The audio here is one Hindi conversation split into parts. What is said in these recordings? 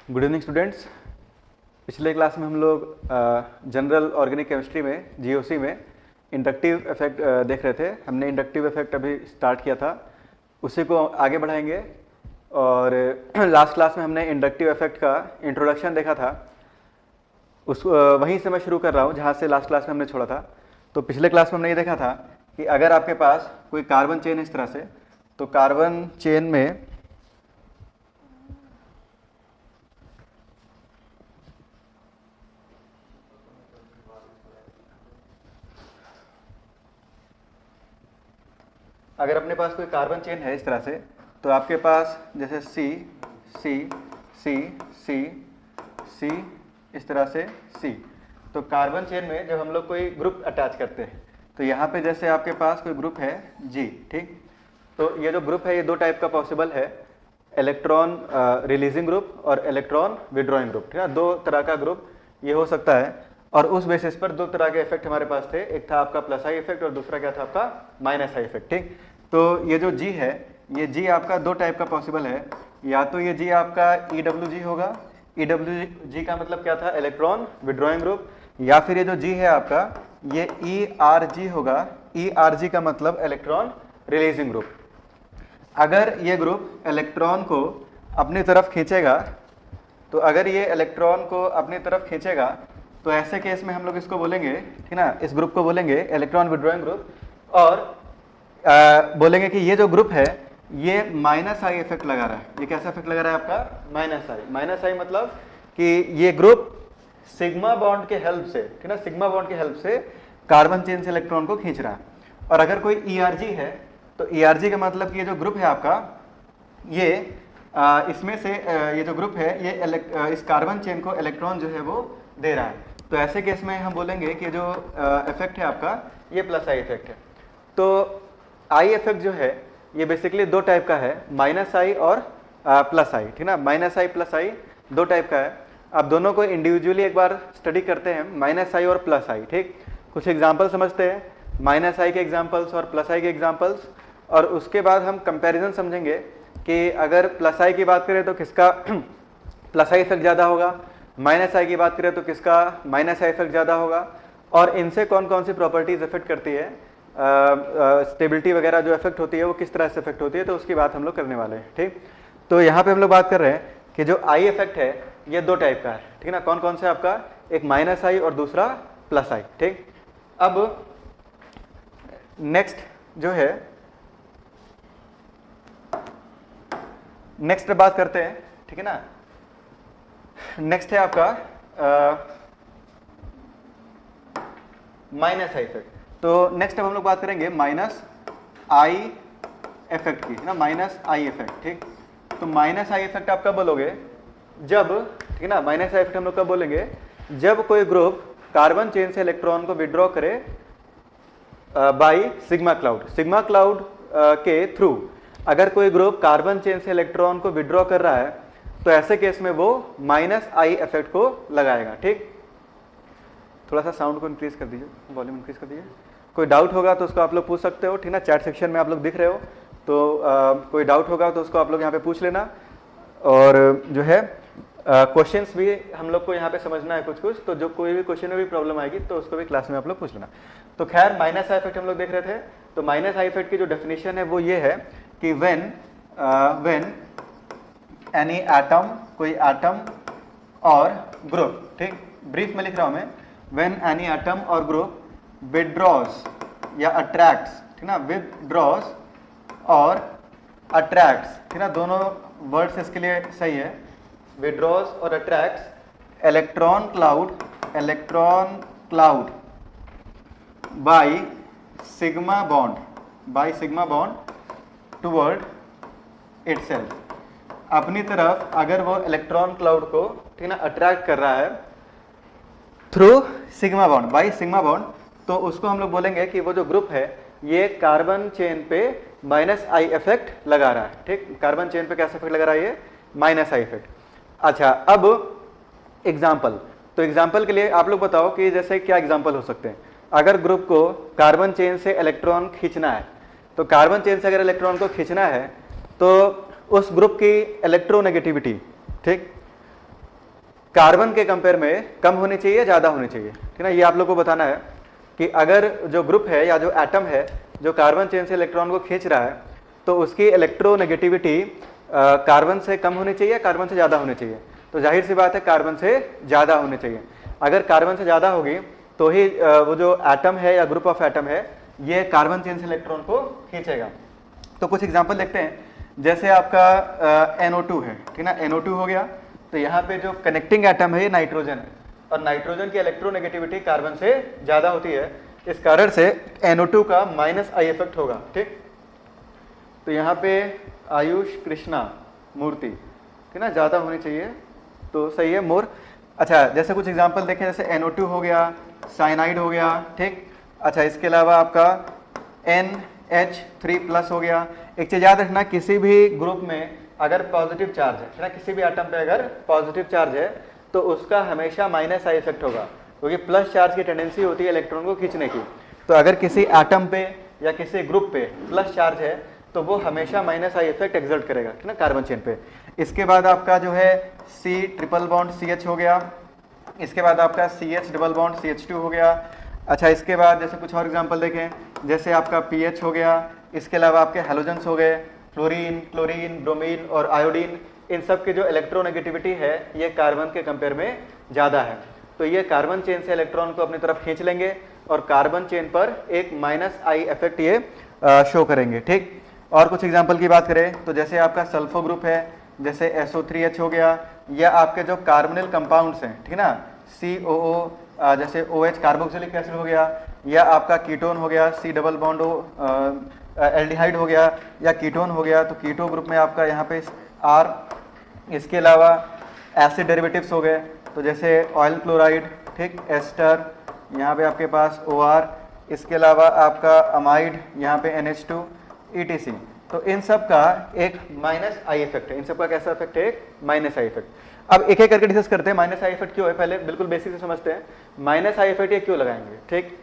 Good evening students. पिछले क्लास में हम लोग जनरल ऑर्गेनिक केमिस्ट्री में जीओसी में इंडक्टिव इफेक्ट देख रहे थे। हमने इंडक्टिव इफेक्ट अभी स्टार्ट किया था, उसी को आगे बढ़ाएंगे। और लास्ट क्लास में हमने इंडक्टिव इफेक्ट का इंट्रोडक्शन देखा था, उस वहीं से मैं शुरू कर रहा हूँ जहाँ से लास्ट क्लास में हमने छोड़ा था। तो पिछले क्लास में हमने ये देखा था कि अगर आपके पास कोई कार्बन चेन इस तरह से, तो कार्बन चेन में अगर अपने पास कोई कार्बन चेन है इस तरह से, तो आपके पास जैसे सी सी सी सी सी इस तरह से सी, तो कार्बन चेन में जब हम लोग कोई ग्रुप अटैच करते हैं तो यहाँ पे जैसे आपके पास कोई ग्रुप है जी, ठीक। तो ये जो ग्रुप है ये दो टाइप का पॉसिबल है, इलेक्ट्रॉन रिलीजिंग ग्रुप और इलेक्ट्रॉन विड्रॉइंग ग्रुप, ठीक है। दो तरह का ग्रुप ये हो सकता है। और उस बेसिस पर दो तरह के इफेक्ट हमारे पास थे, एक था आपका प्लस आई इफेक्ट और दूसरा क्या था आपका माइनस आई इफेक्ट, ठीक। तो ये जो जी है, ये जी आपका दो टाइप का पॉसिबल है। या तो ये जी आपका EWG होगा, EWG का मतलब क्या था, इलेक्ट्रॉन विड्रॉइंग ग्रुप। या फिर ये जो जी है आपका ये ERG होगा, ERG का मतलब इलेक्ट्रॉन रिलीजिंग ग्रुप। अगर ये ग्रुप इलेक्ट्रॉन को अपनी तरफ खींचेगा, तो अगर ये इलेक्ट्रॉन को अपनी तरफ खींचेगा तो ऐसे केस में हम लोग इसको बोलेंगे, ठीक ना, इस ग्रुप को बोलेंगे इलेक्ट्रॉन विड्रॉइंग ग्रुप। और बोलेंगे कि ये जो ग्रुप है ये माइनस आई इफेक्ट लगा रहा है। ये कैसा इफेक्ट लगा रहा है आपका, माइनस आई। माइनस आई मतलब कि ये ग्रुप सिग्मा बॉन्ड के हेल्प से, ठीक ना, सिग्मा बॉन्ड के हेल्प से कार्बन चेन से इलेक्ट्रॉन को खींच रहा है। और अगर कोई ERG है तो ERG का मतलब कि ये जो ग्रुप है आपका ये इसमें से ये जो ग्रुप है ये इस कार्बन चेन को इलेक्ट्रॉन जो है वो दे रहा है। तो ऐसे केस में हम बोलेंगे कि जो इफेक्ट है आपका ये प्लस आई इफेक्ट है। तो आई इफेक्ट जो है ये बेसिकली दो टाइप का है, माइनस आई और प्लस आई, ठीक ना। माइनस आई प्लस आई दो टाइप का है। आप दोनों को इंडिविजुअली एक बार स्टडी करते हैं, माइनस आई और प्लस आई, ठीक। कुछ एग्जाम्पल समझते हैं, माइनस आई के एग्जाम्पल्स और प्लस आई के एग्जाम्पल्स, और उसके बाद हम कंपैरिजन समझेंगे कि अगर प्लस आई की बात करें तो किसका प्लस आई इफेक्ट ज़्यादा होगा, माइनस आई की बात करें तो किसका माइनस आई इफेक्ट ज़्यादा होगा, और इनसे कौन कौन सी प्रॉपर्टीज इफेक्ट करती है, स्टेबिलिटी वगैरह जो इफेक्ट होती है वो किस तरह से इफेक्ट होती है, तो उसकी बात हम लोग करने वाले हैं, ठीक। तो यहाँ पे हम लोग बात कर रहे हैं कि जो आई इफेक्ट है ये दो टाइप का है, ठीक ना। कौन कौन से आपका, एक माइनस आई और दूसरा प्लस आई, ठीक। अब नेक्स्ट जो है, नेक्स्ट बात करते हैं, ठीक है ना। नेक्स्ट है आपका माइनस आई इफेक्ट। तो नेक्स्ट अब हम लोग बात करेंगे माइनस आई इफेक्ट की, ना, माइनस आई इफेक्ट, ठीक। तो माइनस आई इफेक्ट आप कब बोलोगे, जब, ठीक है ना, माइनस आई इफेक्ट हम लोग कब बोलेंगे, जब कोई ग्रुप कार्बन चेन से इलेक्ट्रॉन को विड्रॉ करे by sigma cloud. Sigma cloud के थ्रू अगर कोई ग्रुप कार्बन चेन से इलेक्ट्रॉन को विड्रॉ कर रहा है तो ऐसे केस में वो माइनस आई इफेक्ट को लगाएगा, ठीक। थोड़ा सा साउंड को इंक्रीज कर दीजिए, वॉल्यूम इंक्रीज कर दीजिए। कोई डाउट होगा तो उसको आप लोग पूछ सकते हो, ठीक ना। चैट सेक्शन में आप लोग दिख रहे हो, तो कोई डाउट होगा तो उसको आप लोग यहाँ पे पूछ लेना। और जो है क्वेश्चंस भी हम लोग को यहाँ पे समझना है कुछ कुछ, तो जो कोई भी क्वेश्चन में भी प्रॉब्लम आएगी तो उसको भी क्लास में आप लोग पूछ लेना। तो खैर माइनस आई इफेक्ट हम लोग देख रहे थे। तो माइनस आई इफेक्ट की जो डेफिनेशन है वो ये है कि व्हेन एनी एटम, कोई एटम और ग्रुप, ठीक, ब्रीफ में लिख रहा हूं मैं, व्हेन एनी एटम और ग्रुप विड्रॉज या अट्रैक्ट्स, ठीक ना, विड्रॉज और अट्रैक्ट्स, ठीक ना, दोनों वर्ड्स इसके लिए सही है, विड्रॉज और attracts electron cloud by sigma bond toward itself. अपनी तरफ अगर वो इलेक्ट्रॉन क्लाउड को, ठीक ना, अट्रैक्ट कर रहा है through sigma bond, by sigma bond, तो उसको हम लोग बोलेंगे कि वो जो ग्रुप है ये कार्बन चेन पे माइनस आई इफेक्ट लगा रहा है, ठीक। कार्बन चेन पे कैसा इफेक्ट लगा रहा है ये, माइनस आई इफेक्ट। अच्छा, अब एग्जाम्पल, तो एग्जाम्पल के लिए आप लोग बताओ कि जैसे क्या एग्जाम्पल हो सकते हैं। अगर ग्रुप को कार्बन चेन से इलेक्ट्रॉन खींचना है, तो कार्बन चेन से अगर इलेक्ट्रॉन को खींचना है तो उस ग्रुप की इलेक्ट्रोनेगेटिविटी, ठीक, कार्बन के कंपेयर में कम होनी चाहिए, ज़्यादा होनी चाहिए, ठीक ना। ये आप लोग को बताना है कि अगर जो ग्रुप है या जो एटम है जो कार्बन चेन से इलेक्ट्रॉन को खींच रहा है तो उसकी इलेक्ट्रोनेगेटिविटी कार्बन से कम होनी चाहिए, कार्बन से ज़्यादा होनी चाहिए। तो जाहिर सी बात है कार्बन से ज़्यादा होनी चाहिए। अगर कार्बन से ज़्यादा होगी तो ही वो जो एटम है या ग्रुप ऑफ एटम है ये कार्बन चेन से इलेक्ट्रॉन को खींचेगा। तो कुछ एग्जांपल देखते हैं, जैसे आपका NO2 है, ठीक ना। NO2 हो गया तो यहाँ पे जो कनेक्टिंग एटम है ये नाइट्रोजन है और नाइट्रोजन की इलेक्ट्रोनेगेटिविटी कार्बन से ज़्यादा होती है, इस कारण से NO2 का -I इफेक्ट होगा, ठीक। तो यहाँ पे आयुष कृष्णा मूर्ति, ठीक ना, ज़्यादा होनी चाहिए तो सही है, मोर। अच्छा, जैसे कुछ एग्जांपल देखें, जैसे NO2 हो गया, साइनाइड हो गया, ठीक। अच्छा, इसके अलावा आपका NH3+ हो गया। एक चीज़ याद रखना, किसी भी ग्रुप में अगर पॉजिटिव चार्ज है, ठीक ना, किसी भी एटम पे अगर पॉजिटिव चार्ज है तो उसका हमेशा -I इफेक्ट होगा, क्योंकि प्लस चार्ज की टेंडेंसी होती है इलेक्ट्रॉन को खींचने की। तो अगर किसी एटम पे या किसी ग्रुप पे प्लस चार्ज है तो वो हमेशा -I इफेक्ट एक्सर्ट करेगा, ठीक ना, कार्बन चेन पे। इसके बाद आपका जो है C∧CH हो गया, इसके बाद आपका CH∧CH2 हो गया। अच्छा, इसके बाद जैसे कुछ और एग्जांपल देखें, जैसे आपका pH हो गया, इसके अलावा आपके हेलोजेंस हो गए, फ्लोरीन, क्लोरीन, ब्रोमीन और आयोडीन। इन सब की जो इलेक्ट्रोनेगेटिविटी है ये कार्बन के कंपेयर में ज़्यादा है, तो ये कार्बन चेन से इलेक्ट्रॉन को अपनी तरफ खींच लेंगे और कार्बन चेन पर एक -I इफेक्ट ये शो करेंगे, ठीक। और कुछ एग्जांपल की बात करें तो जैसे आपका सल्फो ग्रुप है, जैसे SO3H हो गया, या आपके जो कार्बोनिल कंपाउंड्स हैं, ठीक ना, COO, जैसे OH कार्बोक्सिलिक एसिड हो गया, या आपका कीटोन हो गया, C�~O एल्डिहाइड हो गया, या कीटोन हो गया। तो कीटो ग्रुप में आपका यहाँ पे R, इसके अलावा एसिड डेरिवेटिव्स हो गए, तो जैसे ऑयल क्लोराइड, ठीक, एस्टर, यहाँ पे आपके पास OR, इसके अलावा आपका अमाइड, यहाँ पे NH2, ETC। तो इन सब का एक -I इफेक्ट है, इन सब का कैसा इफेक्ट है, एक -I इफेक्ट। अब एक एक करके डिस्कस करते हैं -I इफेक्ट क्यों है, पहले बिल्कुल बेसिक से समझते हैं -I इफेक्ट ये क्यों लगाएंगे, ठीक।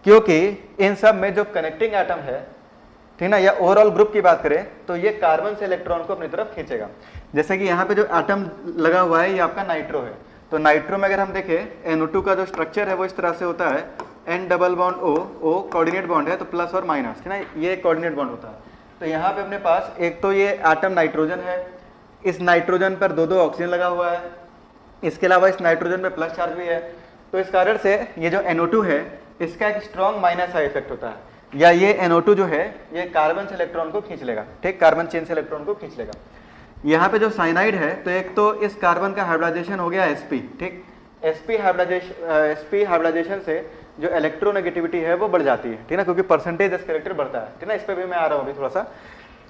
क्योंकि इन सब में जो कनेक्टिंग एटम है, ठीक ना, या ओवरऑल ग्रुप की बात करें तो ये कार्बन से इलेक्ट्रॉन को अपनी तरफ खींचेगा। जैसे कि यहाँ पे जो एटम लगा हुआ है ये आपका नाइट्रो है, तो नाइट्रो में अगर हम देखें NO2 का जो स्ट्रक्चर है वो इस तरह से होता है, N∬O कोऑर्डिनेट बॉन्ड है, तो प्लस और माइनस, ठीक ना, ये कोऑर्डिनेट बॉन्ड होता है। तो यहाँ पे अपने पास एक तो ये एटम नाइट्रोजन है, इस नाइट्रोजन पर दो ऑक्सीजन लगा हुआ है, इसके अलावा इस नाइट्रोजन पे प्लस चार्ज भी है। तो इस कारण से ये जो NO2 है इसका एक स्ट्रॉन्ग -I इफेक्ट होता है, या ये NO2 जो है ये कार्बन से इलेक्ट्रॉन को खींच लेगा, ठीक, कार्बन चेन से इलेक्ट्रॉन को खींच लेगा। यहाँ पे जो साइनाइड है तो एक तो इस कार्बन का हाइब्रिडाइजेशन हो गया sp, ठीक। sp हाइब्रिडाइजेशन से जो इलेक्ट्रोनेगेटिविटी है वो बढ़ जाती है, ठीक ना, क्योंकि परसेंटेज इस कैरेक्टर बढ़ता है, ठीक ना। इस पर भी मैं आ रहा हूँ अभी थोड़ा सा।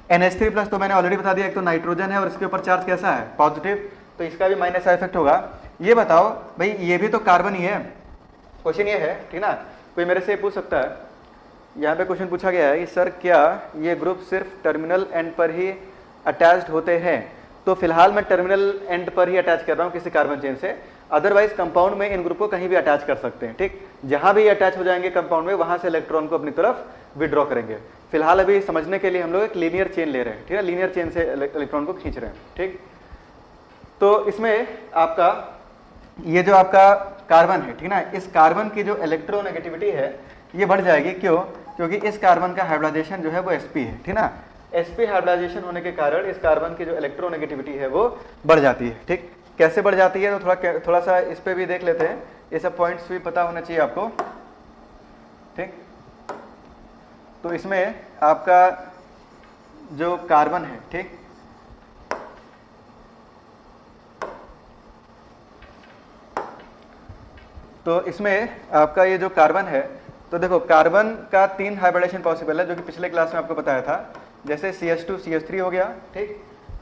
NH3+ तो मैंने ऑलरेडी बता दिया, एक तो नाइट्रोजन है और इसके ऊपर चार्ज कैसा है, पॉजिटिव, तो इसका भी -I इफेक्ट होगा। ये बताओ भाई, ये भी तो कार्बन ही है, क्वेश्चन ये है, ठीक ना। कोई मेरे से पूछ सकता है, यहाँ पे क्वेश्चन पूछा गया है कि सर क्या ये ग्रुप सिर्फ टर्मिनल एंड पर ही अटैच्ड होते हैं? तो फिलहाल मैं टर्मिनल एंड पर ही अटैच कर रहा हूँ किसी कार्बन चेन से, अदरवाइज कंपाउंड में इन ग्रुप को कहीं भी अटैच कर सकते हैं, ठीक। जहां भी अटैच हो जाएंगे कंपाउंड में वहां से इलेक्ट्रॉन को अपनी तरफ विड्रॉ करेंगे। फिलहाल अभी समझने के लिए हम लोग एक लीनियर चेन ले रहे हैं, ठीक है, लीनियर चेन से इलेक्ट्रॉन को खींच रहे हैं, ठीक। तो इसमें आपका ये जो आपका कार्बन है, ठीक ना, इस कार्बन की जो इलेक्ट्रोनेगेटिविटी है ये बढ़ जाएगी, क्यों? क्योंकि इस कार्बन का हाइब्रिडाइजेशन जो है वो sp है, ठीक ना। sp हाइब्रिडाइजेशन होने के कारण इस कार्बन की जो इलेक्ट्रोनेगेटिविटी है वो बढ़ जाती है, ठीक। कैसे बढ़ जाती है तो थोड़ा सा इस पे भी देख लेते हैं, ये सब पॉइंट्स भी पता होना चाहिए आपको, ठीक। तो इसमें आपका जो कार्बन है, ठीक, तो इसमें आपका ये जो कार्बन है, तो देखो कार्बन का 3 हाइब्रिडेशन पॉसिबल है, जो कि पिछले क्लास में आपको बताया था। जैसे CH2 CH3 हो गया, ठीक।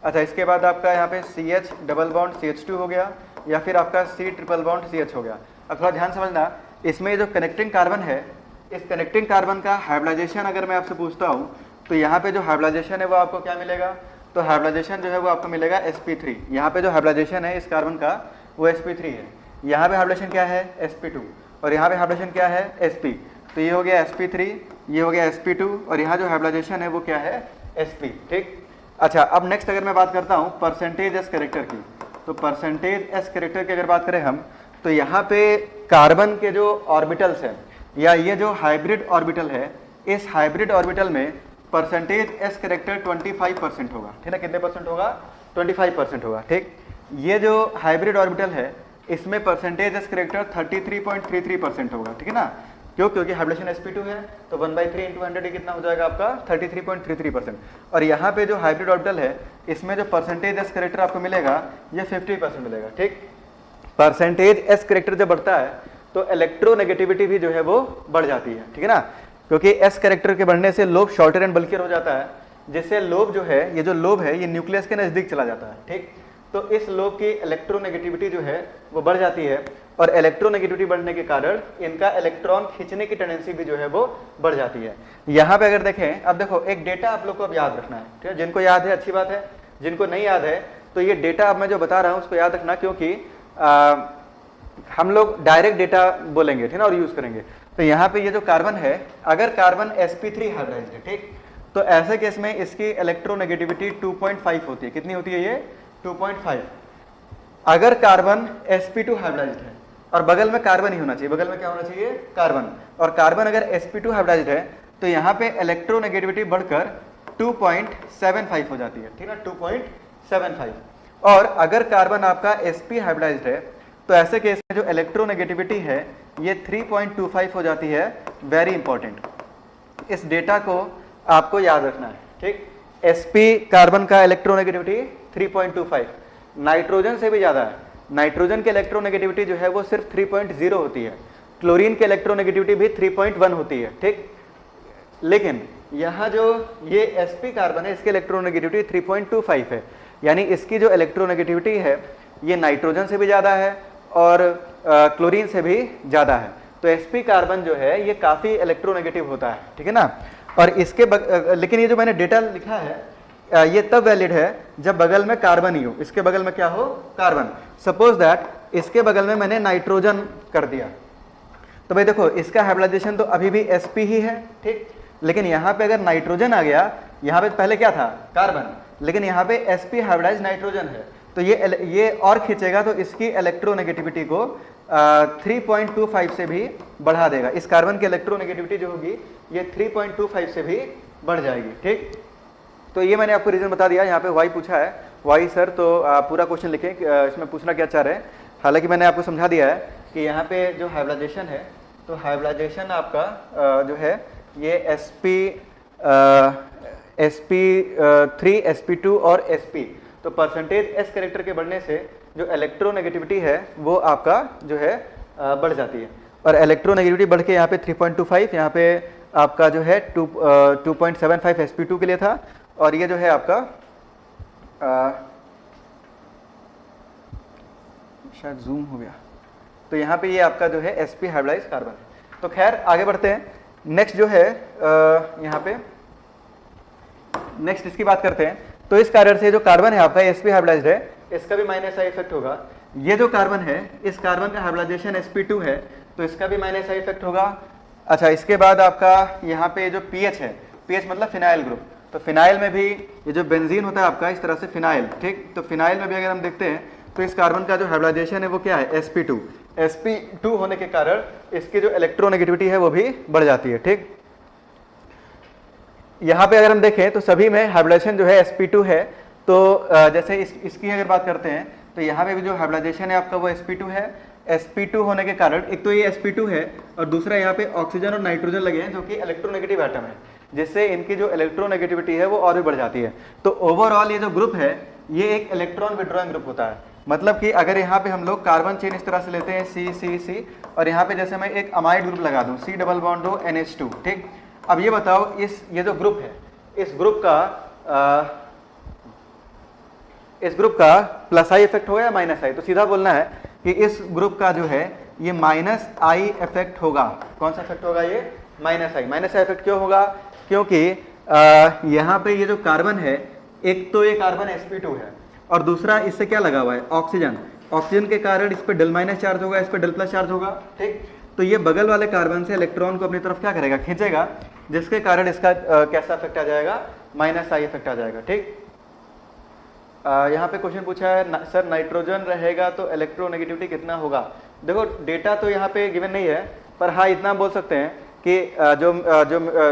अच्छा, इसके बाद आपका यहाँ पे CH∬CH2 हो गया, या फिर आपका C∧CH हो गया। अब थोड़ा ध्यान समझना, इसमें जो कनेक्टिंग कार्बन है, इस कनेक्टिंग कार्बन का हाइब्रिडाइजेशन अगर मैं आपसे पूछता हूँ तो यहाँ पे जो हाइब्रिडाइजेशन है वो आपको क्या मिलेगा? तो हाइब्रिडाइजेशन जो है वो आपको मिलेगा sp3। यहाँ पे जो हाइब्रिडाइजेशन है इस कार्बन का वो sp3 है। यहाँ पे हाइब्रिडेशन क्या है? sp2। और यहाँ पे हाइब्रिडेशन क्या है? sp। तो ये हो गया sp3, ये हो गया sp2, और यहाँ जो हाइब्रिडाइजेशन है वो क्या है? sp, ठीक। अच्छा, अब नेक्स्ट अगर मैं बात करता हूँ परसेंटेज एस कैरेक्टर की, तो परसेंटेज एस कैरेक्टर की अगर बात करें हम, तो यहाँ पे कार्बन के जो ऑर्बिटल्स हैं या ये जो हाइब्रिड ऑर्बिटल है, इस हाइब्रिड ऑर्बिटल में परसेंटेज एस कैरेक्टर 25% होगा, ठीक है। कितने परसेंट होगा? 25% होगा, ठीक। ये जो हाइब्रिड ऑर्बिटल है इसमें परसेंटेज एस कैरेक्टर 33.33% होगा, ठीक है ना। क्यों? क्योंकि हाइब्रिडेशन sp2 है, तो 1/3 × 100 कितना हो जाएगा आपका? 33.33%। और यहाँ पे जो हाइब्रिड ऑर्बिटल है इसमें जो परसेंटेज एस कैरेक्टर आपको मिलेगा ये 50% मिलेगा, ठीक। परसेंटेज एस कैरेक्टर जब बढ़ता है तो इलेक्ट्रोनेगेटिविटी भी जो है वो बढ़ जाती है, ठीक है ना। क्योंकि एस कैरेक्टर के बढ़ने से लोब शॉर्टर एंड बल्कियर हो जाता है, जिससे लोब जो है, ये जो लोब है ये न्यूक्लियस के नज़दीक चला जाता है, ठीक। तो इस लोब की इलेक्ट्रोनेगेटिविटी जो है वो बढ़ जाती है, और इलेक्ट्रोनेगेटिविटी बढ़ने के कारण इनका इलेक्ट्रॉन खींचने की टेंडेंसी भी जो है वो बढ़ जाती है। यहाँ पे अगर देखें, अब देखो एक डेटा आप लोग को अब याद रखना है, ठीक है। जिनको याद है अच्छी बात है, जिनको नहीं याद है तो ये डेटा अब मैं जो बता रहा हूँ उसको याद रखना, क्योंकि हम लोग डायरेक्ट डेटा बोलेंगे, ठीक है ना, और यूज करेंगे। तो यहाँ पे ये जो कार्बन है, अगर कार्बन sp3 हाइब्रिडाइज्ड है, ठीक, तो ऐसे केस में इसकी इलेक्ट्रोनेगेटिविटी 2.5 होती है। कितनी होती है ये? 2.5। अगर कार्बन sp2 हाइब्रिडाइज्ड है और बगल में कार्बन ही होना चाहिए, बगल में क्या होना चाहिए? कार्बन। और कार्बन अगर sp2 हाइब्रिडाइज्ड है तो यहाँ पे इलेक्ट्रोनेगेटिविटी बढ़कर 2.75 हो जाती है, ठीक है ना, 2.75। और अगर कार्बन आपका sp हाइब्रिडाइज्ड है तो ऐसे केस में जो इलेक्ट्रोनेगेटिविटी है ये 3.25 हो जाती है। वेरी इंपॉर्टेंट, इस डेटा को आपको याद रखना है, ठीक। sp कार्बन का इलेक्ट्रोनेगेटिविटी 3.25, नाइट्रोजन से भी ज्यादा है। नाइट्रोजन की इलेक्ट्रोनेगेटिविटी जो है वो सिर्फ 3.0 होती है, क्लोरीन की इलेक्ट्रोनेगेटिविटी भी 3.1 होती है, ठीक। लेकिन यहाँ जो ये sp कार्बन है इसकी इलेक्ट्रोनेगेटिविटी 3.25 है, यानी इसकी जो इलेक्ट्रोनेगेटिविटी है ये नाइट्रोजन से भी ज्यादा है और क्लोरीन से भी ज्यादा है। तो sp कार्बन जो है ये काफी इलेक्ट्रोनेगेटिव होता है, ठीक है ना। और इसके लेकिन ये जो मैंने डेटा लिखा है ये तब वैलिड है जब बगल में कार्बन ही हो। इसके बगल में क्या हो? कार्बन। सपोज दैट इसके बगल में मैंने नाइट्रोजन कर दिया, तो भाई देखो इसका हाइब्रिडाइजेशन तो अभी भी sp ही है, ठीक। लेकिन यहाँ पे अगर नाइट्रोजन आ गया, यहाँ पे पहले क्या था? कार्बन, लेकिन यहाँ पे sp हाइब्रिडाइज नाइट्रोजन है, तो ये और खींचेगा तो इसकी इलेक्ट्रोनेगेटिविटी को 3.25 से भी बढ़ा देगा। इस कार्बन की इलेक्ट्रोनेगेटिविटी जो होगी ये 3.25 से भी बढ़ जाएगी, ठीक। तो ये मैंने आपको रीजन बता दिया। यहाँ पे वाई पूछा है, वाई सर, तो पूरा क्वेश्चन लिखें इसमें पूछना क्या चाह रहे हैं। हालांकि मैंने आपको समझा दिया है कि यहाँ पे जो हाइब्रिडाइजेशन है, तो हाइब्रिडाइजेशन आपका जो है ये sp3 sp2 और sp, तो परसेंटेज एस कैरेक्टर के बढ़ने से जो इलेक्ट्रोनेगेटिविटी है वो आपका जो है बढ़ जाती है। और इलेक्ट्रोनेगेटिविटी बढ़ के यहाँ पे 3.25, यहाँ पे आपका जो है 2.75 sp2 के लिए था, और ये जो है आपका शायद जूम हो गया, तो यहाँ पे ये आपका जो है sp हाइब्रिडाइज्ड कार्बन है। तो खैर आगे बढ़ते हैं। नेक्स्ट जो है यहाँ पे नेक्स्ट इसकी बात करते हैं। तो इस कारण से जो कार्बन है आपका sp हाइब्रिडाइज्ड है, इसका भी माइनस आई इफेक्ट होगा। ये जो कार्बन है, इस कार्बन का हाइब्रिडाइजेशन sp2 है, तो इसका भी माइनस आई इफेक्ट होगा। अच्छा, इसके बाद आपका यहाँ पे जो pH है, pH मतलब फिनाइल ग्रुप, तो फिनाइल में भी ये जो बेंजीन होता है आपका इस तरह से फिनाइल, ठीक। तो फिनाइल में भी अगर हम देखते हैं तो इस कार्बन का जो हाइब्रिडाइजेशन है वो क्या है? sp2 होने के कारण इसकी जो इलेक्ट्रोनेगेटिविटी है वो भी बढ़ जाती है, ठीक। यहाँ पे अगर हम देखें तो सभी में हाइब्रिडाइजेशन जो है sp2 है। तो जैसे इसकी अगर बात करते हैं तो यहाँ पे भी जो हाइब्रिडाइजेशन है आपका वो sp2 है। sp2 होने के कारण एक तो ये sp2 है और दूसरा यहाँ पे ऑक्सीजन और नाइट्रोजन लगे हैं जो कि इलेक्ट्रोनेगेटिव एटम है, जिससे इनकी जो इलेक्ट्रोनेगेटिविटी है वो और भी बढ़ जाती है। तो ओवरऑल ये जो ग्रुप है ये एक इलेक्ट्रॉन विड्रॉइंग ग्रुप होता है। मतलब कि अगर यहाँ पे हम लोग कार्बन चेन इस तरह से लेते हैं C और यहाँ पे जैसे मैं एक अमाइड ग्रुप लगा दूँ C double bond O NH2, ठीक। अब ये बताओ ये जो ग्रुप है, इस ग्रुप का प्लस आई इफेक्ट होगा या माइनस आई? तो सीधा बोलना है कि इस ग्रुप का जो है ये माइनस आई इफेक्ट होगा। कौन सा इफेक्ट होगा? ये minus I. Minus I effect क्यों होगा? क्योंकि यहाँ पे ये जो कार्बन है, एक तो ये कार्बन sp2 है और दूसरा इससे क्या लगा हुआ है? ऑक्सीजन। ऑक्सीजन के कारण इस पर डेल माइनस चार्ज होगा, इस पर डेल प्लस चार्ज होगा, ठीक। तो ये बगल वाले कार्बन से इलेक्ट्रॉन को अपनी तरफ क्या करेगा? खींचेगा, जिसके कारण इसका कैसा इफेक्ट आ जाएगा? माइनस आई इफेक्ट आ जाएगा, ठीक। यहाँ पे क्वेश्चन पूछा है सर नाइट्रोजन रहेगा तो इलेक्ट्रोनेगेटिविटी कितना होगा। देखो डेटा तो यहाँ पे गिवन नहीं है, पर हाँ इतना बोल सकते हैं कि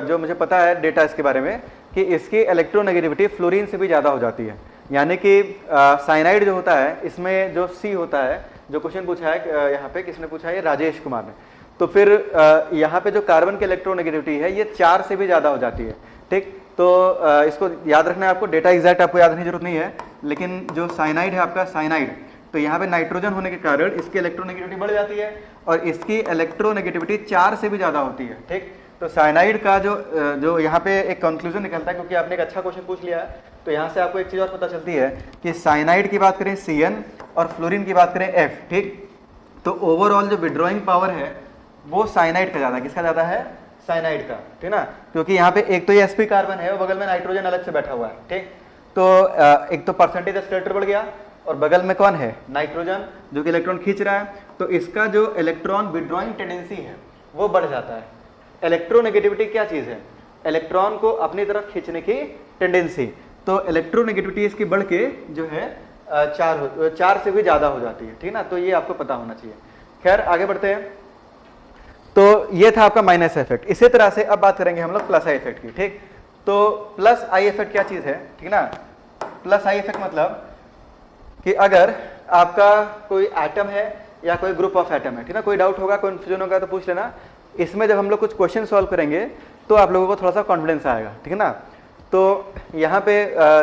जो मुझे पता है डेटा इसके बारे में कि इसकी इलेक्ट्रोनेगेटिविटी फ्लोरीन से भी ज़्यादा हो जाती है। यानी कि साइनाइड जो होता है इसमें जो सी होता है, जो क्वेश्चन पूछा है यहाँ पे किसने पूछा है, ये राजेश कुमार ने। तो फिर यहाँ पे जो कार्बन की इलेक्ट्रोनेगेटिविटी है ये 4 से भी ज़्यादा हो जाती है। ठीक, तो इसको याद रखना है आपको, डेटा एग्जैक्ट आपको याद रखने की जरूरत नहीं है, लेकिन जो साइनाइड है आपका साइनाइड, तो यहाँ पे नाइट्रोजन होने के कारण इसकी इलेक्ट्रोनेगेटिविटी बढ़ जाती है और इसकी इलेक्ट्रोनेगेटिविटी 4 से भी ज़्यादा होती है। ठीक, तो साइनाइड का जो यहाँ पे एक कंक्लूजन निकलता है, क्योंकि आपने एक अच्छा क्वेश्चन पूछ लिया है, तो यहाँ से आपको एक चीज़ और पता चलती है कि साइनाइड की बात करें Cn और फ्लोरीन की बात करें F। ठीक, तो ओवरऑल जो विड्रॉइंग पावर है वो साइनाइड का ज़्यादा, किसका ज़्यादा है, साइनाइड का। ठीक ना, क्योंकि यहाँ पे एक तो ये sp कार्बन है और बगल में नाइट्रोजन अलग से बैठा हुआ है। ठीक, तो एक तो परसेंटेज एस्केलेटर बढ़ गया और बगल में कौन है, नाइट्रोजन, जो कि इलेक्ट्रॉन खींच रहा है, तो इसका जो इलेक्ट्रॉन विड्रॉइंग टेंडेंसी है वो बढ़ जाता है। इलेक्ट्रोनेगेटिविटी क्या चीज़ है, इलेक्ट्रॉन को अपनी तरफ खींचने की टेंडेंसी, तो इलेक्ट्रोनेगेटिविटी इसकी बढ़ के जो है 4 से भी ज़्यादा हो जाती है। ठीक ना, तो ये आपको पता होना चाहिए। खैर आगे बढ़ते हैं। तो ये था आपका माइनस इफेक्ट। इसी तरह से अब बात करेंगे हम लोग प्लस आई इफेक्ट की। ठीक, तो प्लस आई इफेक्ट क्या चीज़ है, ठीक ना, प्लस आई इफेक्ट मतलब कि अगर आपका कोई एटम है या कोई ग्रुप ऑफ एटम है, ठीक ना, कोई डाउट होगा, कन्फ्यूजन होगा तो पूछ लेना। इसमें जब हम लोग कुछ क्वेश्चन सॉल्व करेंगे तो आप लोगों को थोड़ा सा कॉन्फिडेंस आएगा। ठीक है ना, तो यहाँ पे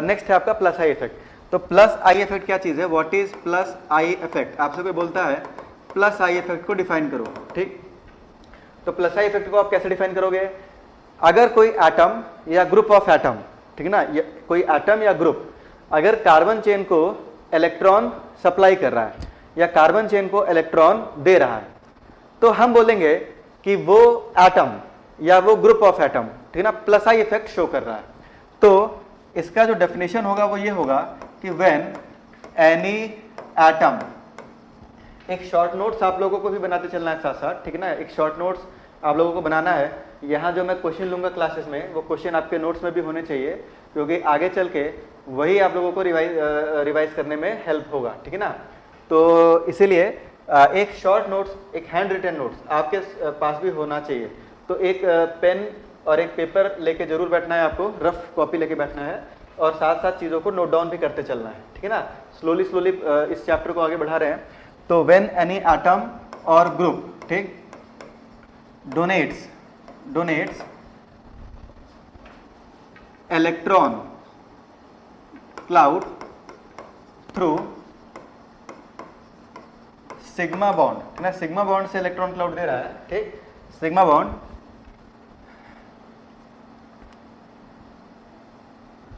नेक्स्ट है आपका प्लस आई इफेक्ट। तो प्लस आई इफेक्ट क्या चीज़ है, what is plus I effect, आपसे कोई बोलता है प्लस आई इफेक्ट को डिफाइन करो। ठीक, तो प्लस आई इफेक्ट को आप कैसे डिफाइन करोगे, अगर कोई एटम या ग्रुप ऑफ एटम, ठीक है ना, कोई एटम या ग्रुप अगर कार्बन चेन को इलेक्ट्रॉन सप्लाई कर रहा है या कार्बन चेन को इलेक्ट्रॉन दे रहा है, तो हम बोलेंगे कि वो एटम या वो ग्रुप ऑफ एटम, ठीक है ना, प्लस आई इफेक्ट शो कर रहा है। तो इसका जो डेफिनेशन होगा वो ये होगा कि व्हेन एनी एटम, एक शॉर्ट नोट्स आप लोगों को भी बनाते चलना है साथ साथ। ठीक है ना, एक शॉर्ट नोट्स आप लोगों को बनाना है। यहाँ जो मैं क्वेश्चन लूंगा क्लासेस में वो क्वेश्चन आपके नोट्स में भी होने चाहिए, क्योंकि आगे चल के वही आप लोगों को रिवाइज करने में हेल्प होगा। ठीक है ना, तो इसीलिए एक शॉर्ट नोट्स, एक हैंड रिटन नोट्स आपके पास भी होना चाहिए। तो एक पेन और एक पेपर लेके जरूर बैठना है आपको, रफ कॉपी लेके बैठना है और साथ साथ चीज़ों को नोट डाउन भी करते चलना है। ठीक है ना, स्लोली स्लोली इस चैप्टर को आगे बढ़ा रहे हैं। तो व्हेन एनी एटम और ग्रुप, ठीक, donates electron cloud through sigma bond, ठीक ना, सिग्मा बॉन्ड से इलेक्ट्रॉन क्लाउड दे रहा है। ठीक, सिग्मा बॉन्ड,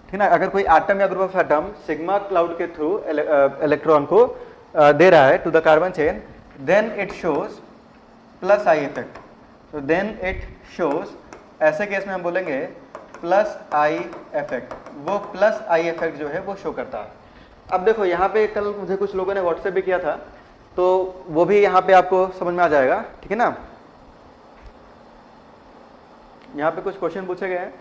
ठीक ना, अगर कोई एटम या group of atom sigma cloud के थ्रू इलेक्ट्रॉन को दे रहा है to the carbon chain, then it shows plus I effect. तो देन इट शोज, ऐसे केस में हम बोलेंगे प्लस आई इफेक्ट, वो प्लस आई इफेक्ट जो है वो शो करता है। अब देखो यहाँ पे कल मुझे कुछ लोगों ने व्हाट्सएप भी किया था, तो वो भी यहाँ पे आपको समझ में आ जाएगा। ठीक है ना, यहाँ पे कुछ क्वेश्चन पूछे गए हैं,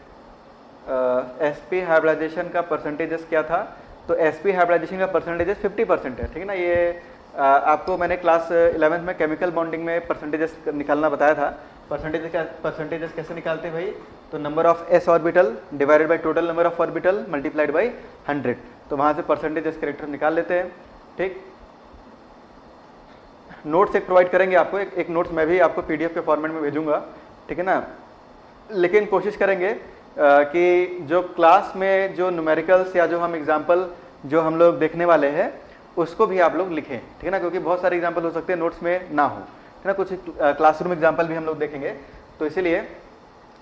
sp हाइब्रिडाइजेशन का परसेंटेजेस क्या था, तो sp हाइब्रिडाइजेशन का परसेंटेजेस 50% है। ठीक है ना, ये आपको मैंने क्लास 11th में केमिकल बॉन्डिंग में परसेंटेजेस निकालना बताया था। परसेंटेजेस कैसे निकालते हैं भाई, तो number of s orbital divided by total number of orbital multiplied by 100, तो वहाँ से परसेंटेजेस कैरेक्टर निकाल लेते हैं। ठीक, नोट्स एक प्रोवाइड करेंगे आपको, एक नोट्स मैं भी आपको PDF के फॉर्मेट में भेजूंगा। ठीक है ना, लेकिन कोशिश करेंगे कि जो क्लास में जो न्यूमेरिकल्स या जो हम एग्जाम्पल जो हम लोग देखने वाले हैं उसको भी आप लोग लिखें। ठीक है ना, क्योंकि बहुत सारे एग्जाम्पल हो सकते हैं नोट्स में ना हो। ठीक है ना, कुछ क्लासरूम एग्जाम्पल भी हम लोग देखेंगे, तो इसीलिए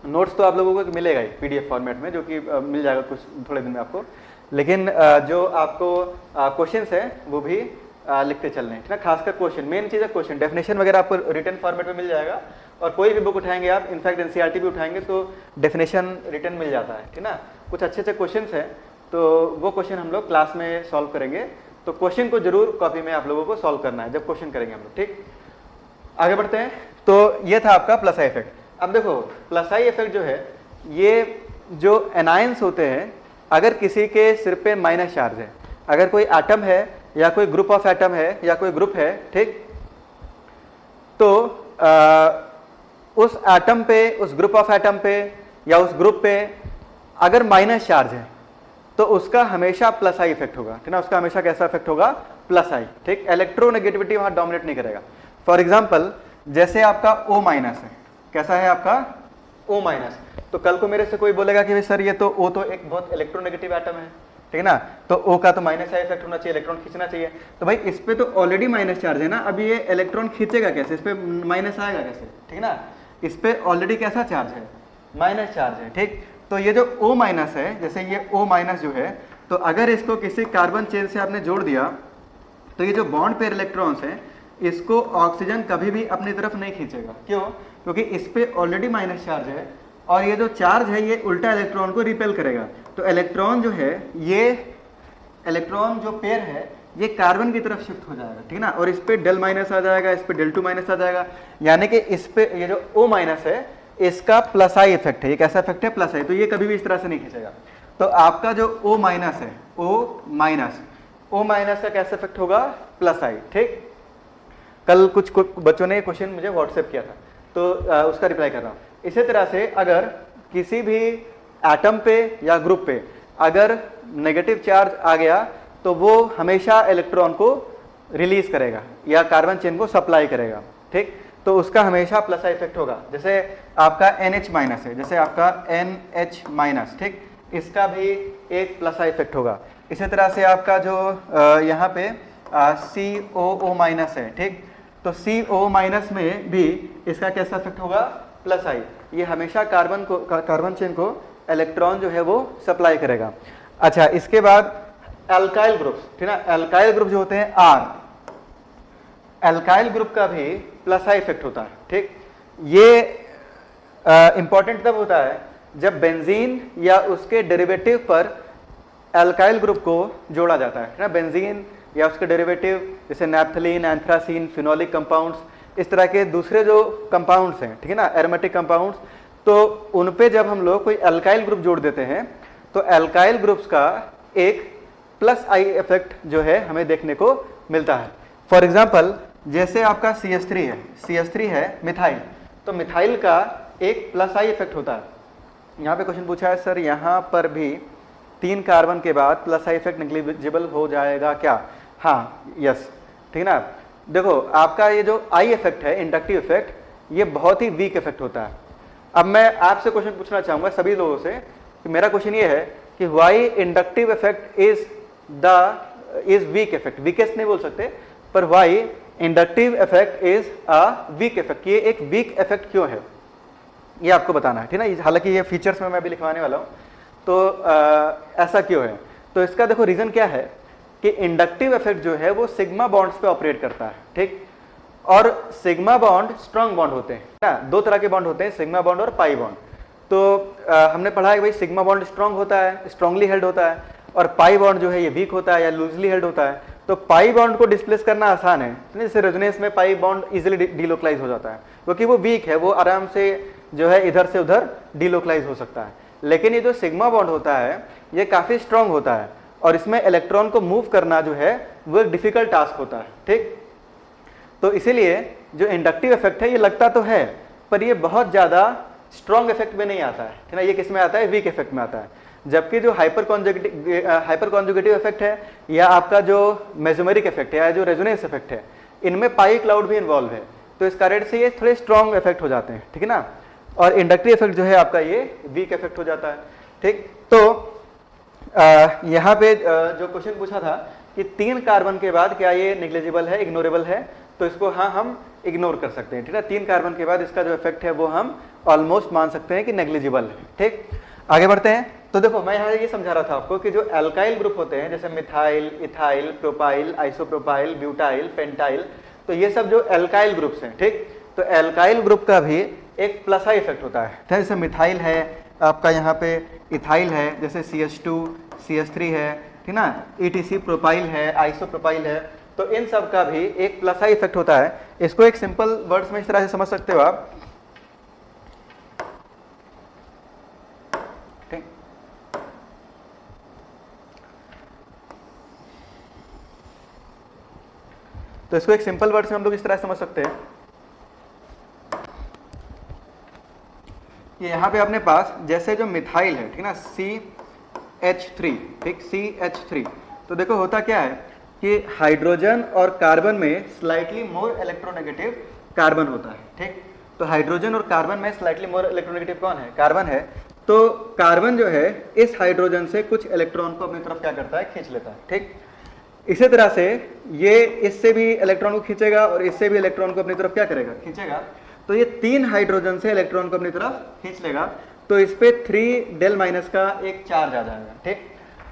नोट्स तो आप लोगों को मिलेगा ही PDF फॉर्मेट में, जो कि मिल जाएगा कुछ थोड़े दिन में आपको, लेकिन जो आपको क्वेश्चंस हैं वो भी लिखते चलने हैं। ठीक है ना, खासकर क्वेश्चन, मेन चीज़ है क्वेश्चन। डेफिनेशन वगैरह आपको रिटन फॉर्मेट में मिल जाएगा, और कोई भी बुक उठाएंगे आप, इनफैक्ट NCERT भी उठाएंगे तो डेफिनेशन रिटन मिल जाता है। ठीक ना, कुछ अच्छे अच्छे क्वेश्चंस हैं, तो वो क्वेश्चन हम लोग क्लास में सॉल्व करेंगे। तो क्वेश्चन को जरूर कॉपी में आप लोगों को सॉल्व करना है जब क्वेश्चन करेंगे हम लोग। ठीक, आगे बढ़ते हैं। तो ये था आपका प्लस आई इफेक्ट। अब देखो प्लस आई इफेक्ट जो है, ये जो एनायंस होते हैं, अगर किसी के सिर पे माइनस चार्ज है, अगर कोई एटम है या कोई ग्रुप ऑफ एटम है या कोई ग्रुप है, ठीक, तो उस एटम पे, उस ग्रुप ऑफ एटम पे या उस ग्रुप पे अगर माइनस चार्ज है तो उसका हमेशा प्लस आई इफेक्ट होगा, ठीक ना, उसका हमेशा कैसा इफेक्ट होगा, प्लस आई, ठीक, इलेक्ट्रोनेगेटिविटी वहां डोमिनेट नहीं करेगा। फॉर एग्जांपल जैसे आपका O माइनस है, कैसा है आपका O माइनस, तो कल को मेरे से कोई बोलेगा कि सर ये तो O तो एक बहुत इलेक्ट्रोनेगेटिव एटम है, ठीक है ना, तो O का तो माइनस आई इफेक्ट होना चाहिए, इलेक्ट्रॉन खींचना चाहिए, तो भाई इस पे तो ऑलरेडी माइनस चार्ज है ना, अब ये इलेक्ट्रॉन खींचेगा कैसे, इस पे माइनस आएगा कैसे, ठीक है ना, इस पे ऑलरेडी कैसा चार्ज है, माइनस चार्ज है, ठीक। तो ये जो O माइनस है, जैसे ये O माइनस जो है, तो अगर इसको किसी कार्बन चेन से आपने जोड़ दिया तो ये जो बॉन्ड पेयर इलेक्ट्रॉन्स हैं इसको ऑक्सीजन कभी भी अपनी तरफ नहीं खींचेगा। क्यों? क्योंकि इस पे ऑलरेडी माइनस चार्ज है और ये जो चार्ज है ये उल्टा इलेक्ट्रॉन को रिपेल करेगा। तो इलेक्ट्रॉन जो है, ये इलेक्ट्रॉन जो पेयर है ये कार्बन की तरफ शिफ्ट हो जाएगा, ठीक ना, और इस पे डेल माइनस आ जाएगा, इस पे डेल टू माइनस आ जाएगा, यानी कि इस पे ये जो O माइनस है इसका प्लस आई इफेक्ट है। ये कैसा इफेक्ट है? प्लस आई। तो ये कभी भी इस तरह से नहीं खींचेगा। तो आपका जो O माइनस है, O माइनस का कैसा इफेक्ट होगा? प्लस आई, ठीक। कल कुछ बच्चों ने क्वेश्चन मुझे व्हाट्सएप किया था तो उसका रिप्लाई कर रहा हूँ। इसी तरह से अगर किसी भी एटम पे या ग्रुप पे अगर नेगेटिव चार्ज आ गया तो वो हमेशा इलेक्ट्रॉन को रिलीज करेगा या कार्बन चेन को सप्लाई करेगा, ठीक। तो उसका हमेशा प्लस आई इफेक्ट होगा। जैसे आपका NH माइनस है, जैसे आपका NH माइनस, ठीक, इसका भी एक प्लस आई इफेक्ट होगा। इसी तरह से आपका जो यहाँ पे COO माइनस है, ठीक, तो CO माइनस में भी इसका कैसा इफेक्ट होगा? प्लस आई। ये हमेशा कार्बन चेन को इलेक्ट्रॉन जो है वो सप्लाई करेगा। अच्छा, इसके बाद एल्काइल ग्रुप्स, ठीक ना, एल्काइल ग्रुप जो होते हैं R, एल्काइल ग्रुप का भी प्लस आई इफेक्ट होता है, ठीक। ये इंपॉर्टेंट तब होता है जब बेंजीन या उसके डेरिवेटिव पर एल्काइल ग्रुप को जोड़ा जाता है ना, बेंजीन या उसके डेरिवेटिव जैसे नैप्थलीन, एंथ्रासीन, फिनोलिक कंपाउंड्स, इस तरह के दूसरे जो कंपाउंड्स हैं, ठीक है ना, एरोमेटिक कंपाउंड्स, तो उन पे जब हम लोग कोई एल्काइल ग्रुप जोड़ देते हैं तो एल्काइल ग्रुप्स का एक प्लस आई इफेक्ट जो है हमें देखने को मिलता है। फॉर एग्जाम्पल जैसे आपका CH3 है मिथाइल, तो मिथाइल का एक प्लस आई इफेक्ट होता है। यहाँ पे क्वेश्चन पूछा है सर यहाँ पर भी 3 कार्बन के बाद प्लस आई इफेक्ट नेग्लिजिबल हो जाएगा क्या? हाँ, यस, ठीक है ना। देखो आपका ये जो आई इफेक्ट है, इंडक्टिव इफेक्ट, ये बहुत ही वीक इफेक्ट होता है। अब मैं आपसे क्वेश्चन पूछना चाहूंगा सभी लोगों से कि मेरा क्वेश्चन ये है कि why inductive effect is weak effect, weakest नहीं बोल सकते, पर why inductive effect is a weak effect, ये एक वीक इफेक्ट क्यों है ये आपको बताना है, ठीक है ना। हालांकि ये फीचर्स में मैं भी लिखवाने वाला हूँ, तो ऐसा क्यों है? तो इसका देखो रीजन क्या है कि इंडक्टिव इफेक्ट जो है वो सिग्मा बॉन्ड्स पे ऑपरेट करता है, ठीक, और सिग्मा बॉन्ड स्ट्रॉन्ग बॉन्ड होते हैं ना, 2 तरह के बॉन्ड होते हैं, सिग्मा बॉन्ड और पाई बॉन्ड। तो हमने पढ़ा है कि भाई सिग्मा बॉन्ड स्ट्रॉन्ग होता है, स्ट्रांगली हेल्ड होता है, और पाई बॉन्ड जो है ये वीक होता है या लूजली हेल्ड होता है। तो पाई बॉन्ड को डिस्प्लेस करना आसान है, जैसे रेजोनेंस में पाई बॉन्ड इजीली डिलोकलाइज हो जाता है क्योंकि वो वीक है, वो आराम से जो है इधर से उधर डिलोकलाइज हो सकता है। लेकिन ये जो सिग्मा बॉन्ड होता है ये काफी स्ट्रांग होता है और इसमें इलेक्ट्रॉन को मूव करना जो है वो एक डिफिकल्ट टास्क होता है, ठीक। तो इसीलिए जो इंडक्टिव इफेक्ट है ये लगता तो है पर ये बहुत ज्यादा स्ट्रॉन्ग इफेक्ट में नहीं आता है, ठीक ना, ये किस में आता है? वीक इफेक्ट में आता है। जबकि जो हाइपर कॉन्जुगेटिव इफेक्ट है या आपका जो मेसोमेरिक इफेक्ट है या जो रेजोनेंस इफेक्ट है, इनमें पाई क्लाउड भी इन्वॉल्व है, तो इस कारण से ये थोड़े स्ट्रॉन्ग इफेक्ट हो जाते हैं, ठीक है ना। और इंडक्टिव इफेक्ट जो है आपका ये वीक इफेक्ट हो जाता है, ठीक। तो यहाँ पे जो क्वेश्चन पूछा था कि 3 कार्बन के बाद क्या ये नेग्लिजिबल है, इग्नोरेबल है, तो इसको हाँ हम इग्नोर कर सकते हैं, ठीक है। 3 कार्बन के बाद इसका जो इफेक्ट है वो हम ऑलमोस्ट मान सकते हैं कि नेग्लिजिबल है, ठीक। आगे बढ़ते हैं। तो देखो मैं यहाँ ये समझा रहा था आपको कि जो एल्काइल ग्रुप होते हैं जैसे methyl, ethyl, propyl, isopropyl, butyl, pentyl, तो ये सब जो एल्काइल ग्रुप्स हैं, ठीक, तो एल्काइल ग्रुप का भी एक प्लस आई इफेक्ट होता है। जैसे मिथाइल है आपका, यहाँ पे इथाइल है, जैसे CH2, CH3 है, ठीक ना, ETC प्रोपाइल है, आइसोप्रोपाइल है, तो इन सब का भी एक प्लस आई इफेक्ट होता है। इसको एक सिंपल वर्ड्स में इस तरह से समझ सकते हो आप, ठीक। तो इसको एक सिंपल वर्ड से हम लोग इस तरह समझ सकते हैं कि यहाँ पे अपने पास जैसे जो मिथाइल है, ठीक ना, CH3, ठीक, CH3, तो देखो होता क्या है कि हाइड्रोजन और कार्बन में स्लाइटली मोर इलेक्ट्रोनेगेटिव कार्बन होता है, ठीक। तो हाइड्रोजन और कार्बन में स्लाइटली मोर इलेक्ट्रोनेगेटिव कौन है? कार्बन है। तो कार्बन जो है इस हाइड्रोजन से कुछ इलेक्ट्रॉन को अपनी तरफ क्या करता है? खींच लेता है, ठीक। इसी तरह से ये इससे भी इलेक्ट्रॉन को खींचेगा और इससे भी इलेक्ट्रॉन को अपनी तरफ क्या करेगा? खींचेगा। तो ये 3 हाइड्रोजन से इलेक्ट्रॉन को अपनी तरफ खींच लेगा, तो इस पे 3 डेल- का एक चार्ज आ जाएगा, ठीक।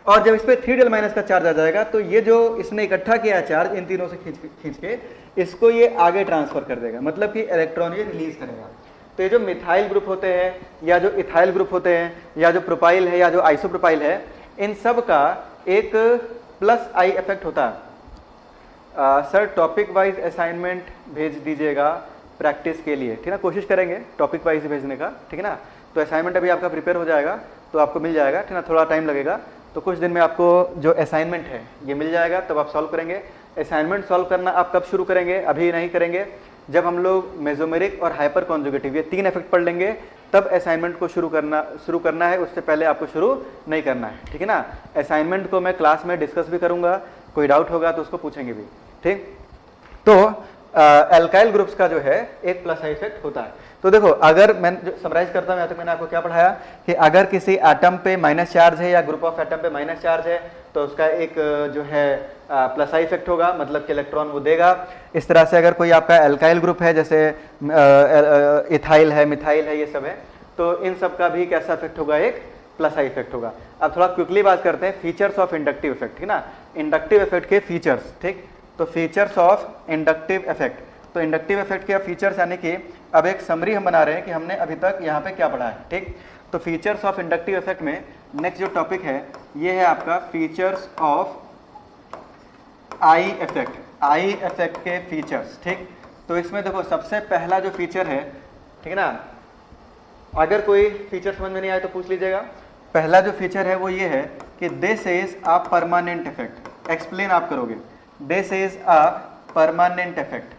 और जब इस पे 3 डेल- का चार्ज आ जाएगा तो ये जो इसने इकट्ठा किया चार्ज इन तीनों से खींच के इसको ये आगे ट्रांसफर कर देगा, मतलब कि इलेक्ट्रॉन ये रिलीज करेगा। तो ये जो मिथाइल ग्रुप होते हैं या जो इथाइल ग्रुप होते हैं या जो प्रोपाइल है या जो आइसोप्रोपाइल है, इन सब का एक प्लस आई इफेक्ट होता है। सर टॉपिक वाइज असाइनमेंट भेज दीजिएगा प्रैक्टिस के लिए, ठीक ना, कोशिश करेंगे टॉपिक वाइज भेजने का, ठीक है ना। तो असाइनमेंट अभी आपका प्रिपेयर हो जाएगा तो आपको मिल जाएगा, ठीक ना, थोड़ा टाइम लगेगा, तो कुछ दिन में आपको जो असाइनमेंट है ये मिल जाएगा, तब आप सॉल्व करेंगे। असाइनमेंट सॉल्व करना आप कब शुरू करेंगे? अभी नहीं करेंगे, जब हम लोग मेसोमेरिक और हाइपर कॉन्जुगेटिव ये 3 इफेक्ट पढ़ लेंगे तब असाइनमेंट को शुरू करना है, उससे पहले आपको शुरू नहीं करना है, ठीक है ना। असाइनमेंट को मैं क्लास में डिस्कस भी करूंगा, कोई डाउट होगा तो उसको पूछेंगे भी, ठीक। तो एल्काइल ग्रुप्स का जो है एक प्लस आई इफेक्ट होता है। तो देखो, अगर मैं समराइज करता हूं, मैंने आपको क्या पढ़ाया कि अगर किसी एटम पे माइनस चार्ज है या ग्रुप ऑफ एटम पे माइनस चार्ज है तो उसका एक जो है प्लस आई इफेक्ट होगा, मतलब कि इलेक्ट्रॉन वो देगा। इस तरह से अगर कोई आपका एल्काइल ग्रुप है, जैसे इथाइल है, मिथाइल है, ये सब है, तो इन सब का भी कैसा इफेक्ट होगा? एक प्लस आई इफेक्ट होगा। अब थोड़ा क्विकली बात करते हैं फीचर्स ऑफ इंडक्टिव इफेक्ट, ठीक ना, इंडक्टिव इफेक्ट के फीचर्स, ठीक। तो फीचर्स ऑफ इंडक्टिव इफेक्ट, तो इंडक्टिव इफेक्ट के फीचर्स यानी कि अब एक समरी हम बना रहे हैं कि हमने अभी तक यहाँ पे क्या पढ़ा है, ठीक। तो फीचर्स ऑफ इंडक्टिव इफेक्ट में नेक्स्ट जो टॉपिक है ये है आपका features of I effect, I effect के फीचर्स, ठीक। तो इसमें देखो सबसे पहला जो फीचर है, ठीक है ना, अगर कोई फीचर समझ में नहीं आए तो पूछ लीजिएगा। पहला जो फीचर है वो ये है कि this is a permanent effect. Explain आप करोगे, this is a permanent effect,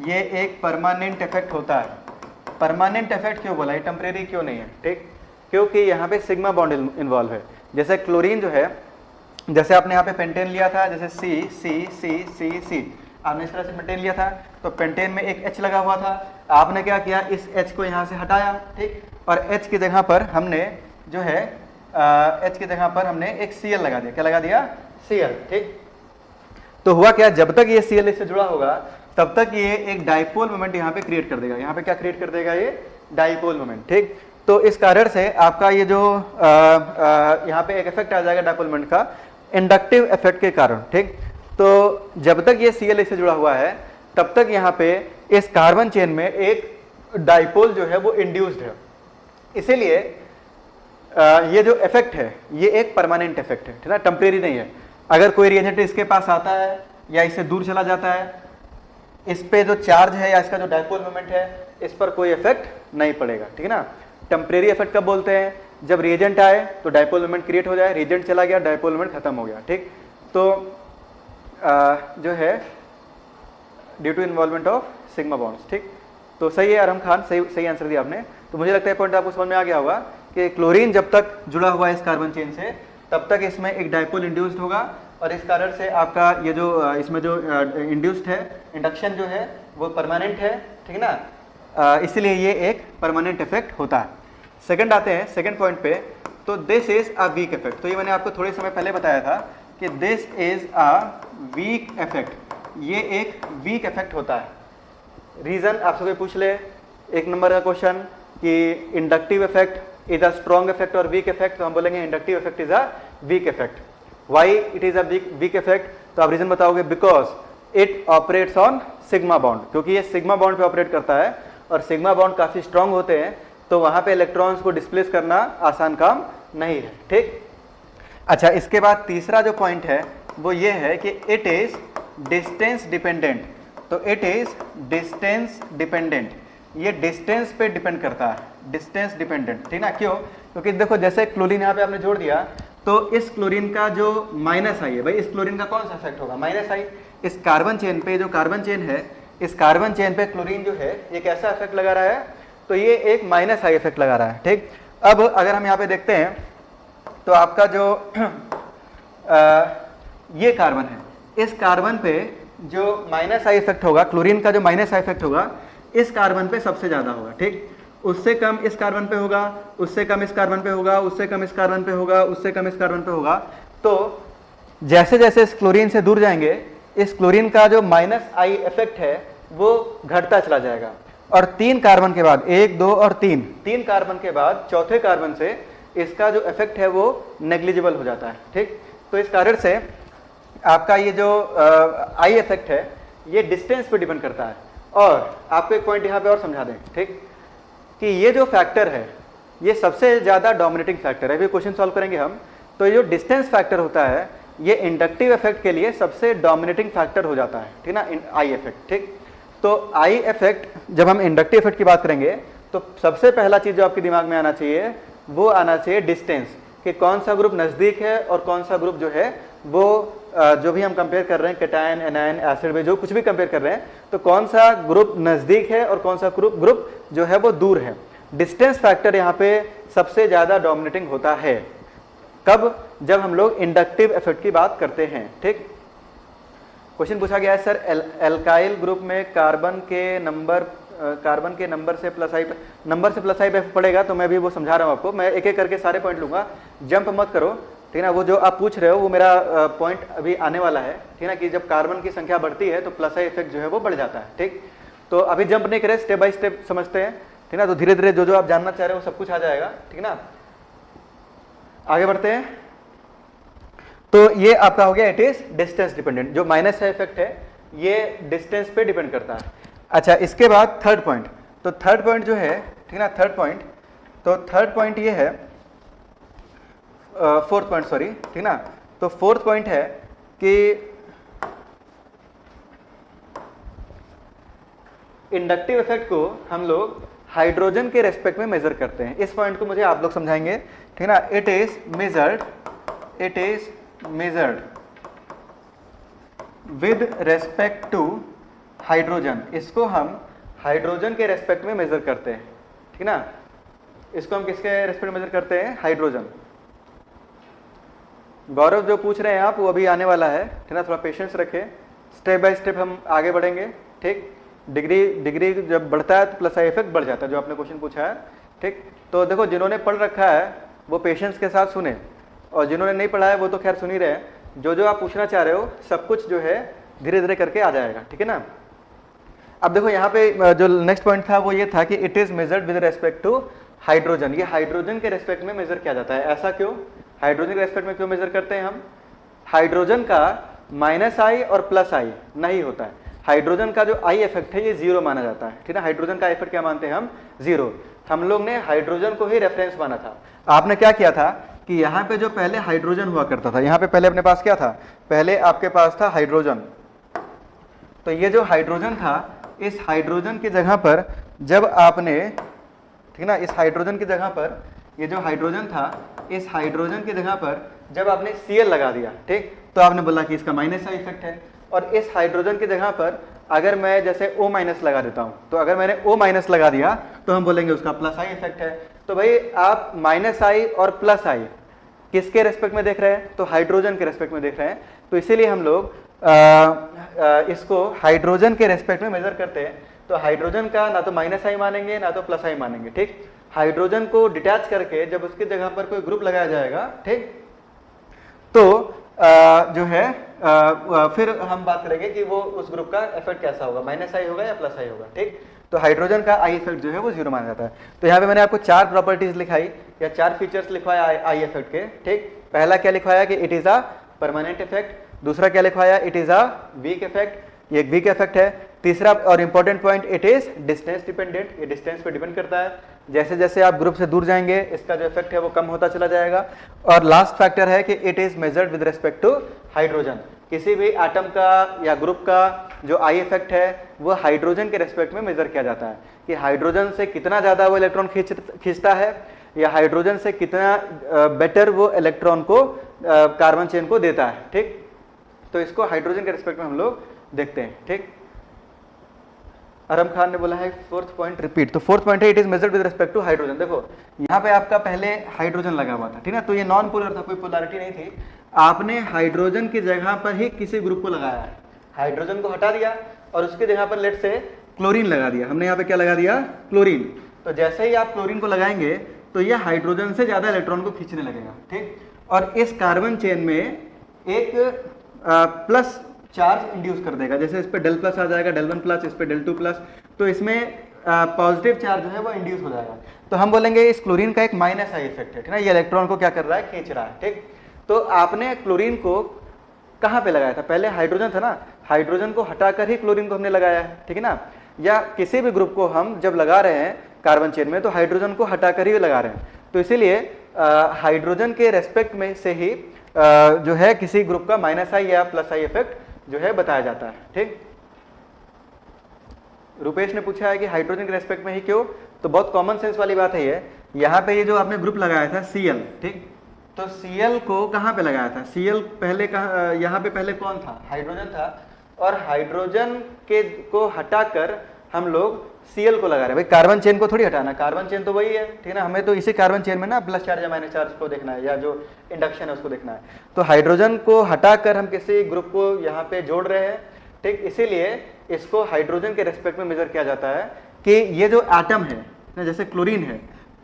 ये एक परमानेंट इफेक्ट होता है। परमानेंट इफेक्ट क्यों बोला? ये टेम्परेरी क्यों नहीं है, ठीक, क्योंकि यहाँ पे सिग्मा बॉन्ड इन्वॉल्व है। जैसे क्लोरीन जो है, जैसे आपने यहाँ पे पेंटेन लिया था, जैसे सी सी सी सी सी, आपने इस तरह से पेंटेन लिया था, तो पेंटेन में एक H लगा हुआ था, आपने क्या किया? इस H को यहाँ से हटाया, ठीक, और H की जगह पर हमने जो है H की जगह पर हमने एक Cl लगा दिया। क्या लगा दिया? Cl, ठीक। तो हुआ क्या? जब तक ये Cl इससे जुड़ा होगा तब तक ये एक डाइपोल मोमेंट यहाँ पे क्रिएट कर देगा। यहाँ पे क्या क्रिएट कर देगा? ये डाइपोल मोमेंट, ठीक। तो इस कारण से आपका ये जो यहाँ पे एक इफेक्ट आ जाएगा डाइपोल मोमेंट का, इंडक्टिव इफेक्ट के कारण, ठीक। तो जब तक ये Cl इससे जुड़ा हुआ है तब तक यहाँ पे इस कार्बन चेन में एक डाइपोल जो है वो इंड्यूस्ड है। इसीलिए ये जो इफेक्ट है ये एक परमानेंट इफेक्ट है, ठीक है, टेम्परेरी नहीं है। अगर कोई रिएजेंट इसके पास आता है या इससे दूर चला जाता है, इस पे जो चार्ज है या इसका जो डाइपोल मोमेंट है इस पर कोई इफेक्ट नहीं पड़ेगा, ठीक है ना। टेम्परेरी इफेक्ट कब बोलते हैं? जब रिएजेंट आए तो डाइपोल मोमेंट क्रिएट हो जाए, रिएजेंट चला गया, डाइपोल मोमेंट खत्म हो गया, ठीक। तो जो है due to involvement of sigma bonds, ठीक। तो सही है अरहम खान, सही आंसर दिया आपने। तो मुझे लगता है पॉइंट आपको समझ में आ गया होगा कि क्लोरीन जब तक जुड़ा हुआ है इस कार्बन चेन से तब तक इसमें एक डाइपोल इंड्यूस्ड होगा, और इस कारण से आपका ये जो इसमें जो इंड्यूस्ड है, इंडक्शन जो है वो परमानेंट है, ठीक है ना। इसीलिए ये एक परमानेंट इफेक्ट होता है। सेकंड आते हैं सेकंड पॉइंट पे, तो this is a weak effect. तो ये मैंने आपको थोड़े समय पहले बताया था कि this is a weak effect, ये एक वीक इफेक्ट होता है। रीजन आपसे कोई पूछ ले, 1 नंबर का क्वेश्चन कि inductive effect is a strong effect और वीक इफेक्ट, तो हम बोलेंगे inductive effect is a weak effect. Why it is a weak effect? तो आप रीजन बताओगे, because it operates on sigma bond, क्योंकि ये सिग्मा बॉन्ड पे ऑपरेट करता है और सिग्मा बॉन्ड काफी स्ट्रांग होते हैं, तो वहां पे इलेक्ट्रॉन्स को डिस्प्लेस करना आसान काम नहीं है, ठीक। अच्छा, इसके बाद तीसरा जो पॉइंट है वो ये है कि इट इज डिस्टेंस डिपेंडेंट। तो इट इज डिस्टेंस डिपेंडेंट, ये डिस्टेंस पे डिपेंड करता है, डिस्टेंस डिपेंडेंट, ठीक ना। क्यों? क्योंकि देखो जैसे क्लोरीन यहाँ पे आपने जोड़ दिया तो इस क्लोरीन का जो माइनस आई है, भाई इस क्लोरीन का कौन सा इफेक्ट होगा, माइनस आई। इस कार्बन चेन पे, जो कार्बन चेन है, इस कार्बन चेन पे क्लोरीन जो है ये कैसा इफेक्ट लगा रहा है, तो ये एक माइनस आई इफेक्ट लगा रहा है, ठीक। अब अगर हम यहाँ पे देखते हैं तो आपका जो ये कार्बन है, इस कार्बन पे जो माइनस आई इफेक्ट होगा, क्लोरीन का जो माइनस आई इफेक्ट होगा इस कार्बन पे सबसे ज्यादा होगा, ठीक। उससे कम इस कार्बन पे होगा, उससे कम इस कार्बन पे होगा, उससे कम इस कार्बन पे होगा, उससे कम इस कार्बन पे होगा। तो जैसे जैसे इस क्लोरीन से दूर जाएंगे, इस क्लोरीन का जो माइनस आई इफेक्ट है वो घटता चला जाएगा। और 3 कार्बन के बाद, 1 2 और 3 कार्बन के बाद चौथे कार्बन से इसका जो इफेक्ट है वो नेग्लिजिबल हो जाता है, ठीक। तो इस कारण से आपका ये जो आई इफेक्ट है ये डिस्टेंस पे डिपेंड करता है। और आपको एक पॉइंट यहाँ पे और समझा दें, ठीक, कि ये जो फैक्टर है ये सबसे ज़्यादा डोमिनेटिंग फैक्टर है। अभी क्वेश्चन सॉल्व करेंगे हम, तो ये जो डिस्टेंस फैक्टर होता है ये इंडक्टिव इफेक्ट के लिए सबसे डोमिनेटिंग फैक्टर हो जाता है, ठीक ना, आई इफेक्ट, ठीक। तो आई इफेक्ट, जब हम इंडक्टिव इफेक्ट की बात करेंगे तो सबसे पहला चीज़ जो आपके दिमाग में आना चाहिए वो आना चाहिए डिस्टेंस, कि कौन सा ग्रुप नज़दीक है और कौन सा ग्रुप जो है वो जो भी हम कंपेयर कर रहे हैं, कैटायन, एनायन, एसिड में जो कुछ भी कंपेयर कर रहे हैं, तो कौन सा ग्रुप नज़दीक है और कौन सा ग्रुप जो है वो दूर है। डिस्टेंस फैक्टर यहाँ पे सबसे ज़्यादा डोमिनेटिंग होता है। कब? जब हम लोग इंडक्टिव इफेक्ट की बात करते हैं, ठीक। क्वेश्चन पूछा गया है सर, एल्काइल ग्रुप में कार्बन के नंबर से प्लस आई पे पड़ेगा, तो मैं भी वो समझा रहा हूँ आपको। मैं एक एक करके सारे पॉइंट लूंगा, जंप मत करो, ठीक ना। वो जो आप पूछ रहे हो वो मेरा पॉइंट अभी आने वाला है, ठीक ना, कि जब कार्बन की संख्या बढ़ती है तो प्लस आई इफेक्ट जो है वो बढ़ जाता है, ठीक। तो अभी जंप नहीं करें, स्टेप बाय स्टेप समझते हैं, ठीक ना। तो धीरे धीरे जो जो आप जानना चाह रहे हो वो सब कुछ आ जाएगा, ठीक ना। आगे बढ़ते हैं। तो ये आपका हो गया, इट इज डिस्टेंस डिपेंडेंट। जो माइनस का इफेक्ट है ये डिस्टेंस पे डिपेंड करता है। अच्छा, इसके बाद थर्ड पॉइंट, तो थर्ड पॉइंट जो है, ठीक ना, थर्ड पॉइंट ये है, फोर्थ पॉइंट सॉरी, ठीक ना। तो फोर्थ पॉइंट है कि इंडक्टिव इफेक्ट को हम लोग हाइड्रोजन के रेस्पेक्ट में मेजर करते हैं। इस पॉइंट को मुझे आप लोग समझाएंगे, ठीक ना। It is measured with respect to hydrogen. इसको हम हाइड्रोजन के रेस्पेक्ट में मेजर करते हैं, ठीक ना। इसको हम किसके रेस्पेक्ट में मेजर करते हैं? हाइड्रोजन। गौरव जो पूछ रहे हैं आप वो अभी आने वाला है, ठीक ना, थोड़ा पेशेंस रखें, स्टेप बाय स्टेप हम आगे बढ़ेंगे, ठीक। डिग्री जब बढ़ता है तो प्लस आई इफेक्ट बढ़ जाता है, जो आपने क्वेश्चन पूछा है, ठीक। तो देखो, जिन्होंने पढ़ रखा है वो पेशेंस के साथ सुने, और जिन्होंने नहीं पढ़ा है वो तो खैर सुन ही रहे हैं। जो जो आप पूछना चाह रहे हो सब कुछ जो है धीरे धीरे करके आ जाएगा, ठीक है ना। अब देखो यहाँ पे जो नेक्स्ट पॉइंट था वो ये था कि it is measured with respect to hydrogen. ये हाइड्रोजन के रेस्पेक्ट में मेजर किया जाता है। ऐसा क्यों? हाइड्रोजन के रेस्पेक्ट में क्यों मेजर करते हैं हम? हाइड्रोजन का माइनस आई और प्लस आई नहीं होता है। हाइड्रोजन का जो आई इफेक्ट है ये जीरो माना जाता है, ठीक है। हाइड्रोजन का इफेक्ट क्या मानते हैं हम? जीरो। हम लोग ने हाइड्रोजन को ही रेफरेंस माना था। आपने क्या किया था कि यहाँ पे जो पहले हाइड्रोजन हुआ करता था, यहाँ पे पहले अपने पास क्या था? पहले आपके पास था हाइड्रोजन। तो ये जो हाइड्रोजन था, इस हाइड्रोजन की जगह पर जब आपने, ठीक ना, इस हाइड्रोजन की जगह पर ये जो हाइड्रोजन था, इस हाइड्रोजन की जगह पर जब आपने Cl लगा दिया, ठीक, तो आपने बोला कि इसका माइनस आई इफेक्ट है। और इस हाइड्रोजन की जगह पर अगर मैं जैसे O माइनस लगा देता हूं, तो अगर मैंने O माइनस लगा दिया तो हम बोलेंगे उसका प्लस आई इफेक्ट है। तो भाई आप माइनस आई और प्लस आई किसके रेस्पेक्ट में देख रहे हैं? तो हाइड्रोजन के रेस्पेक्ट में देख रहे हैं। तो इसीलिए हम लोग इसको हाइड्रोजन के रेस्पेक्ट में मेजर करते हैं। तो हाइड्रोजन का ना तो माइनस आई मानेंगे ना तो प्लस आई मानेंगे, ठीक। हाइड्रोजन को डिटैच करके जब उसकी जगह पर कोई ग्रुप लगाया जाएगा, ठीक, तो जो है फिर हम बात करेंगे कि वो उस ग्रुप का इफेक्ट कैसा होगा, माइनस आई होगा या प्लस आई होगा, ठीक। तो हाइड्रोजन का आई इफेक्ट जो है वो जीरो माना जाता है। तो यहाँ पे मैंने आपको 4 प्रॉपर्टीज लिखाई या 4 फीचर्स लिखवाया आई इफेक्ट के, ठीक। पहला क्या लिखवाया कि it is a permanent effect. दूसरा क्या लिखवाया? It is a weak effect, ये एक वीक इफेक्ट है। तीसरा और important point, it is distance dependent, ये डिस्टेंस पे डिपेंड करता है। जैसे जैसे आप ग्रुप से दूर जाएंगे इसका जो इफेक्ट है वो कम होता चला जाएगा। और लास्ट फैक्टर है कि it is measured with respect to hydrogen. किसी भी एटम का या ग्रुप का जो आई इफेक्ट है वो हाइड्रोजन के रेस्पेक्ट में मेजर किया जाता है कि हाइड्रोजन से कितना ज्यादा वो इलेक्ट्रॉन खींचता है, या हाइड्रोजन से कितना बेटर वो इलेक्ट्रॉन को कार्बन चेन को देता है। ठीक, तो इसको हाइड्रोजन के रिस्पेक्ट में हम लोग देखते हैं। ठीक, अरम खान ने बोला है फोर्थ पॉइंट रिपीट, तो फोर्थ पॉइंट है it is measured with respect to hydrogen. देखो यहाँ पे आपका पहले हाइड्रोजन लगा हुआ था, ठीक ना, तो ये नॉन पोलर था, कोई पोलैरिटी नहीं थी। आपने हाइड्रोजन की जगह पर ही किसी ग्रुप को लगाया है, हाइड्रोजन को हटा दिया और उसके जगह पर लेट से क्लोरीन लगा दिया। हमने यहाँ पे क्या लगा दिया, क्लोरीन। तो जैसे ही आप क्लोरीन को लगाएंगे तो ये हाइड्रोजन से ज्यादा इलेक्ट्रॉन को खींचने लगेगा। ठीक, और इस कार्बन चेन में एक प्लस चार्ज इंड्यूस कर देगा, जैसे इस पे डेल प्लस आ जाएगा, डेल 1 प्लस, इस पे डेल 2 प्लस, तो इसमें पॉजिटिव चार्ज जो है वो इंड्यूस हो जाएगा। तो हम बोलेंगे इस क्लोरीन का एक माइनस आई इफेक्ट है, ठीक ना, ये इलेक्ट्रॉन को क्या कर रहा है, खींच रहा है। ठीक, तो आपने क्लोरीन को कहाँ पे लगाया था, पहले हाइड्रोजन था ना, हाइड्रोजन को हटाकर ही क्लोरीन को हमने लगाया है, ठीक है ना, या किसी भी ग्रुप को हम जब लगा रहे हैं कार्बन चेन में तो हाइड्रोजन को हटाकर ही लगा रहे हैं। तो इसीलिए हाइड्रोजन के रेस्पेक्ट में से ही जो है किसी ग्रुप का माइनस आई या प्लस आई इफेक्ट जो है बताया जाता है। ठीक, रुपेश ने पूछा है कि हाइड्रोजन के रेस्पेक्ट में ही क्यों, तो बहुत कॉमन सेंस वाली बात है ये। यहाँ पे ये जो आपने ग्रुप लगाया था Cl, ठीक, तो Cl को कहाँ पे लगाया था, Cl पहले कहाँ, यहाँ पे पहले कौन था, हाइड्रोजन था, और हाइड्रोजन के को हटाकर हम लोग Cl को लगा रहे हैं। भाई कार्बन चेन को थोड़ी हटाना, कार्बन चेन तो वही है, ठीक है ना, हमें तो इसी कार्बन चेन में ना प्लस चार्ज या माइनस चार्ज को देखना है, या जो इंडक्शन है उसको देखना है। तो हाइड्रोजन को हटाकर हम किसी ग्रुप को यहाँ पे जोड़ रहे हैं। ठीक, इसीलिए इसको हाइड्रोजन के रेस्पेक्ट में मेजर किया जाता है कि ये जो एटम है ना, जैसे क्लोरीन है,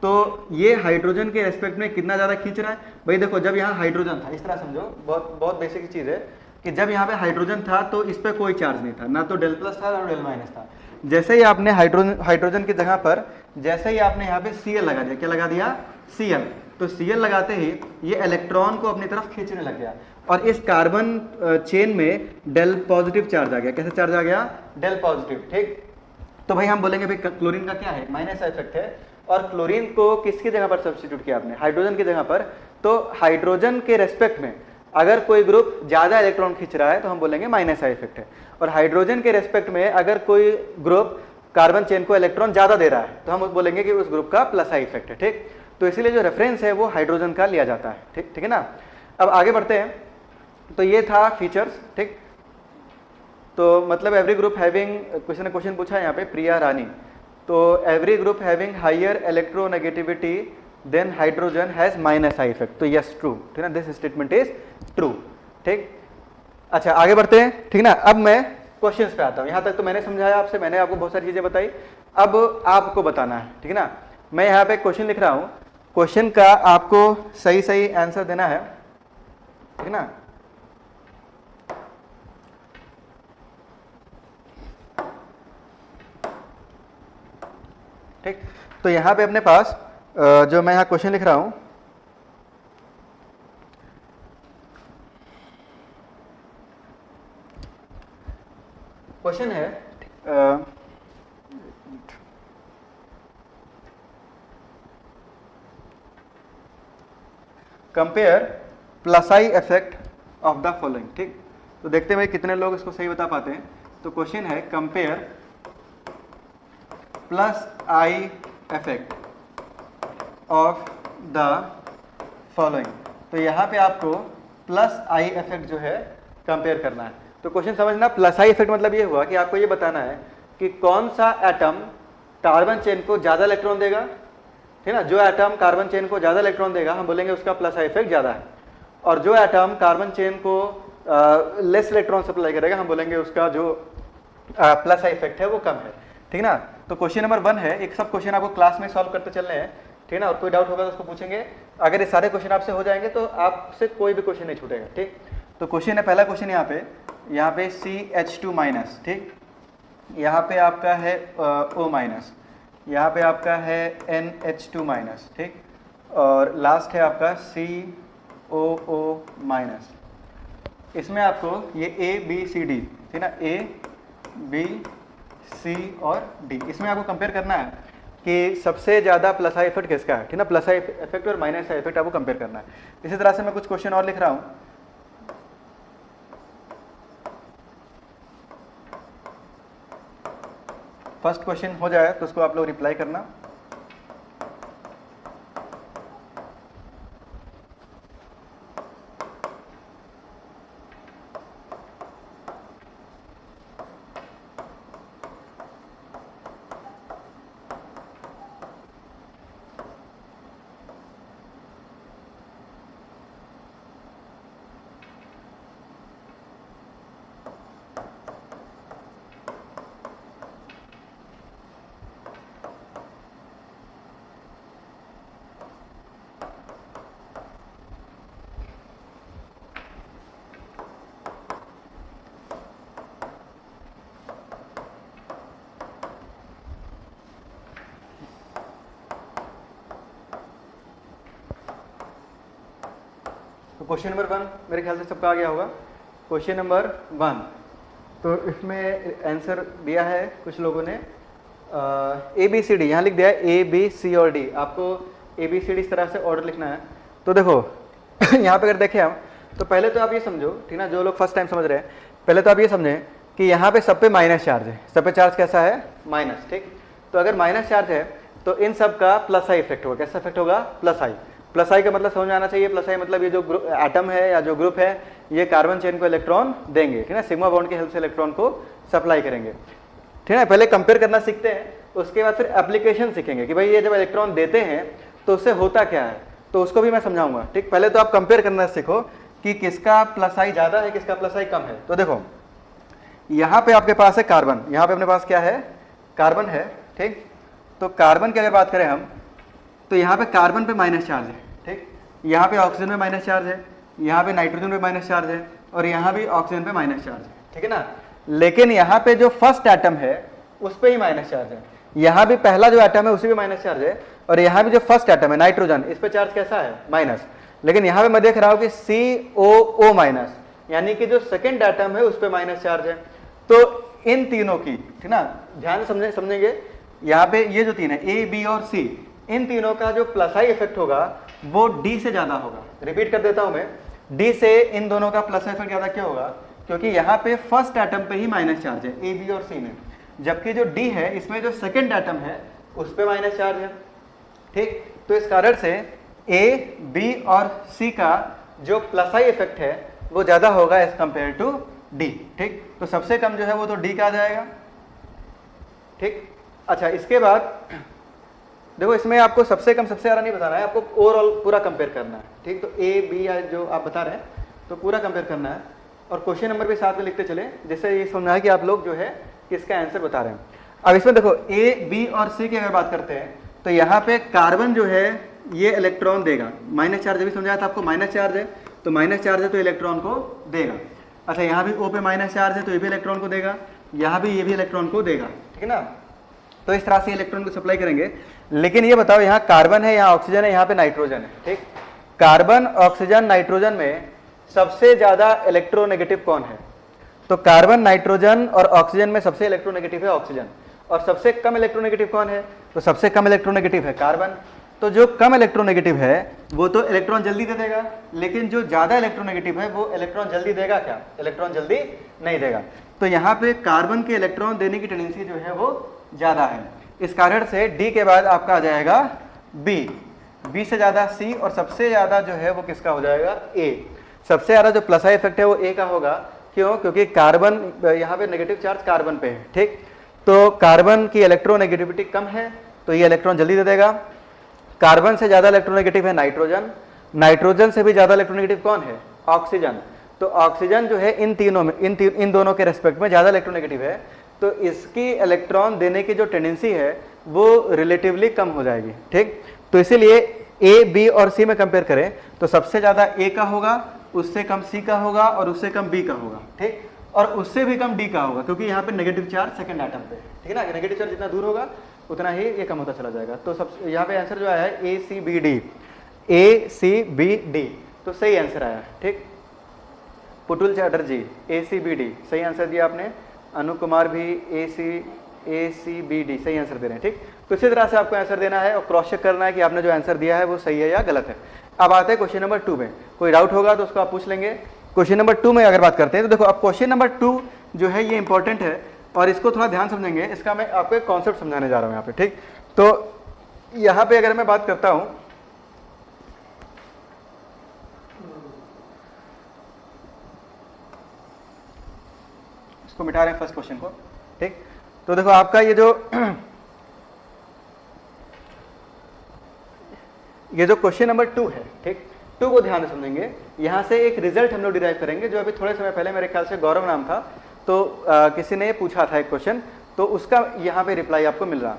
तो ये हाइड्रोजन के रेस्पेक्ट में कितना ज्यादा खींच रहा है। भाई देखो जब यहाँ हाइड्रोजन था, इस तरह समझो, बहुत बहुत बेसिक चीज है कि जब यहाँ पे हाइड्रोजन था तो इस पे कोई चार्ज नहीं था, ना तो डेल प्लस था ना डेल माइनस था। जैसे ही आपने हाइड्रोजन की जगह पर जैसे ही आपने यहाँ पे Cl लगा दिया, क्या लगा दिया, Cl, तो Cl लगाते ही ये इलेक्ट्रॉन को अपनी तरफ खींचने लग गया और इस कार्बन चेन में डेल पॉजिटिव चार्ज आ गया। कैसे चार्ज आ गया, डेल पॉजिटिव। ठीक, तो भाई हम बोलेंगे भाई क्लोरीन का क्या है, माइनस इफेक्ट है, और क्लोरीन को किसकी जगह पर सब्स्टिट्यूट किया आपने, हाइड्रोजन की जगह पर। तो हाइड्रोजन के रेस्पेक्ट में अगर कोई ग्रुप ज्यादा इलेक्ट्रॉन खींच रहा है तो हम बोलेंगे माइनस आई इफेक्ट है, और हाइड्रोजन के रेस्पेक्ट में अगर कोई ग्रुप कार्बन चेन को इलेक्ट्रॉन ज्यादा दे रहा है तो हम बोलेंगे कि उस ग्रुप का प्लस आई इफेक्ट है। ठीक, तो इसीलिए जो रेफरेंस है वो हाइड्रोजन का लिया जाता है। ठीक, ठीक है ना। अब आगे बढ़ते हैं, तो ये था फीचर्स। ठीक, तो मतलब एवरी ग्रुप हैविंग, किसी ने क्वेश्चन पूछा है यहाँ पे, प्रिया रानी, तो every group having higher electronegativity than hydrogen has minus I effect, तो यस ट्रू, ठीक ना, दिस स्टेटमेंट इज ट्रू। ठीक, अच्छा आगे बढ़ते हैं, ठीक ना। अब मैं क्वेश्चंस पे आता हूँ, यहाँ तक तो मैंने समझाया आपसे, मैंने आपको बहुत सारी चीजें बताई, अब आपको बताना है, ठीक है ना। मैं यहाँ पे क्वेश्चन लिख रहा हूँ, क्वेश्चन का आपको सही सही आंसर देना है, ठीक है ना। ठीक, तो यहाँ पे अपने पास जो मैं यहाँ क्वेश्चन लिख रहा हूँ, क्वेश्चन है compare plus I effect of the following. ठीक, तो देखते हैं कितने लोग इसको सही बता पाते हैं। तो क्वेश्चन है compare plus I effect of the following. तो यहाँ पे आपको प्लस आई इफेक्ट जो है कंपेयर करना है। तो क्वेश्चन समझना, प्लस आई इफेक्ट मतलब ये हुआ कि आपको ये बताना है कि कौन सा एटम कार्बन चेन को ज्यादा इलेक्ट्रॉन देगा, ठीक ना। जो एटम कार्बन चेन को ज्यादा इलेक्ट्रॉन देगा हम बोलेंगे उसका प्लस आई इफेक्ट ज्यादा है, और जो एटम कार्बन चेन को लेस इलेक्ट्रॉन सप्लाई करेगा हम बोलेंगे उसका जो प्लस आई इफेक्ट है वो कम है, ठीक ना। तो क्वेश्चन नंबर 1 है, एक सब क्वेश्चन आपको क्लास में सॉल्व करते चलने हैं, ठीक ना, और कोई डाउट होगा तो उसको पूछेंगे। अगर ये सारे क्वेश्चन आपसे हो जाएंगे तो आपसे कोई भी क्वेश्चन नहीं छूटेगा। ठीक, तो क्वेश्चन है, पहला क्वेश्चन यहाँ पे CH2 माइनस, ठीक, यहाँ पे आपका है O माइनस, यहाँ पे आपका है NH2 माइनस, ठीक, और लास्ट है आपका COO माइनस। इसमें आपको ये A B C D, ठीक ना, A B C और D, इसमें आपको कंपेयर करना है कि सबसे ज़्यादा प्लस आई इफेक्ट किसका है, ठीक ना, प्लस आई इफेक्ट और माइनस आई इफेक्ट आपको कंपेयर करना है। इसी तरह से मैं कुछ क्वेश्चन और लिख रहा हूँ। फर्स्ट क्वेश्चन हो जाए तो उसको आप लोग रिप्लाई करना। तो क्वेश्चन नंबर 1 मेरे ख्याल से सबका आ गया होगा। क्वेश्चन नंबर 1, तो इसमें आंसर दिया है कुछ लोगों ने ए बी सी डी, यहाँ लिख दिया है ए बी सी और डी। आपको ए बी सी डी इस तरह से ऑर्डर लिखना है। तो देखो यहाँ पे अगर देखें हम, तो पहले तो आप ये समझो, ठीक ना, जो लोग फर्स्ट टाइम समझ रहे हैं, पहले तो आप ये समझें कि यहाँ पे सब पे माइनस चार्ज है, सब पे चार्ज कैसा है, माइनस, ठीक। तो अगर माइनस चार्ज है तो इन सब का प्लस आई इफेक्ट होगा। कैसा इफेक्ट होगा, प्लस आई। प्लस आई का मतलब समझ में आना चाहिए, प्लस आई मतलब ये जो एटम है या जो ग्रुप है ये कार्बन चेन को इलेक्ट्रॉन देंगे, ठीक है, सिग्मा बॉन्ड की हेल्प से इलेक्ट्रॉन को सप्लाई करेंगे, ठीक है। पहले कंपेयर करना सीखते हैं, उसके बाद फिर एप्लीकेशन सीखेंगे कि भाई ये जब इलेक्ट्रॉन देते हैं तो उससे होता क्या है, तो उसको भी मैं समझाऊंगा, ठीक। पहले तो आप कंपेयर करना सीखो कि किसका प्लस आई ज्यादा है, किसका प्लस आई कम है। तो देखो यहाँ पे आपके पास है कार्बन, यहाँ पे अपने पास क्या है, कार्बन है, ठीक। तो कार्बन की अगर बात करें हम, तो यहाँ पे कार्बन पे माइनस चार्ज है, ठीक। यहाँ पे ऑक्सीजन पे माइनस चार्ज है, यहाँ पे नाइट्रोजन पे माइनस चार्ज है, और यहाँ भी ऑक्सीजन पे माइनस चार्ज है, ठीक है ना। लेकिन यहाँ पे जो फर्स्ट एटम है उस पे ही माइनस चार्ज है, यहाँ भी पहला जो एटम है उसी पे माइनस चार्ज है, और यहाँ भी जो फर्स्ट एटम है नाइट्रोजन, इस पे चार्ज कैसा है, माइनस। लेकिन यहाँ पे मैं देख रहा हूँ कि COO माइनस, यानी कि जो सेकेंड एटम है उस पे माइनस चार्ज है। तो इन तीनों की, ठीक ना, ध्यान से समझेंगे, यहाँ पे ये जो तीन है A, B और C, इन तीनों का जो प्लस आई इफेक्ट होगा वो D से ज्यादा होगा। रिपीट कर देता हूं मैं, D से इन दोनों का प्लस इफेक्ट ज्यादा क्यों होगा, क्योंकि यहाँ पे फर्स्ट एटम पे ही माइनस चार्ज है A, B और C में, जबकि जो D है इसमें जो सेकेंड एटम है उस पे माइनस चार्ज है, ठीक। तो इस कारण से A, B और C का जो प्लस आई इफेक्ट है वो ज्यादा होगा एज कंपेयर टू D, ठीक। तो सबसे कम जो है वो तो D का आ जाएगा, ठीक। अच्छा, इसके बाद देखो इसमें आपको सबसे कम सबसे ज्यादा नहीं बताना है, आपको ओवरऑल पूरा कंपेयर करना है, ठीक। तो A, B या जो आप बता रहे हैं तो पूरा कंपेयर करना है, और क्वेश्चन नंबर भी साथ में लिखते चले, जिससे ये समझना है कि आप लोग जो है किसका आंसर बता रहे हैं। अब इसमें देखो A, B और C की अगर बात करते हैं तो यहाँ पे कार्बन जो है ये इलेक्ट्रॉन देगा, माइनस चार्ज अभी समझाया था आपको, माइनस चार्ज है तो माइनस चार्ज है तो इलेक्ट्रॉन को देगा। अच्छा, यहाँ भी O पे माइनस चार्ज है तो ये भी इलेक्ट्रॉन को देगा, यहाँ भी ये भी इलेक्ट्रॉन को देगा, ठीक है ना। तो इस तरह से इलेक्ट्रॉन को सप्लाई करेंगे। लेकिन ये बताओ, यहाँ कार्बन है, यहाँ ऑक्सीजन है, यहाँ पे नाइट्रोजन है, ठीक। कार्बन, ऑक्सीजन, नाइट्रोजन में सबसे ज्यादा इलेक्ट्रोनेगेटिव कौन है, तो कार्बन, नाइट्रोजन और ऑक्सीजन में सबसे इलेक्ट्रोनेगेटिव है ऑक्सीजन, और सबसे कम इलेक्ट्रोनेगेटिव कौन है, तो सबसे कम इलेक्ट्रोनेगेटिव है कार्बन। तो जो कम इलेक्ट्रोनेगेटिव है वो तो इलेक्ट्रॉन जल्दी दे देगा, लेकिन जो ज्यादा इलेक्ट्रोनेगेटिव है वो इलेक्ट्रॉन जल्दी देगा क्या, इलेक्ट्रॉन जल्दी नहीं देगा। तो यहाँ पे कार्बन के इलेक्ट्रॉन देने की टेंडेंसी जो है वो ज्यादा है, इस कारण से डी के बाद आपका आ जाएगा बी से ज्यादा सी, और सबसे ज्यादा जो है वो किसका हो जाएगा, ए। सबसे ज्यादा जो प्लस आई इफेक्ट है वो ए का होगा, क्यों, क्योंकि कार्बन यहाँ पे नेगेटिव चार्ज कार्बन पे है, ठीक। तो कार्बन की इलेक्ट्रोनेगेटिविटी कम है तो ये इलेक्ट्रॉन जल्दी दे देगा। कार्बन से ज्यादा इलेक्ट्रोनेगेटिव है नाइट्रोजन, नाइट्रोजन से भी ज्यादा इलेक्ट्रोनेगेटिव कौन है, ऑक्सीजन। तो ऑक्सीजन जो है इन तीनों में, इन दोनों के रेस्पेक्ट में ज्यादा इलेक्ट्रोनेगेटिव है, तो इसकी इलेक्ट्रॉन देने की जो टेंडेंसी है वो रिलेटिवली कम हो जाएगी, ठीक। तो इसीलिए ए, बी और सी में कंपेयर करें तो सबसे ज्यादा ए का होगा, उससे कम सी का होगा, और उससे कम बी का होगा, ठीक। और उससे भी कम डी का होगा, क्योंकि यहाँ पे नेगेटिव चार्ज सेकंड एटम पे, ठीक है ना। नेगेटिव चार्ज जितना दूर होगा उतना ही ये कम होता चला जाएगा। तो सब यहाँ पे आंसर जो आया है ए सी बी डी, ए सी बी डी, तो सही आंसर आया, ठीक। पुटुल चैटर्जी ए सी बी डी सही आंसर दिया आपने, अनु कुमार भी ए सी बी डी सही आंसर दे रहे हैं, ठीक। तो इसी तरह से आपको आंसर देना है और क्रॉस चेक करना है कि आपने जो आंसर दिया है वो सही है या गलत है। अब आते हैं क्वेश्चन नंबर 2 में, कोई डाउट होगा तो उसको आप पूछ लेंगे। क्वेश्चन नंबर 2 में अगर बात करते हैं तो देखो, अब क्वेश्चन नंबर 2 जो है ये इंपॉर्टेंट है और इसको थोड़ा ध्यान समझेंगे, इसका मैं आपको एक कॉन्सेप्ट समझाने जा रहा हूँ यहाँ पे, ठीक। तो यहाँ पे अगर मैं बात करता हूँ, इसको मिटा रहे हैं फर्स्ट क्वेश्चन को, ठीक। तो देखो आपका ये जो क्वेश्चन नंबर 2 है, ठीक, 2 को ध्यान से समझेंगे। यहाँ से एक रिजल्ट हम लोग डिराइव करेंगे, जो अभी थोड़े समय पहले मेरे ख्याल से गौरव नाम था, तो किसी ने पूछा था एक क्वेश्चन, तो उसका यहाँ पे रिप्लाई आपको मिल रहा।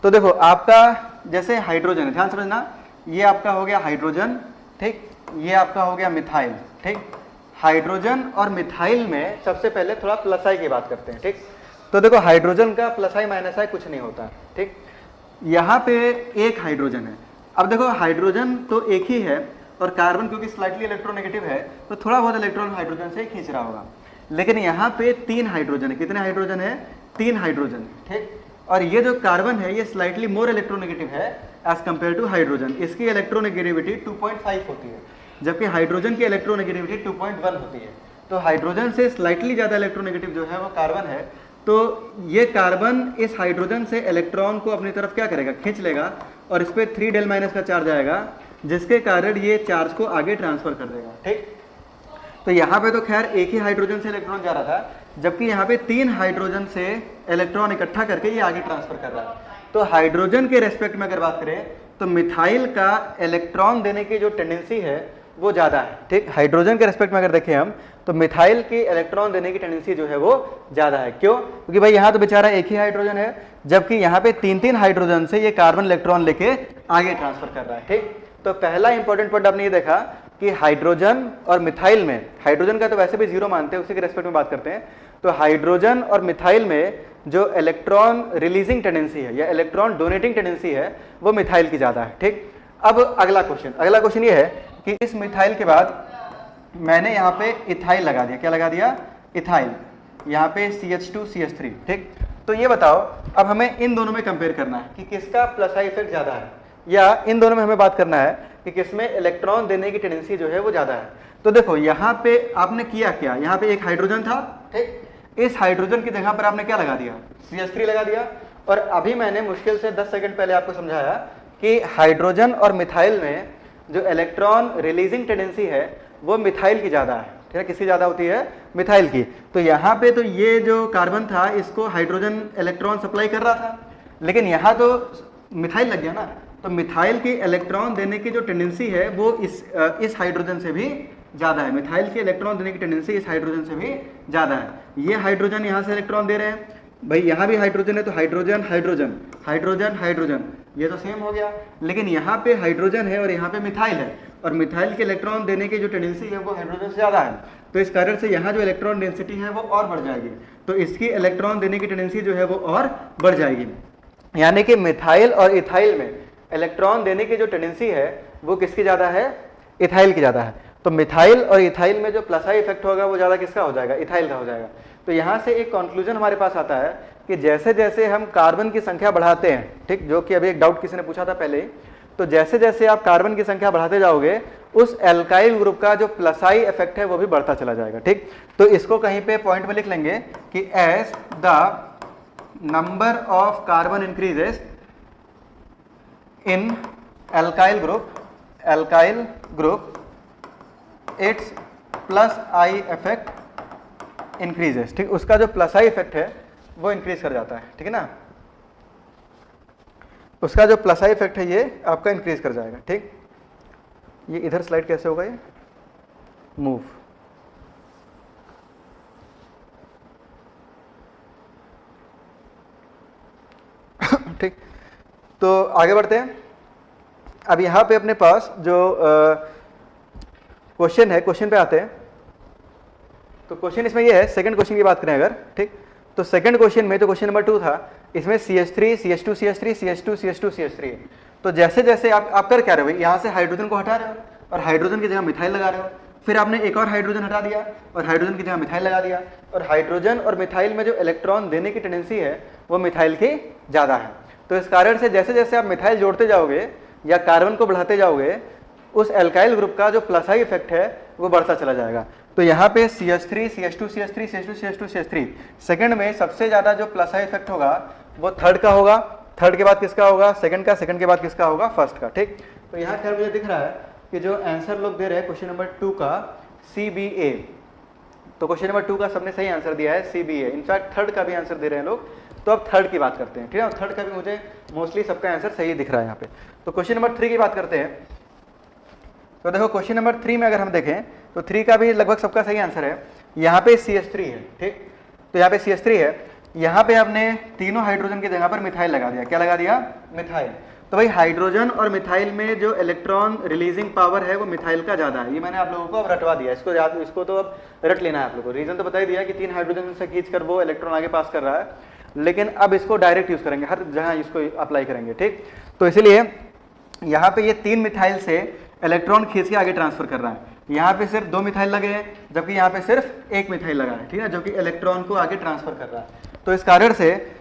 तो देखो आपका जैसे हाइड्रोजन है, ध्यान समझना, ये आपका हो गया हाइड्रोजन, ठीक, ये आपका हो गया मिथाइल, ठीक। हाइड्रोजन और मिथाइल में सबसे पहले थोड़ा प्लस आई की बात करते हैं, ठीक। तो देखो हाइड्रोजन का प्लस आई माइनस आई कुछ नहीं होता, ठीक। यहाँ पे एक हाइड्रोजन है, अब देखो हाइड्रोजन तो एक ही है, और कार्बन क्योंकि स्लाइटली इलेक्ट्रोनेगेटिव है तो थोड़ा बहुत इलेक्ट्रॉन हाइड्रोजन से खींच रहा होगा। लेकिन यहाँ पे 3 हाइड्रोजन है। कितने हाइड्रोजन है? 3 हाइड्रोजन, ठीक। और ये जो कार्बन है ये स्लाइटली मोर इलेक्ट्रोनेगेटिव है एज कंपेयर टू हाइड्रोजन। इसकी इलेक्ट्रोनेगेटिविटी 2.5 होती है, जबकि हाइड्रोजन की इलेक्ट्रोनेगेटिविटी 2.1 होती है। तो हाइड्रोजन से स्लाइटली ज़्यादा इलेक्ट्रोनेगेटिव जो है वो कार्बन है। तो ये कार्बन इस हाइड्रोजन से इलेक्ट्रॉन को अपनी तरफ क्या करेगा? खींच लेगा और इस पर 3 डेल माइनस का चार्ज आएगा, जिसके कारण ये चार्ज को आगे ट्रांसफर कर देगा, ठीक। तो यहाँ पे तो खैर एक ही हाइड्रोजन से इलेक्ट्रॉन जा रहा था, जबकि यहाँ पे 3 हाइड्रोजन से इलेक्ट्रॉन इकट्ठा करके ये आगे ट्रांसफर कर रहा है। तो हाइड्रोजन के रेस्पेक्ट में अगर बात करें तो मिथाइल का इलेक्ट्रॉन देने की जो टेंडेंसी है वो ज़्यादा है, ठीक। हाइड्रोजन के रेस्पेक्ट में अगर देखें हम तो मिथाइल की इलेक्ट्रॉन देने की टेंडेंसी जो है वो ज़्यादा है। क्यों? क्योंकि भाई यहाँ तो बेचारा एक ही हाइड्रोजन है, जबकि यहाँ पे 3-3 हाइड्रोजन से ये कार्बन इलेक्ट्रॉन लेके आगे ट्रांसफर कर रहा है, ठीक। तो पहला इंपॉर्टेंट पॉइंट आपने ये देखा कि हाइड्रोजन और मिथाइल में, हाइड्रोजन का तो वैसे भी 0 मानते हैं, उसी के रेस्पेक्ट में बात करते हैं। तो हाइड्रोजन और मिथाइल में जो इलेक्ट्रॉन रिलीजिंग टेंडेंसी है या इलेक्ट्रॉन डोनेटिंग टेंडेंसी है वो मिथाइल की ज़्यादा है, ठीक। अब अगला क्वेश्चन ये है कि इस मिथाइल के बाद मैंने यहाँ पे इथाइल लगा दिया। क्या लगा दिया? इथाइल। यहाँ पे CH2CH3, ठीक। तो ये बताओ अब हमें इन दोनों में कंपेयर करना है कि किसका प्लस आई इफेक्ट ज़्यादा है, या इन दोनों में हमें बात करना है कि किसमें इलेक्ट्रॉन देने की टेंडेंसी जो है वो ज़्यादा है। तो देखो यहाँ पे आपने किया क्या, यहाँ पे एक हाइड्रोजन था, ठीक। इस हाइड्रोजन की जगह पर आपने क्या लगा दिया? CH3 लगा दिया। और अभी मैंने मुश्किल से 10 सेकंड पहले आपको समझाया कि हाइड्रोजन और मिथाइल में जो इलेक्ट्रॉन रिलीजिंग टेंडेंसी है वो मिथाइल की ज़्यादा है, ठीक है। किसकी ज़्यादा होती है? मिथाइल की। तो यहाँ पे तो ये जो कार्बन था इसको हाइड्रोजन इलेक्ट्रॉन सप्लाई कर रहा था, लेकिन यहाँ तो मिथाइल लग गया ना। तो मिथाइल की इलेक्ट्रॉन देने की जो टेंडेंसी है वो इस हाइड्रोजन से भी ज़्यादा है। मिथाइल की इलेक्ट्रॉन देने की टेंडेंसी इस हाइड्रोजन से भी ज़्यादा है। ये हाइड्रोजन यहाँ से इलेक्ट्रॉन दे रहे हैं, भाई यहाँ भी हाइड्रोजन है तो हाइड्रोजन हाइड्रोजन हाइड्रोजन हाइड्रोजन, ये तो सेम हो गया। लेकिन यहाँ पे हाइड्रोजन है और यहाँ पे मिथाइल है, और मिथाइल के इलेक्ट्रॉन देने की जो टेंडेंसी है वो हाइड्रोजन से ज़्यादा है। तो इस कारण से यहाँ जो इलेक्ट्रॉन डेंसिटी है वो और बढ़ जाएगी, तो इसकी इलेक्ट्रॉन देने की टेंडेंसी जो है वो और बढ़ जाएगी। यानी कि मिथाइल और इथाइल में इलेक्ट्रॉन देने की जो टेंडेंसी है वो किसकी ज़्यादा है? इथाइल की ज़्यादा है। तो मिथाइल और इथाइल में जो प्लस आई इफेक्ट होगा वो ज़्यादा किसका हो जाएगा? इथाइल का हो जाएगा। तो यहाँ से एक कंक्लूजन हमारे पास आता है कि जैसे जैसे हम कार्बन की संख्या बढ़ाते हैं, ठीक, जो कि अभी एक डाउट किसी ने पूछा था पहले, तो जैसे जैसे आप कार्बन की संख्या बढ़ाते जाओगे उस एल्काइल ग्रुप का जो प्लस आई इफेक्ट है वो भी बढ़ता चला जाएगा, ठीक। तो इसको कहीं पे पॉइंट में लिख लेंगे कि as the number of carbon increases in alkyl group its plus I effect increases, ठीक। उसका जो प्लस आई इफेक्ट है वो इंक्रीज कर जाता है, ठीक है ना। उसका जो प्लस आई इफेक्ट है ये आपका इंक्रीज कर जाएगा, ठीक। ये इधर स्लाइड कैसे होगा? ये मूव, ठीक। तो आगे बढ़ते हैं। अब यहाँ पे अपने पास जो क्वेश्चन है, क्वेश्चन पे आते हैं। तो क्वेश्चन इसमें ये है, सेकंड क्वेश्चन की बात करें अगर, ठीक, तो सेकंड क्वेश्चन में जो क्वेश्चन नंबर 2 था इसमें CH3 CH2 CH3 CH2 CH2 CH3। तो जैसे जैसे आप कर क्या रहे हो, यहाँ से हाइड्रोजन को हटा रहे हो और हाइड्रोजन की जगह मिथाइल लगा रहे हो, फिर आपने एक और हाइड्रोजन हटा दिया और हाइड्रोजन की जगह मिथाइल लगा दिया, और हाइड्रोजन और मिथाइल में जो इलेक्ट्रॉन देने की टेंडेंसी है वो मिथाइल की ज़्यादा है। तो इस कारण से जैसे जैसे आप मिथाइल जोड़ते जाओगे या कार्बन को बढ़ाते जाओगे उस एल्काइल ग्रुप का जो प्लस आई इफेक्ट है वो बढ़ता चला जाएगा। तो यहाँ पे CH3 CH2 CH3 CH2 CH2 CH3 second में सबसे ज़्यादा जो प्लस आई इफेक्ट होगा वो थर्ड का होगा, थर्ड के बाद किसका होगा? सेकंड का, सेकंड के बाद किसका होगा? फर्स्ट का, ठीक। तो यहाँ खैर मुझे दिख रहा है कि जो आंसर लोग दे रहे हैं क्वेश्चन नंबर 2 का CBA, तो क्वेश्चन नंबर 2 का सबने सही आंसर दिया है CBA। इनफैक्ट थर्ड का भी आंसर दे रहे हैं लोग, तो अब थर्ड की बात करते हैं, ठीक है। थर्ड का भी मुझे मोस्टली सबका आंसर सही दिख रहा है यहाँ पे। तो क्वेश्चन नंबर 3 की बात करते हैं। तो देखो क्वेश्चन नंबर 3 में अगर हम देखें तो 3 का भी लगभग सबका सही आंसर है। यहाँ पे CH3 है, ठीक। तो यहाँ पे CH3 है, यहाँ पे आपने तीनों हाइड्रोजन की जगह पर मिथाइल लगा दिया। क्या लगा दिया? मिथाइल। तो भाई हाइड्रोजन और मिथाइल में जो इलेक्ट्रॉन रिलीजिंग पावर है वो मिथाइल का ज़्यादा है। ये मैंने आप लोगों को अब रटवा दिया, इसको याद, इसको तो अब रट लेना है आप लोगों को। रीज़न तो बता ही दिया कि 3 हाइड्रोजन से खींच कर वो इलेक्ट्रॉन आगे पास कर रहा है, लेकिन अब इसको डायरेक्ट यूज़ करेंगे, हर जगह इसको अप्लाई करेंगे, ठीक। तो इसलिए यहाँ पे ये 3 मिथाइल से इलेक्ट्रॉन खींच के आगे ट्रांसफर कर रहा है। यहाँ पे सिर्फ 2 मिथाइल लगे हैं, जबकि यहाँ पे सिर्फ 1 मिथाइल लगा है, ठीक है, जो कि इलेक्ट्रॉन को आगे ट्रांसफर कर रहा है। तो इस कारण से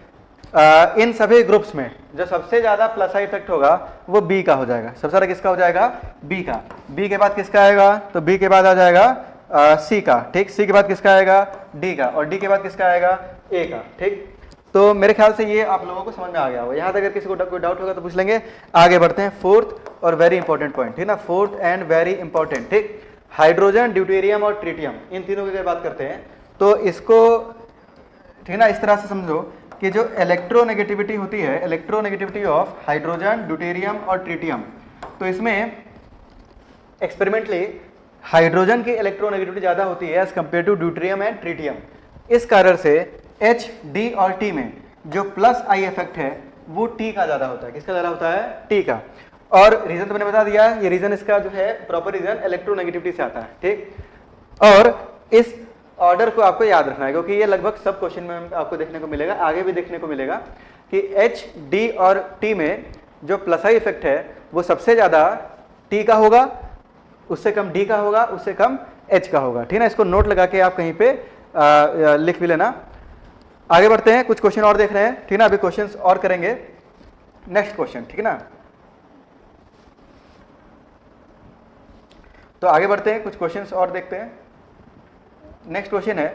इन सभी ग्रुप्स में जो सबसे ज्यादा प्लस आई इफेक्ट होगा वो बी का हो जाएगा। सबसे ज्यादा किसका हो जाएगा? बी का। बी के बाद किसका आएगा? तो बी के बाद आ जाएगा सी का, ठीक। सी के बाद किसका आएगा? डी का। और डी के बाद किसका आएगा? ए का, ठीक। तो मेरे ख्याल से ये आप लोगों को समझ में आ गया होगा। यहाँ तक अगर किसी को कोई डाउट होगा तो पूछ लेंगे। आगे बढ़ते हैं, फोर्थ और वेरी इंपॉर्टेंट पॉइंट, ठीक ना, फोर्थ एंड वेरी इंपॉर्टेंट, ठीक। हाइड्रोजन, ड्यूटेरियम और ट्रिटियम, इन तीनों की अगर बात करते हैं तो इसको, ठीक ना, इस तरह से समझो कि जो इलेक्ट्रोनेगेटिविटी होती है, इलेक्ट्रोनेगेटिविटी ऑफ हाइड्रोजन, ड्यूटेरियम और ट्रिटियम, तो इसमें एक्सपेरिमेंटली हाइड्रोजन की इलेक्ट्रोनेगेटिविटी ज़्यादा होती है as compare to deuterium and tritium. इस कारण से एच, डी और टी में जो प्लस आई इफेक्ट है वो टी का ज़्यादा होता है। किसका ज़्यादा होता है? टी का। और रीजन तो मैंने बता दिया, ये रीजन इसका जो है प्रॉपर रीजन इलेक्ट्रोनेगेटिविटी से आता है, ठीक। और इस ऑर्डर को आपको याद रखना है, क्योंकि ये लगभग सब क्वेश्चन में आपको देखने को मिलेगा, आगे भी देखने को मिलेगा कि एच, डी और टी में जो प्लस आई इफेक्ट है वो सबसे ज़्यादा टी का होगा, उससे कम डी का होगा, उससे कम एच का होगा, ठीक ना। इसको नोट लगा के आप कहीं पे लिख भी लेना। आगे बढ़ते हैं, कुछ क्वेश्चन और देख रहे हैं, ठीक ना। अभी क्वेश्चंस और करेंगे, नेक्स्ट क्वेश्चन, ठीक ना। तो आगे बढ़ते हैं, कुछ क्वेश्चंस और देखते हैं। नेक्स्ट क्वेश्चन है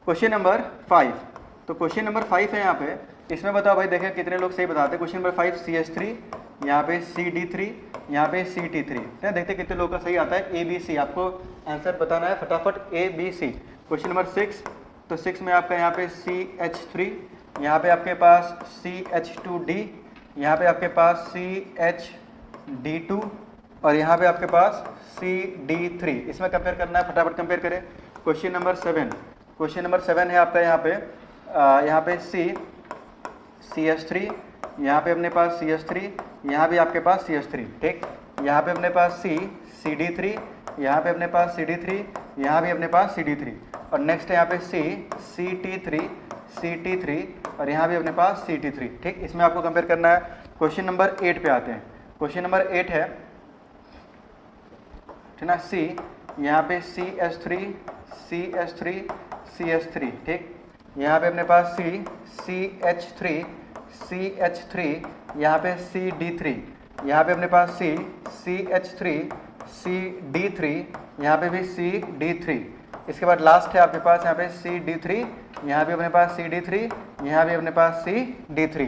क्वेश्चन नंबर 5। तो क्वेश्चन नंबर 5 है यहाँ पे। इसमें बताओ भाई, देखें कितने लोग सही बताते हैं। क्वेश्चन नंबर 5 CH3, यहाँ पे CD3, यहाँ पे CT3, देखते कितने लोग का सही आता है। ABC आपको आंसर बताना है फटाफट, ABC। क्वेश्चन नंबर 6, तो 6 में आपका यहाँ पे CH3, यहाँ पे आपके पास CH2D, यहाँ पे आपके पास CHD2 और यहाँ पे आपके पास CD3। इसमें कंपेयर करना है, फटाफट कंपेयर करें। क्वेश्चन नंबर 7, क्वेश्चन नंबर 7 है आपका यहाँ पे CH3, यहाँ पे अपने पास CH3, यहाँ भी आपके पास CH3, ठीक। यहाँ पे अपने पास CD3, यहाँ पे अपने पास CD3, यहाँ भी अपने पास CD3। और नेक्स्ट है यहाँ पे CT3 और यहाँ भी अपने पास CT3, ठीक। इसमें आपको कंपेयर करना है। क्वेश्चन नंबर 8 पे आते हैं। क्वेश्चन नंबर 8 है, ठीक ना, C, यहाँ पे CH3, ठीक। यहाँ पे अपने पास CH3, यहाँ पे CD3, यहाँ पे अपने पास CH3, CD3, यहाँ पे भी CD3। इसके बाद लास्ट है आपके पास यहाँ पे CD3, यहाँ पे अपने पास CD3, यहाँ भी अपने पास CD3।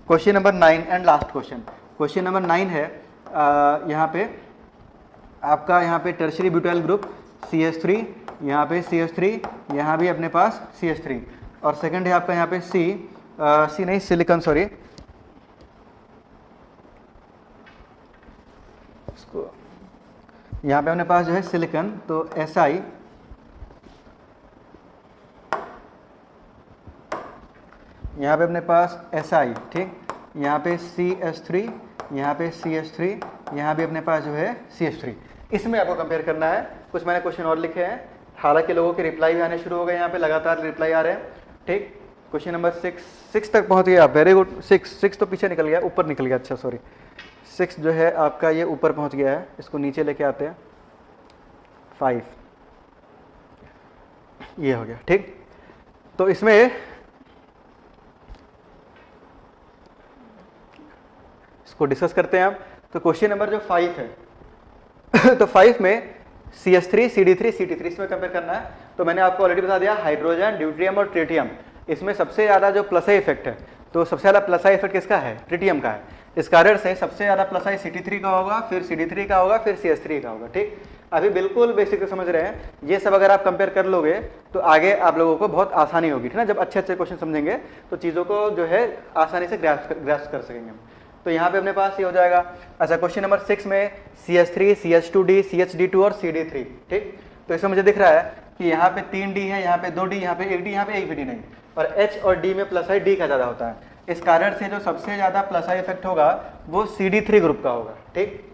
Question number 9 and last question. Question number 9 है यहाँ पे आपका, यहाँ पे टर्शियरी ब्यूटाइल ग्रुप CH3, यहाँ पे CH3, यहाँ भी अपने पास CH3। और सेकंड है आपका यहाँ पे C नहीं, सिलिकॉन, सॉरी, इसको यहाँ पे अपने पास जो है सिलिकॉन, तो Si, यहाँ पे अपने पास Si, ठीक। यहाँ पे CH3, यहाँ पे CH3, यहाँ भी अपने पास जो है CH3। इसमें आपको कंपेयर करना है। कुछ मैंने क्वेश्चन और लिखे हैं, हालांकि लोगों के रिप्लाई भी आने शुरू हो गए, यहाँ पे लगातार रिप्लाई आ रहे हैं, ठीक। क्वेश्चन नंबर 6 तक पहुँच गया, वेरी गुड। 6 तो पीछे निकल गया, ऊपर निकल गया, अच्छा सॉरी। 6 जो है आपका ये ऊपर पहुँच गया है, इसको नीचे लेके आते हैं। 5 ये हो गया, ठीक। तो इसमें इसको डिस्कस करते हैं आप। तो क्वेश्चन नंबर जो 5 है तो 5 में CH3, CD3, CT3 इसमें कंपेयर करना है। तो मैंने आपको ऑलरेडी बता दिया, हाइड्रोजन, ड्यूटेरियम और ट्रिटियम, इसमें सबसे ज़्यादा जो प्लस आई इफेक्ट है, तो सबसे ज़्यादा प्लस आई इफेक्ट किसका है? ट्रिटियम का है। इस कारण से सबसे ज़्यादा प्लस आई CT3 का होगा, फिर CD3 का होगा, फिर CH3 का होगा, ठीक। अभी बिल्कुल बेसिक समझ रहे हैं, ये सब अगर आप कंपेयर कर लोगे तो आगे आप लोगों को बहुत आसानी होगी, ठीक ना। जब अच्छे अच्छे क्वेश्चन समझेंगे तो चीज़ों को जो है आसानी से ग्रास्प कर सकेंगे। तो यहाँ पे अपने पास ये हो जाएगा। अच्छा, क्वेश्चन नंबर 6 में CH3, CH2D, CHD2 और CD3, ठीक। तो इसमें मुझे दिख रहा है कि यहाँ पे 3D है, यहाँ पे 2D, यहाँ पे 1D, यहाँ पे 1D नहीं, और H और D में प्लस आई D का ज़्यादा होता है। इस कारण से जो सबसे ज़्यादा प्लस आई इफेक्ट होगा वो CD3 ग्रुप का होगा, ठीक।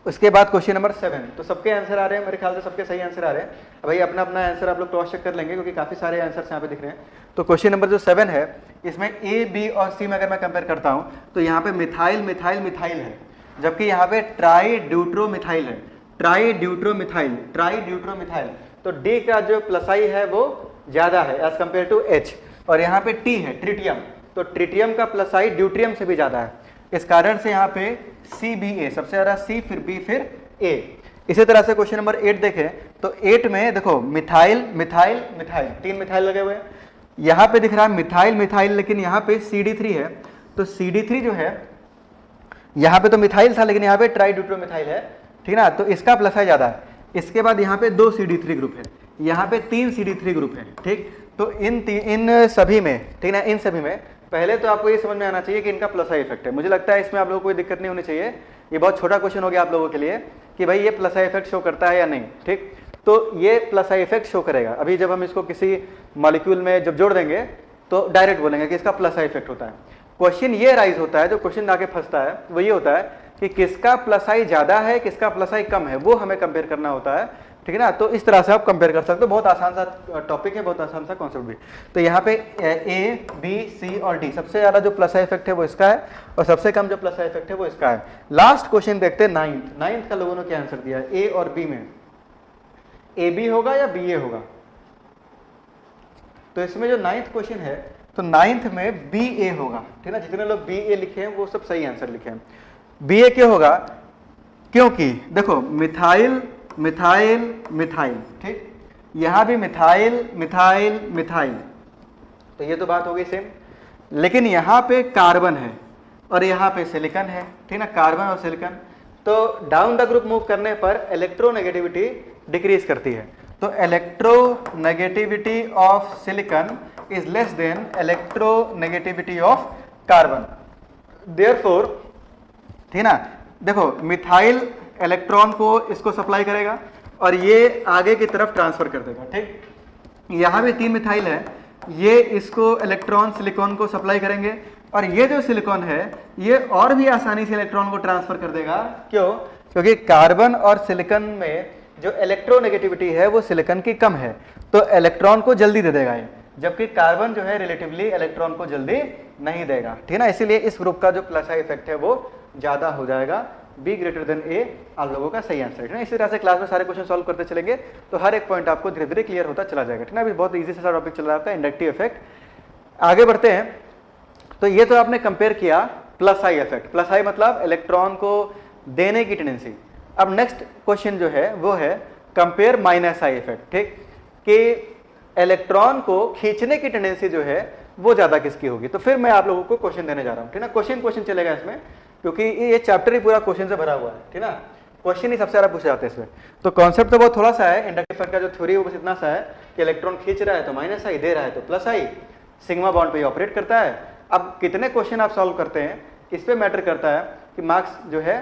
उसके बाद क्वेश्चन नंबर 7, तो सबके आंसर आ रहे हैं, मेरे ख्याल से सबके सही आंसर आ रहे हैं। भाई अपना अपना आंसर आप लोग क्रॉस चेक कर लेंगे, क्योंकि काफ़ी सारे आंसर्स यहाँ पे दिख रहे हैं। तो क्वेश्चन नंबर जो 7 है, इसमें A, B और C में अगर मैं कंपेयर करता हूँ तो यहाँ पे मिथाइल है, जबकि यहाँ पे ट्राई ड्यूट्रोमिथाइल है, ट्राई ड्यूट्रोमिथाइल, तो डी का जो प्लस आई है वो ज्यादा है एज कंपेयर टू एच। और यहाँ पे टी है ट्रिटियम, तो ट्रिटियम का प्लस आई ड्यूट्रियम से भी ज्यादा है, इस कारण से यहाँ पे सी बी ए सबसे ज्यादा, सी फिर बी फिर ए। इसी तरह से क्वेश्चन नंबर 8 देखें तो 8 में देखो मिथाइल मिथाइल मिथाइल, 3 मिथाइल लगे हुए हैं, यहाँ पे दिख रहा है मिथाइल मिथाइल, लेकिन यहाँ पे CD3 है, तो CD3 जो है यहाँ पे तो मिथाइल था लेकिन यहाँ पे ट्राईड्यूट्रोमिथाइल है, ठीक ना, तो इसका प्लस आई ज्यादा है। इसके बाद यहाँ पे 2 CD3 ग्रुप है, यहाँ पे 3 CD3 ग्रुप है, ठीक। तो इन सभी में, ठीक ना, इन सभी में पहले तो आपको ये समझ में आना चाहिए कि इनका प्लस आई इफेक्ट है। मुझे लगता है इसमें आप लोगों को कोई दिक्कत नहीं होनी चाहिए, ये बहुत छोटा क्वेश्चन हो गया आप लोगों के लिए कि भाई ये प्लस आई इफेक्ट शो करता है या नहीं, ठीक। तो ये प्लस आई इफेक्ट शो करेगा। अभी जब हम इसको किसी मॉलिक्यूल में जब जोड़ देंगे तो डायरेक्ट बोलेंगे कि इसका प्लस आई इफेक्ट होता है। क्वेश्चन ये राइज होता है, जो क्वेश्चन आके फंसता है वो ये होता है कि किसका प्लस आई ज्यादा है, किसका प्लस आई कम है, वो हमें कंपेयर करना होता है, ठीक है ना। तो इस तरह से आप कंपेयर कर सकते हो, बहुत आसान सा टॉपिक है, बहुत आसान सा कॉन्सेप्ट भी। तो यहाँ पे ए बी सी और डी, सबसे ज्यादा जो प्लस आई इफेक्ट है वो इसका है और सबसे कम जो प्लस आई इफेक्ट है वो इसका है। लास्ट क्वेश्चन देखते हैं नाइन्थ का लोगों ने क्या आंसर दिया है। ए और बी में ए बी होगा या बी ए होगा, तो इसमें जो 9th क्वेश्चन है तो 9th में बी ए होगा, ठीक है ना। जितने लोग बी ए लिखे हैं वो सब सही आंसर लिखे हैं। बी ए क्यों होगा, क्योंकि देखो मिथाइल मिथाइल मिथाइल, ठीक, यहां भी मिथाइल मिथाइल मिथाइल, तो ये तो बात हो गई सेम, लेकिन यहां पे कार्बन है और यहां पे सिलिकॉन है, ठीक ना, कार्बन और सिलिकॉन। तो डाउन द ग्रुप मूव करने पर इलेक्ट्रोनेगेटिविटी डिक्रीज करती है, तो electronegativity of silicon is less than electronegativity of carbon. Therefore, ठीक ना, देखो मिथाइल इलेक्ट्रॉन को इसको सप्लाई करेगा और ये आगे की तरफ ट्रांसफर कर देगा, ठीक। यहां भी 3 मिथाइल है, ये इसको इलेक्ट्रॉन सिलिकॉन को सप्लाई करेंगे और ये जो सिलिकॉन है ये और भी आसानी से इलेक्ट्रॉन को ट्रांसफर कर देगा। क्यों, क्योंकि कार्बन और सिलिकॉन में जो इलेक्ट्रोनेगेटिविटी है वो सिलिकॉन की कम है, तो इलेक्ट्रॉन को जल्दी दे देगा ये, जबकि कार्बन जो है रिलेटिवली इलेक्ट्रॉन को जल्दी नहीं देगा, ठीक ना। इसीलिए इस ग्रुप का जो प्लस आई इफेक्ट है वो ज्यादा हो जाएगा। बी ग्रेटर देन ए आप लोगों का सही आंसर है। इसी तरह से क्लास में सारे क्वेश्चन सॉल्व करते चलेंगे तो हर एक पॉइंट आपको धीरे धीरे क्लियर होता चला जाएगा, ठीक ना। अभी बहुत इजी से टॉपिक चल रहा है आपका इंडक्टिव इफेक्ट। आगे बढ़ते हैं, तो ये तो आपने कंपेयर किया प्लस आई इफेक्ट, प्लस आई मतलब इलेक्ट्रॉन को देने की टेंडेंसी। अब नेक्स्ट क्वेश्चन जो है वो है कंपेयर माइनस आई इफेक्ट, ठीक, कि इलेक्ट्रॉन को खींचने की टेंडेंसी जो है वो ज्यादा किसकी होगी। तो फिर मैं आप लोगों को क्वेश्चन देने जा रहा हूं, ठीक ना। क्वेश्चन चलेगा इसमें, क्योंकि ये चैप्टर ही पूरा क्वेश्चन से भरा हुआ है, ठीक ना। क्वेश्चन ही सबसे ज्यादा पूछे जाते हैं इसमें। तो कॉन्सेप्ट तो बहुत थोड़ा सा है, इंडक्टिव इफेक्ट का जो थ्योरी है वो बस इतना सा है कि इलेक्ट्रॉन खींच रहा है तो माइनस आई, दे रहा है तो प्लस आई, सिग्मा बॉन्ड पे ऑपरेट करता है। अब कितने क्वेश्चन आप सॉल्व करते हैं इस पे मैटर करता है कि मार्क्स जो है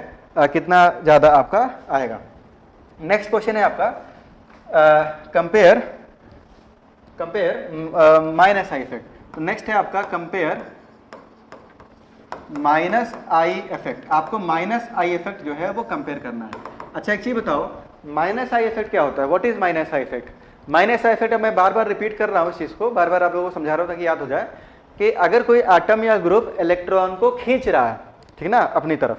कितना ज्यादा आपका आएगा। नेक्स्ट क्वेश्चन है आपका कंपेयर माइनस आई इफेक्ट। तो नेक्स्ट है आपका कंपेयर माइनस आई इफेक्ट। आपको माइनस आई इफेक्ट जो है वो कंपेयर करना है। अच्छा एक चीज बताओ, माइनस आई इफेक्ट क्या होता है, what is minus I effect. Minus I effect, मैं बार बार रिपीट कर रहा हूँ इस चीज को, बार बार आप लोगों को समझा रहा हूँ ताकि याद हो जाए कि अगर कोई एटम या ग्रुप इलेक्ट्रॉन को खींच रहा है, ठीक ना, अपनी तरफ,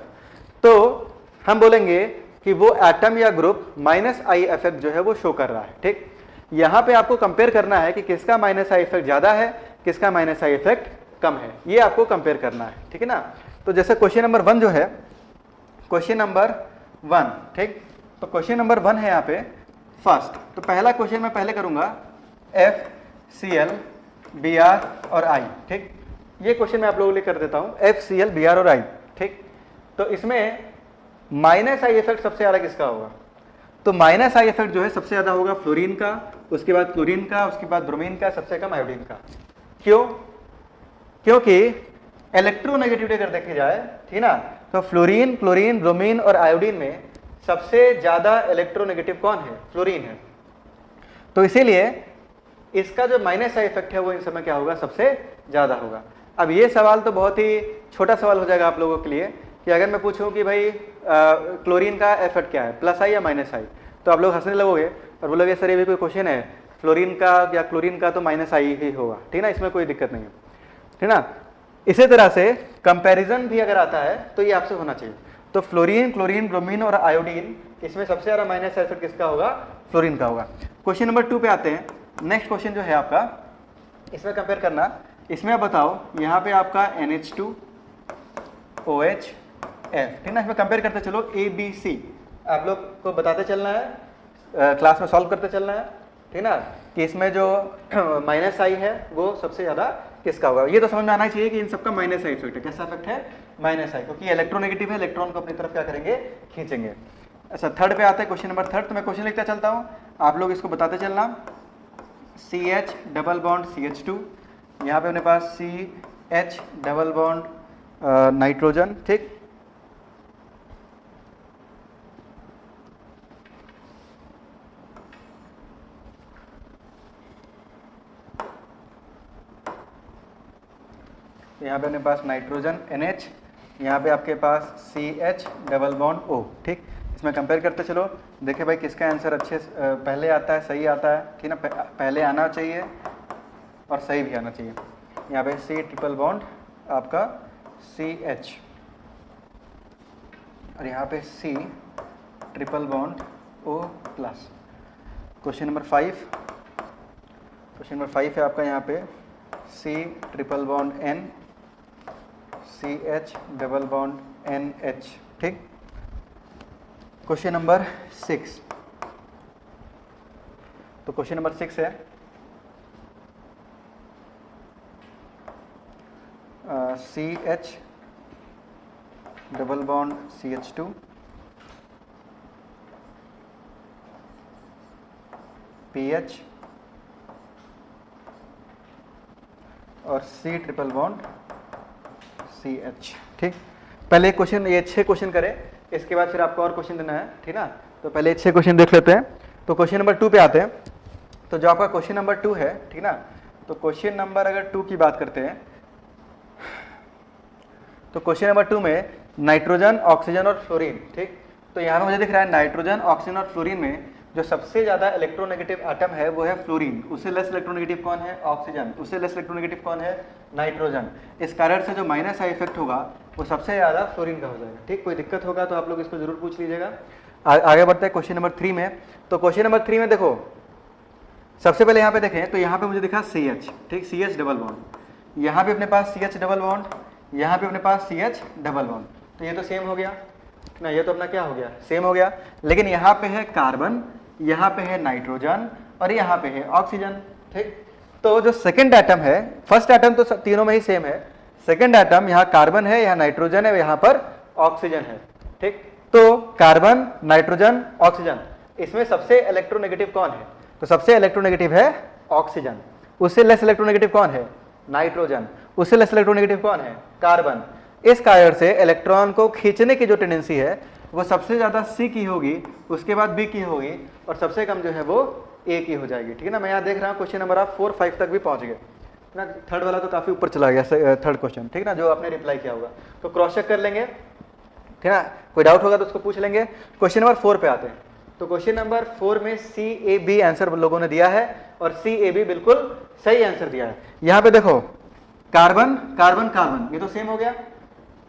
तो हम बोलेंगे कि वो एटम या ग्रुप माइनस आई इफेक्ट जो है वो शो कर रहा है, ठीक। यहां पे आपको कंपेयर करना है कि किसका माइनस आई इफेक्ट ज्यादा है, किसका माइनस आई इफेक्ट कम है, ये आपको कंपेयर करना है, ठीक है ना। तो जैसे क्वेश्चन नंबर 1 जो है, क्वेश्चन नंबर 1, ठीक, तो क्वेश्चन नंबर 1 है यहाँ पे फर्स्ट। तो पहला क्वेश्चन मैं पहले करूंगा FCl Br और I, ठीक। ये क्वेश्चन मैं आप लोगों के लिए कर देता हूं, FCl Br और I, ठीक। तो इसमें माइनस आई इफेक्ट सबसे ज्यादा किसका होगा, तो माइनस आई इफेक्ट जो है सबसे ज्यादा होगा फ्लोरीन का, उसके बाद क्लोरीन का, उसके बाद ब्रोमीन का, सबसे कम आयोडीन का। क्यों, क्योंकि इलेक्ट्रोनेगेटिविटी अगर देखी जाए, ठीक ना, तो फ्लोरीन, क्लोरीन, ब्रोमीन और आयोडीन में सबसे ज्यादा इलेक्ट्रोनेगेटिव कौन है, फ्लोरीन है। तो इसीलिए इसका जो माइनस आई इफेक्ट है वो इन समय क्या होगा, सबसे ज्यादा होगा। अब ये सवाल तो बहुत ही छोटा सवाल हो जाएगा आप लोगों के लिए कि अगर मैं पूछूं कि भाई क्लोरीन का इफेक्ट क्या है, प्लस आई या माइनस आई, तो आप लोग हंसने लगोगे और बोलोगे सर ये भी कोई क्वेश्चन है, फ्लोरीन का या क्लोरीन का तो माइनस आई ही होगा, ठीक ना, इसमें कोई दिक्कत नहीं है, ठीक ना। इसी तरह से कंपैरिजन भी अगर आता है तो ये आपसे होना चाहिए। तो फ्लोरीन, क्लोरीन, ब्रोमीन और आयोडीन, इसमें सबसे ज़्यादा माइनस साइड इफेक्ट किसका होगा? फ्लोरीन का होगा। क्वेश्चन नंबर 2 पे आते हैं। नेक्स्ट क्वेश्चन जो है आपका, इसमें कंपेयर करना, इसमें आप बताओ यहाँ पे आपका NH2 OH F, ठीक ना, इसमें कंपेयर करते चलो ABC, आप लोग को बताते चलना है, क्लास में सॉल्व करते चलना है, ठीक ना, कि इसमें जो माइनस आई है वो सबसे ज़्यादा किसका होगा। ये तो समझ में आना चाहिए कि इन सबका माइनस आई इफेक्ट है। कैसा इफेक्ट है? माइनस आई, क्योंकि इलेक्ट्रोनेगेटिव है, इलेक्ट्रॉन को अपनी तरफ क्या करेंगे? खींचेंगे। अच्छा, थर्ड पे आते हैं, क्वेश्चन नंबर 3। तो मैं क्वेश्चन लिखता चलता हूँ, आप लोग इसको बताते चलना। CH डबल बॉन्ड CH2, यहाँ पे अपने पास CH डबल बॉन्ड नाइट्रोजन, ठीक। यहाँ पे अपने पास नाइट्रोजन NH, यहाँ पे आपके पास CH डबल बॉन्ड O, ठीक। इसमें कंपेयर करते चलो, देखिए भाई किसका आंसर अच्छे पहले आता है, सही आता है, ठीक ना, पहले आना चाहिए और सही भी आना चाहिए। यहाँ पे C ट्रिपल बॉन्ड आपका CH और यहाँ पे C triple bond O plus. Question number 5, question number 5 है आपका यहाँ पे C triple bond N, CH double bond NH, ठीक। क्वेश्चन नंबर 6, तो क्वेश्चन नंबर 6 है CH double bond CH2, PH और C ट्रिपल बॉन्ड CH, ठीक। पहले क्वेश्चन, ये 6 क्वेश्चन करें, इसके बाद फिर आपको और क्वेश्चन देना है, ठीक ना। तो पहले 6 क्वेश्चन देख लेते हैं। तो क्वेश्चन नंबर 2 पे आते हैं। तो जो आपका क्वेश्चन नंबर 2 है, ठीक ना, तो क्वेश्चन नंबर अगर 2 की बात करते हैं, तो क्वेश्चन नंबर 2 में नाइट्रोजन, ऑक्सीजन और फ्लोरीन, ठीक। तो यहाँ पे मुझे दिख रहा है नाइट्रोजन, ऑक्सीजन और फ्लोरीन में जो सबसे ज़्यादा इलेक्ट्रोनेगेटिव एटम है वो है फ्लोरीन, उससे लेस इलेक्ट्रोनेगेटिव कौन है? ऑक्सीजन, उससे लेस इलेक्ट्रोनेगेटिव कौन है? नाइट्रोजन। इस कारण से जो माइनस आई इफेक्ट होगा वो सबसे ज़्यादा फ्लोरीन का हो जाएगा, ठीक। कोई दिक्कत होगा तो आप लोग इसको जरूर पूछ लीजिएगा। आगे बढ़ते हैं क्वेश्चन नंबर 3 में। तो क्वेश्चन नंबर 3 में देखो, सबसे पहले यहाँ पे देखें तो यहाँ पे मुझे दिखा CH, ठीक, CH डबल बॉन्ड, यहाँ पे अपने पास CH डबल बॉन्ड, यहाँ पे अपने पास CH डबल बॉन्ड, तो ये तो सेम हो गया ना, ये तो अपना क्या हो गया? सेम हो गया। लेकिन यहाँ पे है कार्बन, यहाँ पे है नाइट्रोजन और यहाँ पे है ऑक्सीजन, ठीक। तो जो सेकंड एटम है, फर्स्ट एटम तो तीनों में ही सेम है, सेकंड एटम यहाँ कार्बन है, यहाँ नाइट्रोजन है, यहाँ पर ऑक्सीजन है, ठीक। तो कार्बन, नाइट्रोजन, ऑक्सीजन, इसमें सबसे इलेक्ट्रोनेगेटिव कौन है? तो सबसे इलेक्ट्रोनेगेटिव है ऑक्सीजन। उससे लेस इलेक्ट्रोनेगेटिव कौन है? नाइट्रोजन। उससे लेस इलेक्ट्रोनेगेटिव कौन है? कार्बन। इस कारण से इलेक्ट्रॉन को खींचने की जो टेंडेंसी है वो सबसे ज़्यादा C की होगी, उसके बाद B की होगी और सबसे कम जो है वो A की हो जाएगी, ठीक है ना। मैं यहाँ देख रहा हूँ क्वेश्चन नंबर आप 4, 5 तक भी पहुँच गए ना, थर्ड वाला तो काफ़ी ऊपर चला गया, थर्ड क्वेश्चन, ठीक ना, जो आपने रिप्लाई किया होगा। तो क्रॉस चेक कर लेंगे, ठीक ना, कोई डाउट होगा तो उसको पूछ लेंगे। क्वेश्चन नंबर 4 पे आते हैं। तो क्वेश्चन नंबर 4 में CAB आंसर लोगों ने दिया है और CAB बिल्कुल सही आंसर दिया है। यहाँ पे देखो, कार्बन कार्बन कार्बन, ये तो सेम हो गया,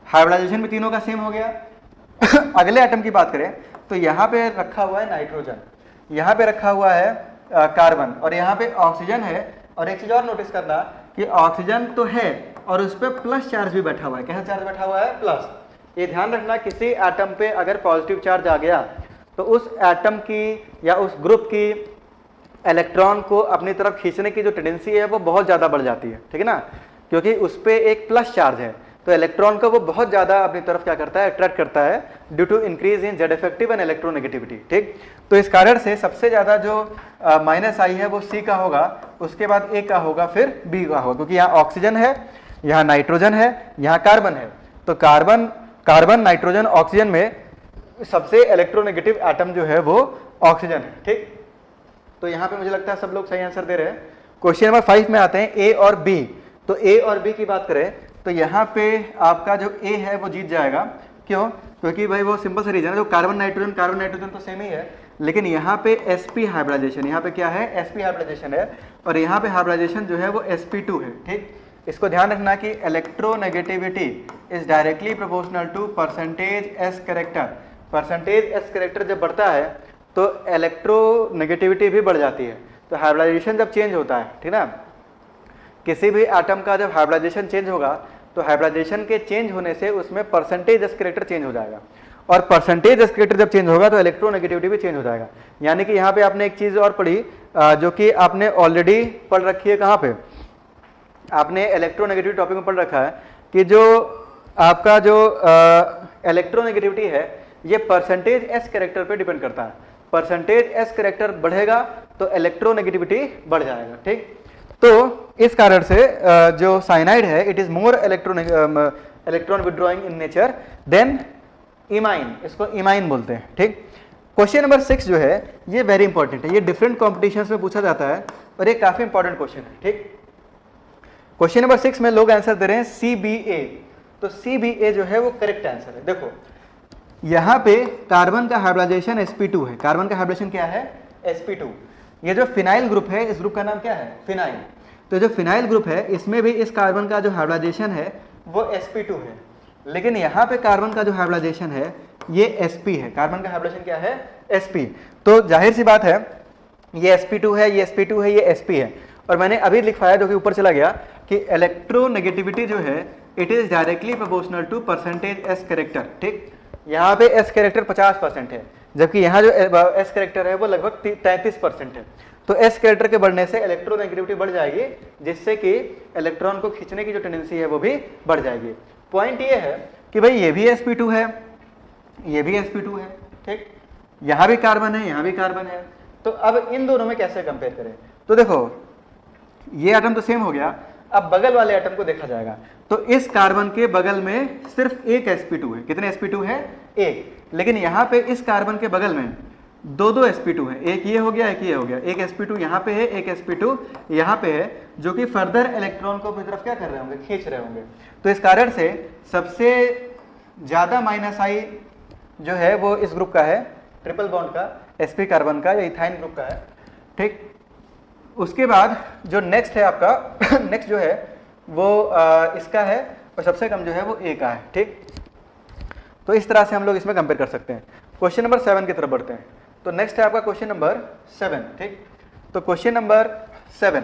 हाइब्रिडाइजेशन भी तीनों का सेम हो गया। अगले एटम की बात करें तो यहाँ पे रखा हुआ है नाइट्रोजन, यहाँ पे रखा हुआ है कार्बन और यहाँ पे ऑक्सीजन है। और एक चीज और नोटिस करना कि ऑक्सीजन तो है और उस पर प्लस चार्ज भी बैठा हुआ है। कैसा चार्ज बैठा हुआ है? प्लस। ये ध्यान रखना, किसी एटम पे अगर पॉजिटिव चार्ज आ गया तो उस एटम की या उस ग्रुप की इलेक्ट्रॉन को अपनी तरफ खींचने की जो टेंडेंसी है वो बहुत ज़्यादा बढ़ जाती है, ठीक है ना, क्योंकि उस पर एक प्लस चार्ज है। तो इलेक्ट्रॉन को वो बहुत ज़्यादा अपनी तरफ क्या करता है? अट्रैक्ट करता है due to increase in Z effective and electronegativity, ठीक। तो इस कारण से सबसे ज़्यादा जो माइनस आई है वो C का होगा, उसके बाद A का होगा, फिर B का होगा, क्योंकि यहाँ ऑक्सीजन है, यहाँ नाइट्रोजन है, यहाँ कार्बन है। तो कार्बन कार्बन नाइट्रोजन ऑक्सीजन में सबसे इलेक्ट्रोनेगेटिव एटम जो है वो ऑक्सीजन है, ठीक। तो यहाँ पे मुझे लगता है सब लोग सही आंसर दे रहे हैं। क्वेश्चन नंबर 5 में आते हैं, A और B। तो A और B की बात करें तो यहाँ पे आपका जो A है वो जीत जाएगा। क्यों? क्योंकि भाई वो सिंपल से रीजन है, जो कार्बन नाइट्रोजन तो सेम ही है, लेकिन यहाँ पे sp हाइब्रिडाइजेशन, यहाँ पे क्या है? sp हाइब्रिडाइजेशन है और यहाँ पे हाइब्रिडाइजेशन जो है वो sp2 है, ठीक। इसको ध्यान रखना कि electronegativity is directly proportional to percentage S character. Percentage S character जब बढ़ता है तो इलेक्ट्रोनेगेटिविटी भी बढ़ जाती है। तो हाइब्रिडाइजेशन जब चेंज होता है, ठीक ना, किसी भी एटम का जब हाइब्रिडाइजेशन चेंज होगा तो हाइब्रिडाइजेशन के चेंज होने से उसमें परसेंटेज एस कैरेक्टर चेंज हो जाएगा, और परसेंटेज एस कैरेक्टर जब चेंज होगा तो इलेक्ट्रोनेगेटिविटी भी चेंज हो जाएगा। यानी कि यहाँ पे आपने एक चीज और पढ़ी जो कि आपने ऑलरेडी पढ़ रखी है, कहाँ पे आपने इलेक्ट्रोनेगेटिविटी टॉपिक में पढ़ रखा है कि जो आपका जो इलेक्ट्रोनेगेटिविटी है ये परसेंटेज एस कैरेक्टर पे डिपेंड करता है। परसेंटेज एस कैरेक्टर बढ़ेगा तो इलेक्ट्रोनेगेटिविटी बढ़ जाएगा, ठीक। तो इस कारण से जो साइनाइड है it is more electron withdrawing in nature than imine, इसको इमाइन बोलते हैं, ठीक। क्वेश्चन नंबर 6 जो है ये वेरी इंपॉर्टेंट है, ये डिफरेंट कॉम्पिटिशन्स में पूछा जाता है और ये काफी इंपॉर्टेंट क्वेश्चन है, ठीक। क्वेश्चन नंबर 6 में लोग आंसर दे रहे हैं CBA, तो CBA जो है वो करेक्ट आंसर है। देखो यहाँ पे कार्बन का हाइब्रिडाइजेशन sp2 है, कार्बन का हाइब्रिडेशन क्या है sp2। ये जो फिनाइल ग्रुप है इस ग्रुप का नाम क्या है फिनाइल, तो जो फिनाइल ग्रुप है इसमें भी इस कार्बन का जो हाइब्रिडाइजेशन है वो sp2 है, लेकिन यहाँ पे कार्बन का जो हाइब्रिडाइजेशन है ये sp है, कार्बन का हाइब्रिडेशन क्या है sp। तो जाहिर सी बात है ये sp2 है, ये sp2 है, ये sp है, और मैंने अभी लिखवाया जो कि ऊपर चला गया कि इलेक्ट्रोनेगेटिविटी जो है it is directly proportional to percentage S character, ठीक। यहाँ पे एस कैरेक्टर 50% है, जबकि यहाँ जो एस कैरेक्टर है वो लगभग 33% है। तो एस कैरेक्टर के बढ़ने से इलेक्ट्रोनेगेटिविटी बढ़ जाएगी, जिससे कि इलेक्ट्रॉन को खींचने की जो टेंडेंसी है वो भी बढ़ जाएगी। पॉइंट ये है कि भाई ये भी sp2 है, ये भी sp2 है, ठीक, यहाँ भी कार्बन है, यहाँ भी कार्बन है, तो अब इन दोनों में कैसे कंपेयर करें। तो देखो ये एटम तो सेम हो गया, अब बगल वाले एटम को देखा जाएगा। तो इस कार्बन के बगल में सिर्फ एक sp2 है, कितने sp2 है एक, लेकिन यहाँ पे इस कार्बन के बगल में दो sp2 है, एक ये हो गया एक ये हो गया, एक sp2 यहाँ पे है एक sp2 यहाँ पे है, जो कि फर्दर इलेक्ट्रॉन को अपनी तरफ क्या कर रहे होंगे खींच रहे होंगे। तो इस कारण से सबसे ज्यादा -I जो है वो इस ग्रुप का है, ट्रिपल बॉन्ड का, sp कार्बन का या इथाइन ग्रुप का है, ठीक। उसके बाद जो नेक्स्ट है आपका नेक्स्ट जो है वो इसका है, और सबसे कम जो है वो ए का है, ठीक। तो इस तरह से हम लोग इसमें कंपेयर कर सकते हैं। क्वेश्चन नंबर 7 की तरफ बढ़ते हैं। तो नेक्स्ट है आपका क्वेश्चन नंबर 7, ठीक। तो क्वेश्चन नंबर 7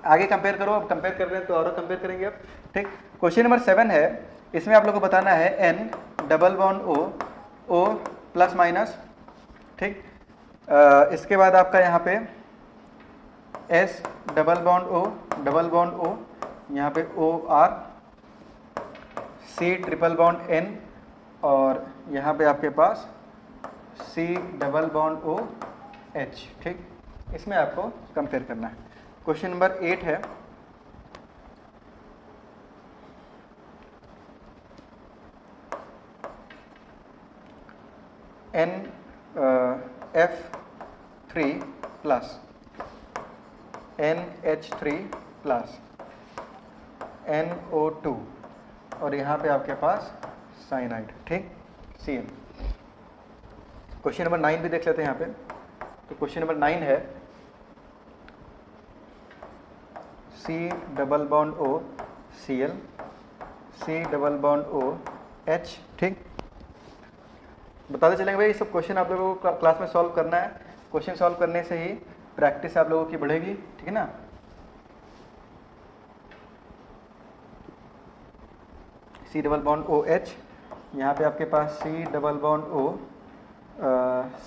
आगे कंपेयर करो, अब कंपेयर कर रहे हैं तो और कंपेयर करेंगे अब, ठीक। क्वेश्चन नंबर 7 है, इसमें आप लोग को बताना है N double bond O plus minus, ठीक। इसके बाद आपका यहाँ पे S डबल बॉन्ड O यहाँ पे OR, C triple bond N, और यहाँ पे आपके पास C डबल बॉन्ड OH, ठीक। इसमें आपको कंपेयर करना है। क्वेश्चन नंबर 8 है, NF3 plus NH3 plus NO2, और यहाँ पे आपके पास साइनाइड, ठीक, Cn। क्वेश्चन नंबर 9 भी देख लेते हैं यहाँ पे। तो क्वेश्चन नंबर 9 है C double bond O Cl, C double bond O H, ठीक। बताते चलेंगे भाई, सब क्वेश्चन आप लोगों को क्लास में सॉल्व करना है। क्वेश्चन सॉल्व करने से ही प्रैक्टिस आप लोगों की बढ़ेगी, ठीक है ना। C डबल बॉन्ड OH, यहाँ पे आपके पास C double bond O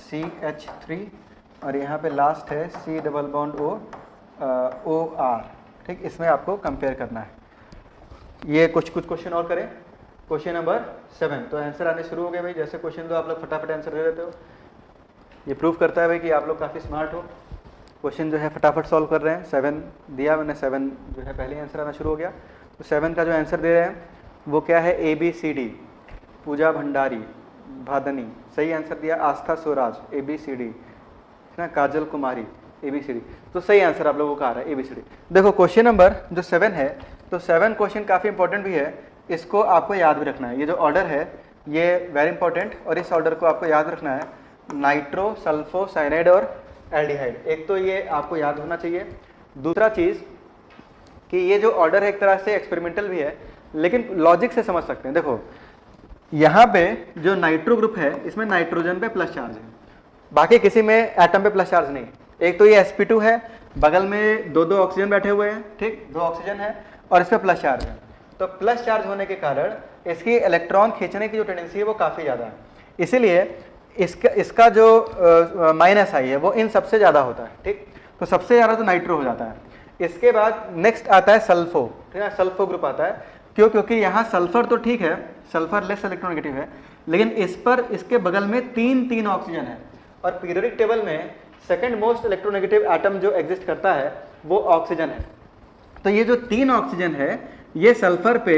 CH3, और यहाँ पे लास्ट है C double bond O OR, ठीक। इसमें आपको कंपेयर करना है। ये कुछ क्वेश्चन और करें। क्वेश्चन नंबर 7, तो आंसर आने शुरू हो गए भाई। जैसे क्वेश्चन तो आप लोग फटाफट आंसर दे देते हो, ये प्रूफ करता है भाई कि आप लोग काफ़ी स्मार्ट हो। क्वेश्चन जो है फटाफट सॉल्व कर रहे हैं। 7 दिया मैंने, 7 जो है पहले आंसर आना शुरू हो गया। तो 7 का जो आंसर दे रहे हैं वो क्या है ABCD, पूजा भंडारी भादनी, सही आंसर दिया। आस्था स्वराज ABCD, है ना, काजल कुमारी ABCD, तो सही आंसर आप लोगों का आ रहा है ABCD। देखो क्वेश्चन नंबर जो 7 है, तो 7 क्वेश्चन काफ़ी इंपॉर्टेंट भी है, इसको आपको याद भी रखना है। ये जो ऑर्डर है ये वेरी इंपॉर्टेंट, और इस ऑर्डर को आपको याद रखना है, नाइट्रो सल्फो साइनाइड और एल्डिहाइड। एक तो ये आपको याद होना चाहिए। दूसरा चीज़ कि ये जो ऑर्डर है एक तरह से एक्सपेरिमेंटल भी है, लेकिन लॉजिक से समझ सकते हैं। देखो यहाँ पे जो नाइट्रो ग्रुप है इसमें नाइट्रोजन पे प्लस चार्ज है, बाकी किसी में एटम पे प्लस चार्ज नहीं। एक तो ये sp2 है, बगल में दो ऑक्सीजन बैठे हुए हैं, ठीक, 2 ऑक्सीजन है और इस पर प्लस चार्ज है। तो प्लस चार्ज होने के कारण इसकी इलेक्ट्रॉन खींचने की जो टेंडेंसी है वो काफ़ी ज़्यादा है, इसीलिए इसका जो माइनस आई है वो इन सबसे ज़्यादा होता है, ठीक। तो सबसे ज़्यादा तो नाइट्रो हो जाता है। इसके बाद नेक्स्ट आता है सल्फो, ठीक है, सल्फो ग्रुप आता है। क्यों? क्योंकि यहाँ सल्फर तो ठीक है, सल्फर लेस इलेक्ट्रोनेगेटिव है, लेकिन इस पर इसके बगल में 3 ऑक्सीजन है और पीरियोडिक टेबल में सेकंड मोस्ट इलेक्ट्रोनेगेटिव एटम जो एग्जिस्ट करता है वो ऑक्सीजन है। तो ये जो 3 ऑक्सीजन है ये सल्फर पे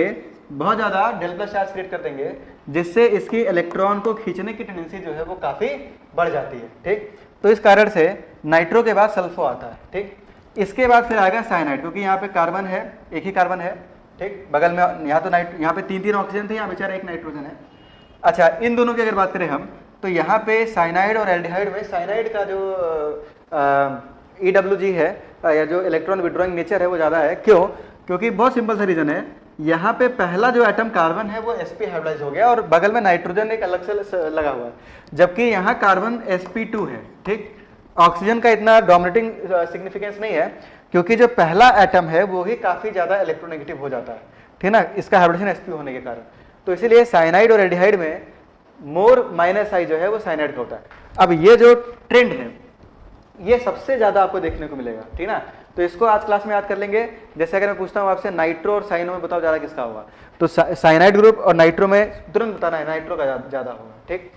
बहुत ज़्यादा डेल प्लस चार्ज क्रिएट कर देंगे, जिससे इसकी इलेक्ट्रॉन को खींचने की टेंडेंसी जो है वो काफ़ी बढ़ जाती है, ठीक। तो इस कारण से नाइट्रो के बाद सल्फो आता है, ठीक। इसके बाद फिर आएगा साइनाइड, क्योंकि यहाँ पे कार्बन है, एक ही कार्बन है, ठीक, बगल में यहाँ तो यहाँ पे 3 ऑक्सीजन थे, यहाँ बेचारा एक नाइट्रोजन है। अच्छा, इन दोनों की अगर बात करें हम तो यहाँ पे साइनाइड और एल्डिहाइड में साइनाइड का जो EWG है या जो इलेक्ट्रॉन विड्रॉइंग नेचर है वो ज़्यादा है। क्यों? क्योंकि बहुत सिंपल सा रीज़न है, यहाँ पे पहला जो एटम कार्बन है वो sp हाइब्रिडाइज हो गया और बगल में नाइट्रोजन एक अलग से लगा हुआ है, जबकि यहाँ कार्बन sp2 है, ठीक। ऑक्सीजन का इतना डोमिनेटिंग सिग्निफिकेंस नहीं है, क्योंकि जो पहला एटम है वो ही काफ़ी ज़्यादा इलेक्ट्रोनेगेटिव हो जाता है, ठीक ना, इसका हाइब्रिडेशन sp होने के कारण। तो इसीलिए साइनाइड और एल्डिहाइड में मोर माइनस आई जो है वो साइनाइड का होता है। अब ये जो ट्रेंड है ये सबसे ज़्यादा आपको देखने को मिलेगा, ठीक ना। तो इसको आज क्लास में याद कर लेंगे। जैसे अगर मैं पूछता हूँ आपसे नाइट्रो और साइनो में बताओ ज़्यादा किसका होगा, तो साइनाइड ग्रुप और नाइट्रो में तुरंत बताना है नाइट्रो का ज़्यादा होगा, ठीक।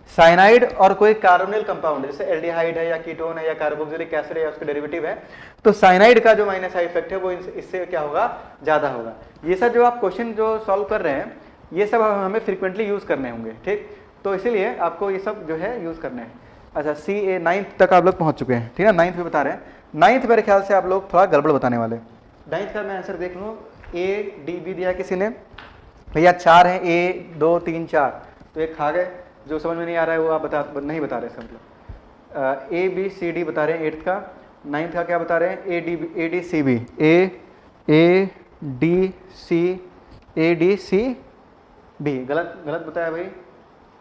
साइनाइड और कोई कार्बोनिल कंपाउंड जैसे एल्डिहाइड है या कीटोन है या कार्बोक्सिलिक एसिड है या उसके डेरिवेटिव है, तो साइनाइड का जो माइनस आई इफेक्ट है वो इससे क्या होगा, ज़्यादा होगा। ये सब जो आप क्वेश्चन जो सॉल्व कर रहे हैं ये सब हमें फ्रिक्वेंटली यूज़ करने होंगे, ठीक। तो इसीलिए आपको ये सब जो है यूज़ करने हैं। अच्छा, CA 9th तक आप लोग पहुँच चुके हैं, ठीक है, 9th में बता रहे हैं। 9th मेरे ख्याल से आप लोग थोड़ा गड़बड़ बताने वाले। 9th का मैं आंसर देख लूँ, ADB दिया किसी ने, भैया 4 है, A 2 3 4, तो एक खा गए। जो समझ में नहीं आ रहा है वो आप नहीं बता रहे, इसका मतलब ABCD बता रहे हैं 8th का। 9th का क्या बता रहे हैं, ADCB, ADCB, गलत बताया भाई।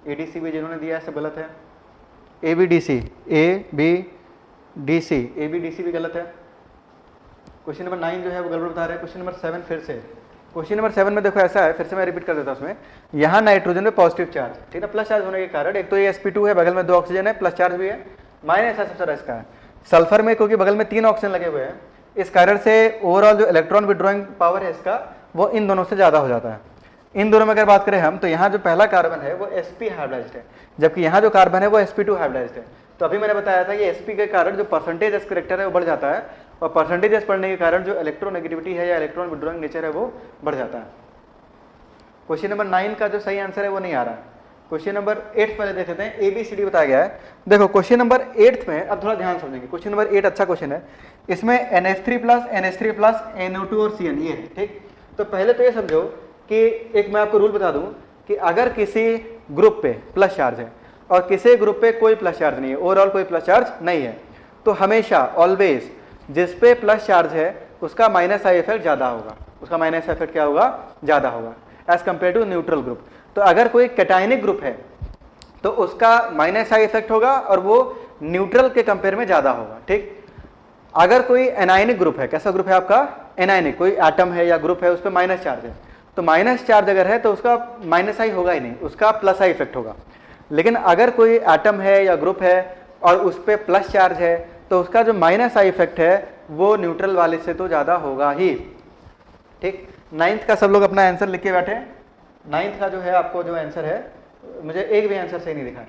ADCB जिन्होंने दिया है सब गलत है। ABDC भी गलत है। क्वेश्चन नंबर 9 जो है वो गड़बड़ बता रहे हैं। क्वेश्चन नंबर 7 फिर से, क्वेश्चन नंबर 7 में देखो ऐसा है, फिर से मैं रिपीट कर देता हूँ उसमें। यहाँ नाइट्रोजन में पॉजिटिव चार्ज, ठीक है, प्लस चार्ज होने के कारण एक तो ये sp2 है, बगल में 2 ऑक्सीजन है, प्लस चार्ज भी है, माइनस सबसे ज़्यादा इसका है। सल्फर में क्योंकि बगल में 3 ऑक्सीजन लगे हुए हैं, इस कारण से ओवरऑल जो इलेक्ट्रॉन विड्रॉइंग पावर है इसका वो इन दोनों से ज़्यादा हो जाता है। इन दोनों में अगर बात करें हम तो यहाँ जो पहला कार्बन है वो sp हाइब्रिडाइज्ड है, जबकि यहाँ जो कार्बन है वो sp2 हाइब्रिडाइज्ड है। तो अभी मैंने बताया था ये sp के कारण जो परसेंटेज एस करेक्टर है वो बढ़ जाता है, और परसेंटेज एस बढ़ने के कारण जो इलेक्ट्रोनेगेटिविटी है या इलेक्ट्रॉन विड्रॉइंग नेचर है वो बढ़ जाता है। क्वेश्चन नंबर 9 का जो सही आंसर है वो नहीं आ रहा। क्वेश्चन नंबर 8 पहले देख लेते हैं, ABCD बताया गया है। देखो क्वेश्चन नंबर 8 में अब थोड़ा ध्यान समझेंगे। क्वेश्चन नंबर 8 अच्छा क्वेश्चन है, इसमें NH3 plus NH3 plus NO2 और CN ये है, ठीक। तो पहले तो ये समझो कि एक मैं आपको रूल बता दूं कि अगर किसी ग्रुप पे प्लस चार्ज है और किसी ग्रुप पे कोई प्लस चार्ज नहीं है, ओवरऑल कोई प्लस चार्ज नहीं है, तो हमेशा ऑलवेज जिस पे प्लस चार्ज है उसका माइनस आई इफेक्ट ज़्यादा होगा, उसका माइनस इफेक्ट क्या होगा, ज़्यादा होगा as compare to neutral group. तो अगर कोई कैटायनिक ग्रुप है तो उसका माइनस आई इफेक्ट होगा और वो न्यूट्रल के कंपेयर में ज़्यादा होगा, ठीक। अगर कोई एनायनिक ग्रुप है, कैसा ग्रुप है आपका, एनायनिक, कोई एटम है या ग्रुप है उस पर माइनस चार्ज है, तो माइनस चार्ज अगर है तो उसका माइनस आई होगा ही नहीं, उसका प्लस आई इफेक्ट होगा। लेकिन अगर कोई एटम है या ग्रुप है और उस पर प्लस चार्ज है तो उसका जो माइनस आई इफेक्ट है वो न्यूट्रल वाले से तो ज़्यादा होगा ही, ठीक। 9th का सब लोग अपना आंसर लिख के बैठे। 9th का जो है आपको जो आंसर है, मुझे एक भी आंसर सही नहीं दिखा है।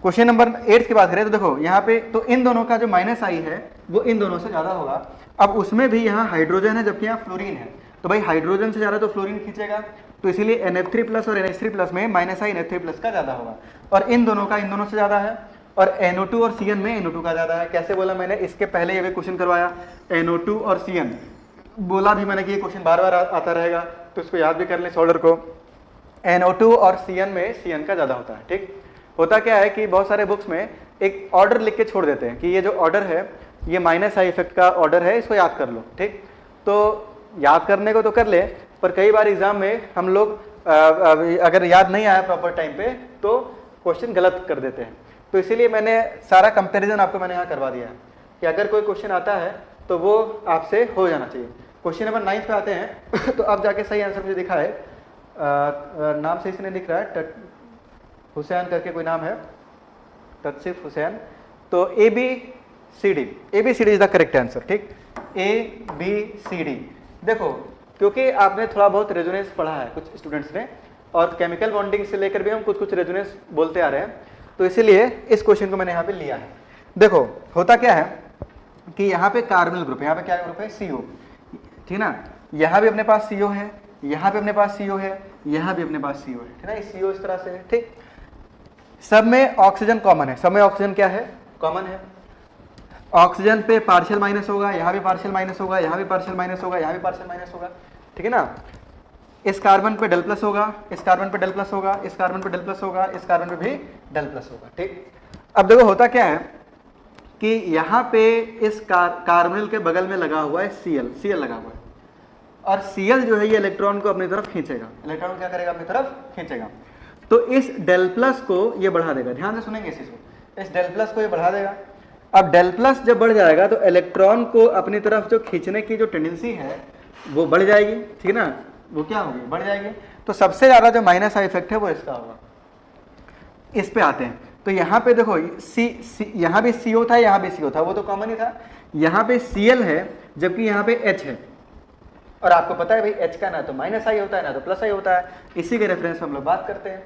क्वेश्चन नंबर 8 की बात करें तो देखो यहाँ पे तो इन दोनों का जो माइनस आई है वो इन दोनों से ज़्यादा होगा। अब उसमें भी यहाँ हाइड्रोजन है जबकि यहाँ फ्लोरीन है, तो भाई हाइड्रोजन से ज़्यादा तो फ्लोरीन खींचेगा, तो इसीलिए NF3 प्लस और NH3 प्लस में माइनस आई NF3 प्लस का ज़्यादा होगा, और इन दोनों का इन दोनों से ज़्यादा है, और NO2 और CN में NO2 का ज़्यादा है। कैसे बोला मैंने, इसके पहले ये भी क्वेश्चन करवाया, NO2 और CN बोला भी मैंने कि ये क्वेश्चन बार बार आता रहेगा, तो इसको याद भी कर लें इस ऑर्डर को। NO2 और CN में CN का ज़्यादा होता है, ठीक। होता क्या है कि बहुत सारे बुक्स में एक ऑर्डर लिख के छोड़ देते हैं कि ये जो ऑर्डर है ये माइनस आई इफेक्ट का ऑर्डर है, इसको याद कर लो, ठीक। तो याद करने को तो कर ले, पर कई बार एग्जाम में हम लोग अगर याद नहीं आया प्रॉपर टाइम पे तो क्वेश्चन गलत कर देते हैं। तो इसीलिए मैंने सारा कंपैरिजन आपको मैंने यहाँ करवा दिया है कि अगर कोई क्वेश्चन आता है तो वो आपसे हो जाना चाहिए। क्वेश्चन नंबर 9 पे आते हैं तो अब जाके सही आंसर मुझे दिखा है, नाम सही से नहीं दिख रहा है, हुसैन करके कोई नाम है, तत्सिफ हुसैन। तो ABCD is the correct answer, ठीक, ABCD। देखो क्योंकि आपने थोड़ा बहुत रेजोनेंस पढ़ा है कुछ स्टूडेंट्स ने, और केमिकल बॉन्डिंग से लेकर भी हम कुछ कुछ रेजोनेंस बोलते आ रहे हैं, तो इसीलिए इस क्वेश्चन को मैंने यहाँ पे लिया है। देखो होता क्या है कि यहाँ पे कार्बोनिल ग्रुप, यहाँ पे क्या ग्रुप है, CO, ठीक ना, यहाँ भी अपने पास CO है, यहाँ पे अपने पास CO है, यहाँ भी अपने पास CO है, ठीक ना, CO इस तरह से है, ठीक। सब में ऑक्सीजन कॉमन है, सब में ऑक्सीजन क्या है, कॉमन है। ऑक्सीजन पे पार्शियल माइनस होगा, यहाँ भी पार्शियल माइनस होगा, यहाँ भी पार्शियल माइनस होगा, यहाँ भी पार्शियल माइनस होगा, ठीक है ना। इस कार्बन पे डेल प्लस होगा, इस कार्बन पे डेल प्लस होगा, इस कार्बन पे डेल प्लस होगा, इस कार्बन पे भी डेल प्लस होगा, ठीक। अब देखो होता क्या है कि यहाँ पे इस कार्बोनिल के बगल में लगा हुआ है Cl लगा हुआ है, और Cl जो है ये इलेक्ट्रॉन को अपनी तरफ खींचेगा, इलेक्ट्रॉन क्या करेगा, अपनी तरफ खींचेगा। तो इस डेल प्लस को ये बढ़ा देगा, ध्यान से सुनेंगे इस चीज को, इस डेल प्लस को ये बढ़ा देगा। अब डेल प्लस जब बढ़ जाएगा तो इलेक्ट्रॉन को अपनी तरफ जो खींचने की जो टेंडेंसी है वो बढ़ जाएगी, ठीक है ना, वो क्या होगी, बढ़ जाएगी। तो सबसे ज्यादा जो माइनस का इफेक्ट है वो इसका होगा। इस पे आते हैं, तो यहाँ पे देखो यहाँ भी CO था, यहाँ भी CO था, वो तो कॉमन ही था। यहाँ पे Cl है जबकि यहाँ पे H है, और आपको पता है भाई H का ना तो माइनस आई होता है ना तो प्लस आई होता है, इसी के रेफरेंस में हम लोग बात करते हैं।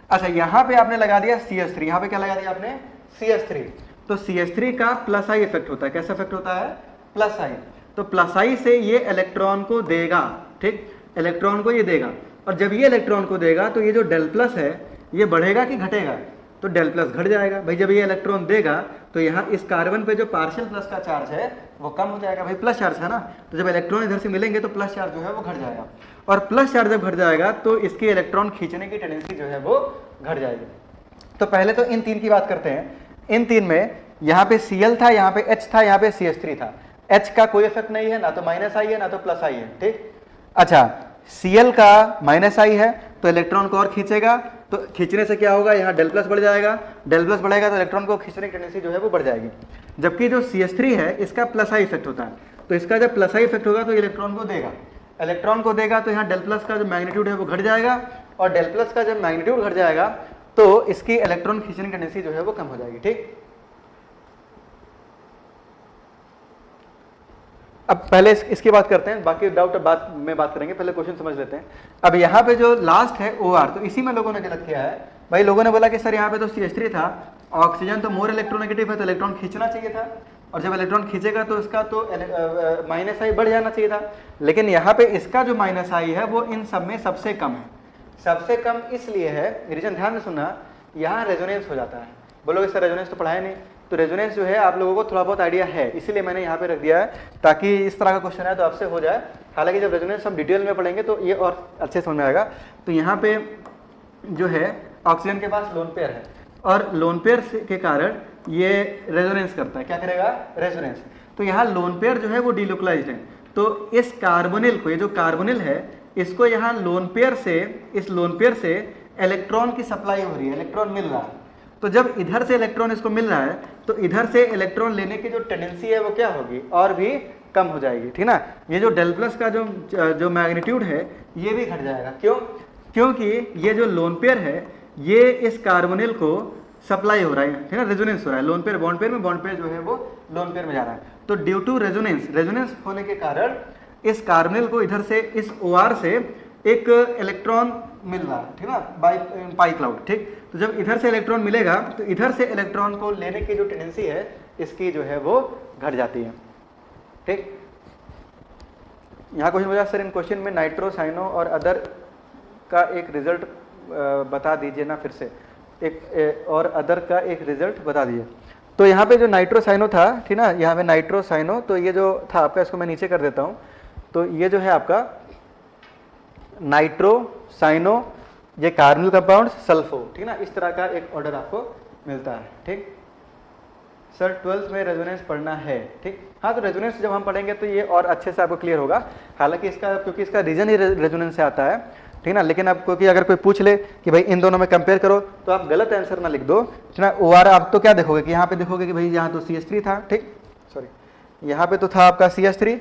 अच्छा यहाँ पे आपने लगा दिया CH3, यहाँ पे क्या लगा दिया आपने, CH3। तो CH3 का प्लस आई इफेक्ट होता है, कैसा इफेक्ट होता है, प्लस आई। तो प्लस आई से ये इलेक्ट्रॉन को देगा, ठीक, इलेक्ट्रॉन को ये देगा, और जब ये इलेक्ट्रॉन को देगा तो ये जो डेल प्लस है ये बढ़ेगा कि घटेगा, तो डेल प्लस घट जाएगा भाई। जब ये इलेक्ट्रॉन देगा तो यहाँ इस कार्बन पे जो पार्शियल प्लस का चार्ज है वो कम हो जाएगा, भाई प्लस चार्ज है ना, तो जब इलेक्ट्रॉन इधर से मिलेंगे तो प्लस चार्ज जो है वो घट जाएगा, और प्लस चार्ज जब घट जाएगा तो इसके इलेक्ट्रॉन खींचने की टेंडेंसी जो है वो घट जाएगी। तो पहले तो इन तीन की बात करते हैं। इन तीन में यहाँ पे Cl था, यहाँ पे H था, यहाँ पे CH3 था। H का कोई इफेक्ट नहीं है, ना तो माइनस आई है ना तो प्लस आई है, ठीक। अच्छा Cl का माइनस आई है तो इलेक्ट्रॉन को और खींचेगा, तो खींचने से क्या होगा, यहाँ डेल प्लस बढ़ जाएगा, डेल प्लस बढ़ेगा तो इलेक्ट्रॉन को खींचने की टेंडेंसी जो है वो बढ़ जाएगी। जबकि जो CH3 है इसका प्लस आई इफेक्ट होता है, तो इसका जब प्लस आई इफेक्ट होगा तो इलेक्ट्रॉन को देगा, इलेक्ट्रॉन को देगा तो यहाँ डेल प्लस का जो मैग्नीट्यूड है वो घट जाएगा, और डेल प्लस का जब मैग्नीट्यूड घट जाएगा तो इसकी इलेक्ट्रॉन खींचने की टेंडेंसी जो है वो कम हो जाएगी, ठीक। अब पहले इसकी बात करते हैं, बाकी डाउट बात में बात करेंगे, पहले क्वेश्चन समझ लेते हैं। अब यहाँ पे जो लास्ट है OR, तो इसी में लोगों ने गलत किया है भाई। लोगों ने बोला कि सर यहाँ पे तो CH3 था, ऑक्सीजन तो मोर इलेक्ट्रोनेगेटिव है तो इलेक्ट्रॉन खींचना चाहिए था, और जब इलेक्ट्रॉन खींचेगा तो इसका तो माइनस आई बढ़ जाना चाहिए था। लेकिन यहाँ पे इसका जो माइनस आई है वो इन सब में सबसे कम है। सबसे कम इसलिए है, रीजन ध्यान से सुनना, यहाँ रेजोनेंस हो जाता है। बोलोगे सर रेजोनेंस तो पढ़ाया नहीं, तो रेजोनेंस जो है आप लोगों को थोड़ा बहुत आइडिया है, इसीलिए मैंने यहाँ पे रख दिया है ताकि इस तरह का क्वेश्चन है तो आपसे हो जाए। हालांकि जब रेजोनेंस हम डिटेल में पढ़ेंगे तो ये और अच्छे समझ में आएगा। तो यहाँ पे जो है ऑक्सीजन के पास लोन पेयर है, और लोन पेयर के कारण ये रेजोनेंस करता है, क्या करेगा, रेजोनेंस। तो यहाँ लोन पेयर जो है वो डिलोकलाइज्ड है, तो इस कार्बोनिल को, ये जो कार्बोनिल है इसको यहाँ लोन पेयर से, इस लोन पेयर से इलेक्ट्रॉन की सप्लाई हो रही है, इलेक्ट्रॉन मिल रहा है। तो जब इधर से इलेक्ट्रॉन इसको मिल रहा है तो इधर से इलेक्ट्रॉन लेने की जो टेंडेंसी है वो क्या होगी, और भी कम हो जाएगी, ठीक ना। ये जो डेल प्लस का जो मैग्नीट्यूड है ये भी घट जाएगा। क्यों, क्योंकि ये जो लोन पेयर है ये इस कार्बोनिल को सप्लाई हो रहा है, ठीक ना, रेजोनेंस हो रहा है। लोन पेयर बॉन्ड पेयर में, बॉन्ड पेयर जो है वो लोन पेयर में जा रहा है। तो ड्यू टू रेजोनेंस, रेजोनेंस होने के कारण इस कार्बोनिल को इधर से, इस OR से एक इलेक्ट्रॉन मिल रहा है, ठीक ना, बाय पाई क्लाउड, ठीक। तो जब इधर से इलेक्ट्रॉन मिलेगा तो इधर से इलेक्ट्रॉन को लेने की जो टेंडेंसी है इसकी जो है वो घट जाती है, ठीक। यहाँ क्वेश्चन पूछा सर इन क्वेश्चन में नाइट्रो साइनो और अदर का एक रिजल्ट बता दीजिए ना, फिर से एक और अदर का एक रिजल्ट बता दीजिए। तो यहाँ पे जो नाइट्रो साइनो था, ठीक ना, यहाँ पे नाइट्रो साइनो, तो ये जो था आपका, इसको मैं नीचे कर देता हूँ। तो ये जो है आपका नाइट्रो साइनो, ये कार्बोनिल कंपाउंड, सल्फो, ठीक ना, इस तरह का एक ऑर्डर आपको मिलता है, ठीक। सर 12th में रेजोनेंस पढ़ना है, ठीक। हाँ, तो रेजोनेंस जब हम पढ़ेंगे तो ये और अच्छे से आपको क्लियर होगा। हालांकि इसका, क्योंकि इसका रीजन ही रेजोनेंस से आता है, ठीक ना। लेकिन अब क्योंकि अगर कोई पूछ ले कि भाई इन दोनों में कंपेयर करो, तो आप गलत आंसर ना लिख दो, ठीक ना। OR आप तो क्या देखोगे कि यहाँ पे देखोगे कि भाई यहाँ तो CH3 था, ठीक, सॉरी यहाँ पे तो था आपका CH3,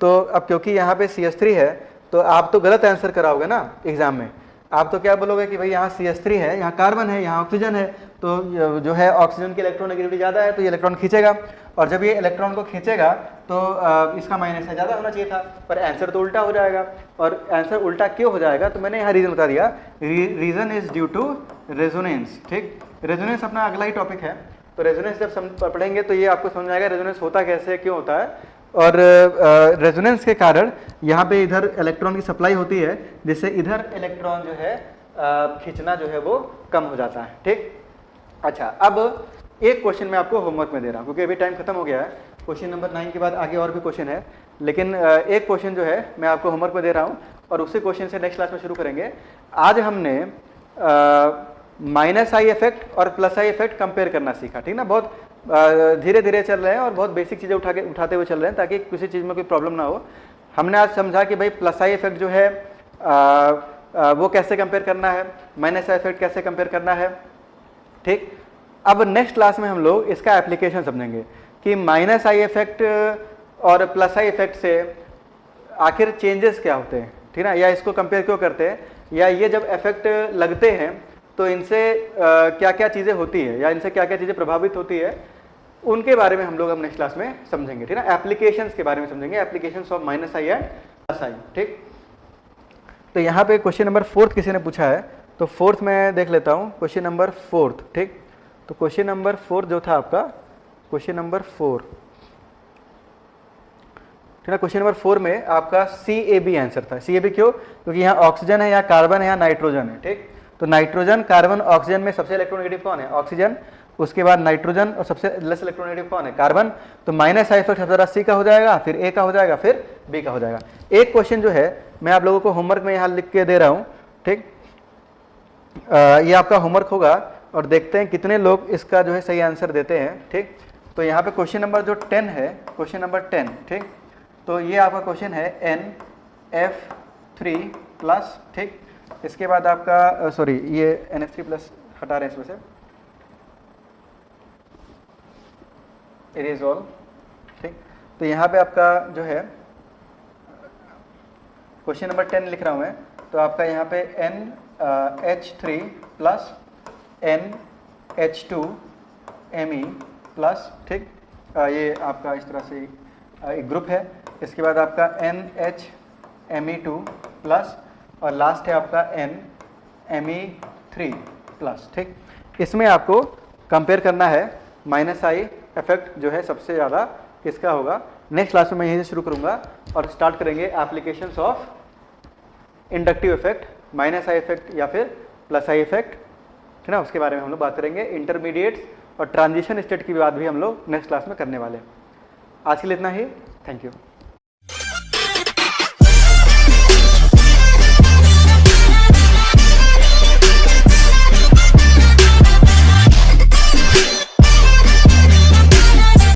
तो अब क्योंकि यहाँ पे CH3 है तो आप तो गलत आंसर कराओगे ना एग्जाम में। आप तो क्या बोलोगे कि भाई यहाँ CH3 है, यहाँ कार्बन है, यहाँ ऑक्सीजन है, तो जो है ऑक्सीजन की इलेक्ट्रॉनिगेटिविटी ज़्यादा है तो ये इलेक्ट्रॉन खींचेगा, और जब ये इलेक्ट्रॉन को खींचेगा तो इसका माइनस है ज़्यादा होना चाहिए था, पर आंसर तो उल्टा हो जाएगा। और आंसर उल्टा क्यों हो जाएगा, तो मैंने यहाँ रीज़न बता दिया, reason is due to resonance, ठीक। रेजोनेंस अपना अगला ही टॉपिक है, तो रेजोनेंस जब पढ़ेंगे तो ये आपको समझ आएगा रेजोनेंस होता कैसे है, क्यों होता है। और रेजोनेंस के कारण यहाँ पे इधर इलेक्ट्रॉन की सप्लाई होती है, जिससे इधर इलेक्ट्रॉन जो है खींचना जो है वो कम हो जाता है, ठीक। अच्छा, अब एक क्वेश्चन मैं आपको होमवर्क में दे रहा हूँ, क्योंकि अभी टाइम खत्म हो गया है। क्वेश्चन नंबर 9 के बाद आगे और भी क्वेश्चन है, लेकिन एक क्वेश्चन जो है मैं आपको होमवर्क में दे रहा हूँ, और उसी क्वेश्चन से नेक्स्ट क्लास में शुरू करेंगे। आज हमने माइनस आई इफेक्ट और प्लस आई इफेक्ट कंपेयर करना सीखा, ठीक ना। बहुत धीरे धीरे चल रहे हैं और बहुत बेसिक चीज़ें उठाते हुए चल रहे हैं, ताकि किसी चीज़ में कोई प्रॉब्लम ना हो। हमने आज समझा कि भाई प्लस आई इफेक्ट जो है वो कैसे कंपेयर करना है, माइनस आई इफेक्ट कैसे कंपेयर करना है, ठीक। अब नेक्स्ट क्लास में हम लोग इसका एप्लीकेशन समझेंगे कि माइनस आई इफेक्ट और प्लस आई इफेक्ट से आखिर चेंजेस क्या होते हैं, ठीक ना, या इसको कंपेयर क्यों करते हैं, या ये जब इफेक्ट लगते हैं तो इनसे क्या क्या चीज़ें होती है, या इनसे क्या क्या चीज़ें प्रभावित होती है, उनके बारे में हम लोग अब नेक्स्ट क्लास में समझेंगे, ठीक ना। एप्लीकेशंस के बारे में समझेंगे, applications of minus I and plus I, ठीक। तो यहाँ पे क्वेश्चन नंबर 4 किसी ने पूछा है, तो 4th में देख लेता हूँ, क्वेश्चन नंबर 4, ठीक। तो क्वेश्चन नंबर 4 जो था आपका, क्वेश्चन नंबर 4, ठीक है। क्वेश्चन नंबर 4 में आपका CAB आंसर था। CAB क्यों, क्योंकि यहाँ ऑक्सीजन है, यहाँ कार्बन है, यहाँ नाइट्रोजन है, ठीक। तो नाइट्रोजन, कार्बन, ऑक्सीजन में सबसे इलेक्ट्रोनेगेटिव कौन है, ऑक्सीजन, उसके बाद नाइट्रोजन, और सबसे लेस इलेक्ट्रोनेगेटिव कौन है, कार्बन। तो माइनस आई इफेक्ट सबसे ज़्यादा C का हो जाएगा, फिर A का हो जाएगा, फिर B का हो जाएगा। एक क्वेश्चन जो है मैं आप लोगों को होमवर्क में यहाँ लिख के दे रहा हूँ, ठीक। ये आपका होमवर्क होगा, और देखते हैं कितने लोग इसका जो है सही आंसर देते हैं, ठीक। तो यहाँ पे क्वेश्चन नंबर जो 10 है, क्वेश्चन नंबर 10, ठीक। तो ये आपका क्वेश्चन है NF3 प्लस, ठीक। इसके बाद आपका सॉरी ये NF3 प्लस हटा रहे हैं इसमें से, इरेज ऑल, ठीक। तो यहाँ पे आपका जो है क्वेश्चन नंबर 10 लिख रहा हूँ मैं, तो आपका यहाँ पे NH3 प्लस NH2Me प्लस, ठीक। ये आपका इस तरह से एक ग्रुप है। इसके बाद आपका NHMe2 प्लस, और लास्ट है आपका NMe3 प्लस, ठीक। इसमें आपको कंपेयर करना है माइनस आई इफेक्ट जो है सबसे ज़्यादा किसका होगा। नेक्स्ट क्लास में मैं यहीं से शुरू करूँगा और स्टार्ट करेंगे applications of inductive effect, minus I effect या फिर प्लस आई इफेक्ट, ठीक ना। उसके बारे में हम लोग बात करेंगे। इंटरमीडिएट्स और ट्रांजिशन स्टेट की बात भी हम लोग नेक्स्ट क्लास में करने वाले हैं। आज के लिए इतना ही, थैंक यू।